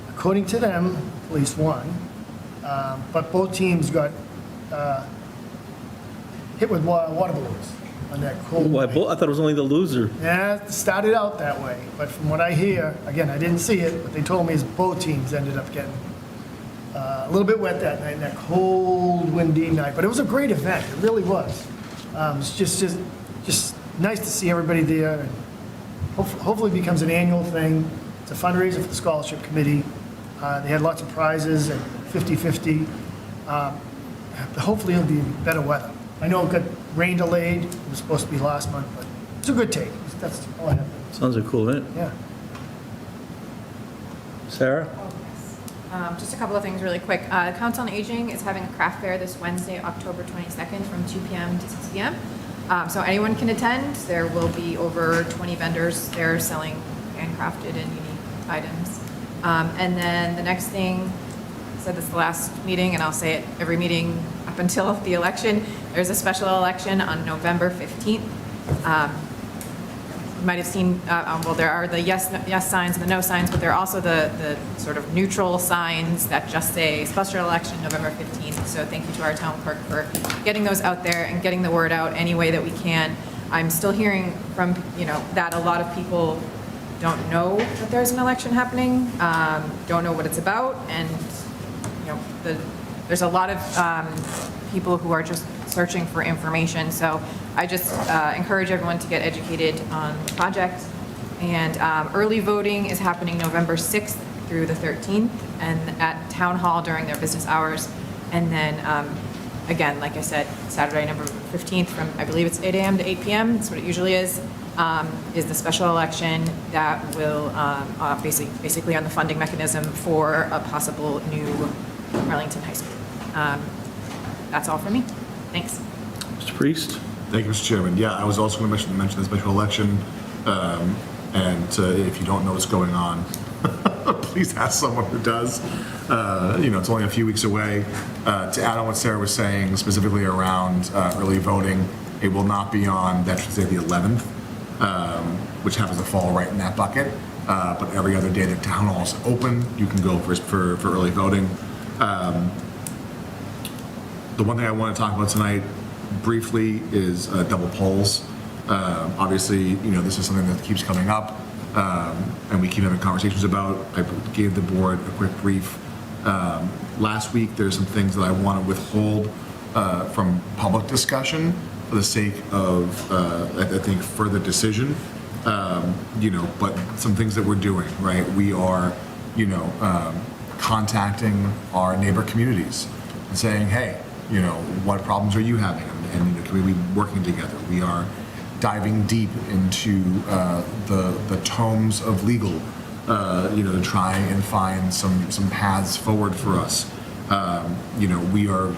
according to them, police won. But both teams got hit with water balloons on that cold Well, night. I thought it was only the loser. Yeah, it started out that way, but from what I hear, again, I didn't see it, but they told me is both teams ended up getting a little bit wet that night, that cold, windy night. But it was a great event, it really was. It's just nice to see everybody there, and hopefully it becomes an annual thing. It's a fundraiser for the scholarship committee. They had lots of prizes and 50-50. Hopefully it'll be better weather. I know it got rain delayed, it was supposed to be last month, but it's a good take. That's all I have. Sounds like a cool event. Yeah. Sarah? Just a couple of things really quick. Council on Aging is having a craft fair this Wednesday, October 22nd from 2 p.m. to 6 p.m. So anyone can attend. There will be over 20 vendors there selling handcrafted and unique items. And then the next thing, I said this the last meeting, and I'll say it every meeting up until the election. There's a special election on November 15th. You might have seen, well, there are the yes signs and the no signs, but there are also the sort of neutral signs that just say special election November 15th. So thank you to our town clerk for getting those out there and getting the word out any way that we can. I'm still hearing from, that a lot of people don't know that there's an election happening, don't know what it's about, and, there's a lot of people who are just searching for information. So I just encourage everyone to get educated on the project. And early voting is happening November 6th through the 13th, and at Town Hall during their business hours. And then, again, like I said, Saturday, November 15th from, I believe it's 8 a.m. to 8 p.m., that's what it usually is the special election that will basically on the funding mechanism for a possible new Arlington High School. That's all for me. Thanks. Mr. Priest? Thank you, Mr. Chairman. Yeah, I was also going to mention the special election, and if you don't know what's going on, please ask someone who does. It's only a few weeks away. To add on what Sarah was saying, specifically around early voting, it will not be on Veterans Day the 11th, which happens to fall right in that bucket. But every other day that town hall is open, you can go for early voting. The one thing I want to talk about tonight briefly is double polls. Obviously, this is something that keeps coming up, and we keep having conversations about. I gave the board a quick brief last week. There's some things that I want to withhold from public discussion for the sake of, I think, further decision. But some things that we're doing, right? We are, contacting our neighbor communities and saying, hey, what problems are you having? And can we be working together? We are diving deep into the tomes of legal, to try and find some paths forward for us. We are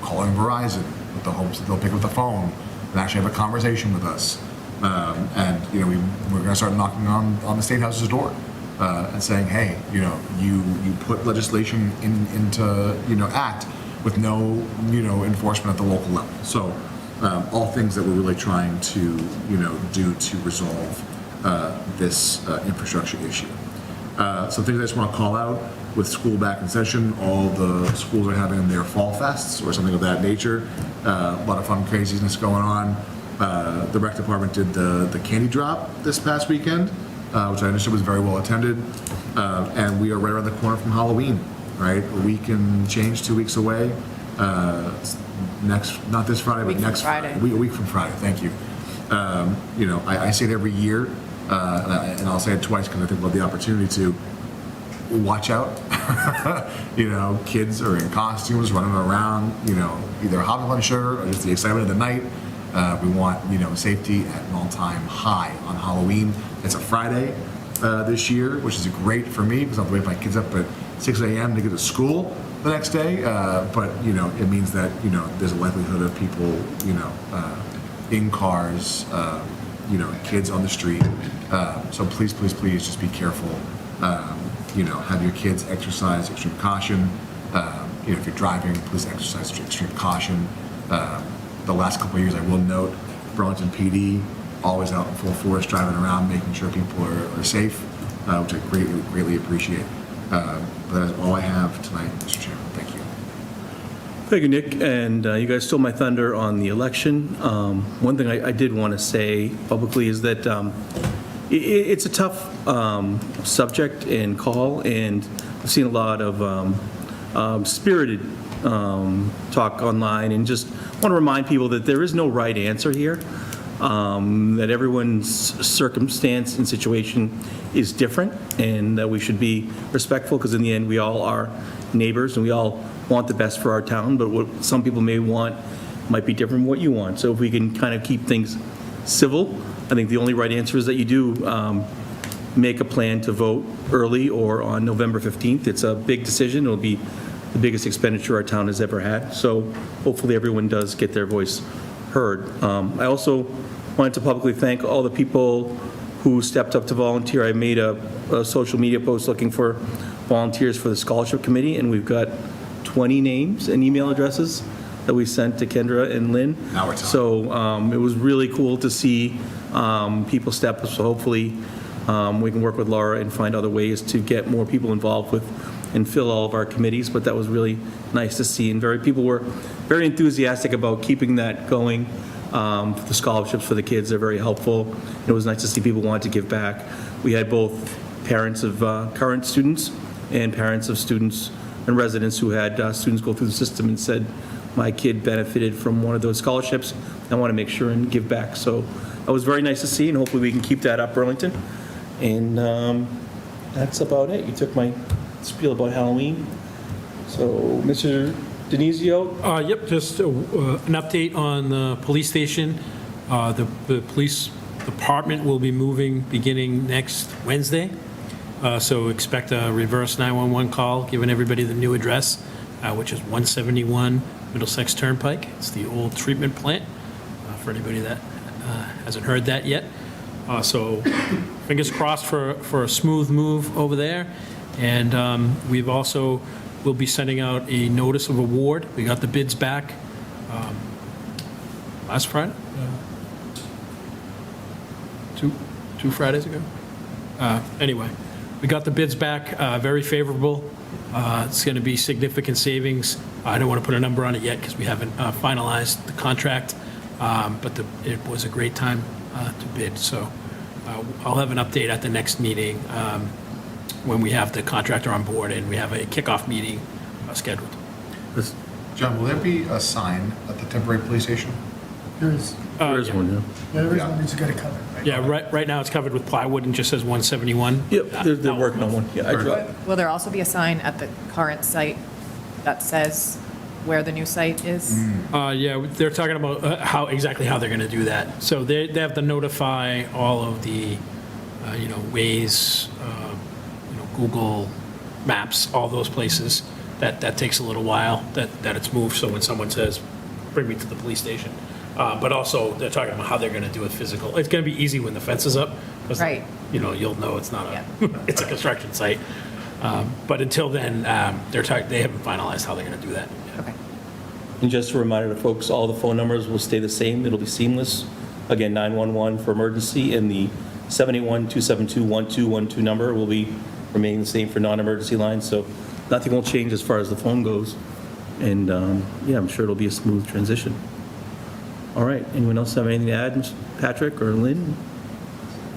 calling Verizon with the hopes that they'll pick up the phone and actually have a conversation with us. We're going to start knocking on the State House's door and saying, hey, you put legislation into act with no enforcement at the local level. So all things that we're really trying to do to resolve this infrastructure issue. Some things I just want to call out: with school back in session, all the schools are having their fall fests or something of that nature. A lot of fun craziness going on. The rec department did the candy drop this past weekend, which I understood was very well attended. And we are right around the corner from Halloween, right? A week and change, 2 weeks away. Not this Friday, but next Friday. A week from Friday, thank you. I say it every year, and I'll say it twice because I think we'll have the opportunity to. Watch out. Kids are in costumes running around, either hopping on sugar or just the excitement of the night. We want, safety at an all-time high on Halloween. It's a Friday this year, which is great for me because I have to wake my kids up at 6 a.m. to get to school the next day. But it means that, there's a likelihood of people, in cars, kids on the street. So please just be careful. Have your kids exercise extreme caution. If you're driving, please exercise extreme caution. The last couple of years, I will note, Burlington PD always out in full force, driving around, making sure people are safe, which I greatly appreciate. But that's all I have tonight, Mr. Chairman. Thank you. Thank you, Nick. And you guys stole my thunder on the election. One thing I did want to say publicly is that it's a tough subject and call, and I've seen a lot of spirited talk online, and just want to remind people that there is no right answer here, that everyone's circumstance and situation is different, and that we should be respectful, because in the end we all are neighbors and we all want the best for our town, but what some people may want might be different from what you want. So if we can kind of keep things civil, I think the only right answer is that you do make a plan to vote early or on November 15th. It's a big decision. It'll be the biggest expenditure our town has ever had. So hopefully everyone does get their voice heard. I also wanted to publicly thank all the people who stepped up to volunteer. I made a social media post looking for volunteers for the scholarship committee, and we've got 20 names and email addresses that we sent to Kendra and Lynn. Now we're talking. So it was really cool to see people step up. So hopefully we can work with Laura and find other ways to get more people involved with and fill all of our committees. But that was really nice to see, and people were very enthusiastic about keeping that going. The scholarships for the kids are very helpful. It was nice to see people want to give back. We had both parents of current students and parents of students and residents who had students go through the system and said, my kid benefited from one of those scholarships. I want to make sure and give back. So that was very nice to see, and hopefully we can keep that up, Burlington. And that's about it. You took my spiel about Halloween. So, Mr. Denizio? Yep, just an update on the police station. The police department will be moving beginning next Wednesday. So expect a reverse 911 call, giving everybody the new address, which is 171 Middlesex Turnpike. It's the old treatment plant, for anybody that hasn't heard that yet. So fingers crossed for a smooth move over there. And we've also will be sending out a notice of award. We got the bids back last Friday, two Fridays ago. Anyway, we got the bids back, very favorable. It's going to be significant savings I don't want to put a number on it yet because we haven't finalized the contract, but it was a great time to bid. So I'll have an update at the next meeting when we have the contractor on board and we have a kickoff meeting scheduled. John, will there be a sign at the temporary police station? There is, There is one, yeah. there is one that's got to cover, right? Yeah, right now it's covered with plywood and just says 171. Yep, they're working on one. Yeah, I dropped. Will there also be a sign at the current site that says where the new site is? Yeah, they're talking about exactly how they're going to do that. So they have to notify all of the, Waze, Google Maps, all those places. That takes a little while, that it's moved, so when someone says, bring me to the police station. But also, they're talking about how they're going to do it physical. It's going to be easy when the fence is up. 'Cause, Right. You'll know it's not it's a construction site. But until then, they haven't finalized how they're going to do that. Okay. And just a reminder to folks, all the phone numbers will stay the same. It'll be seamless. Again, 911 for emergency, and the 781-272-1212 number will remain the same for non-emergency lines. So nothing will change as far as the phone goes. And yeah, I'm sure it'll be a smooth transition. All right, anyone else have anything to add, Patrick or Lynn?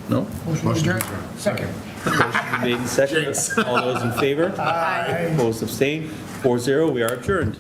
No? Motion adjourned. Second. Motion made in second. All those in favor? Aye. Opposed, abstained, 4-0, we are adjourned.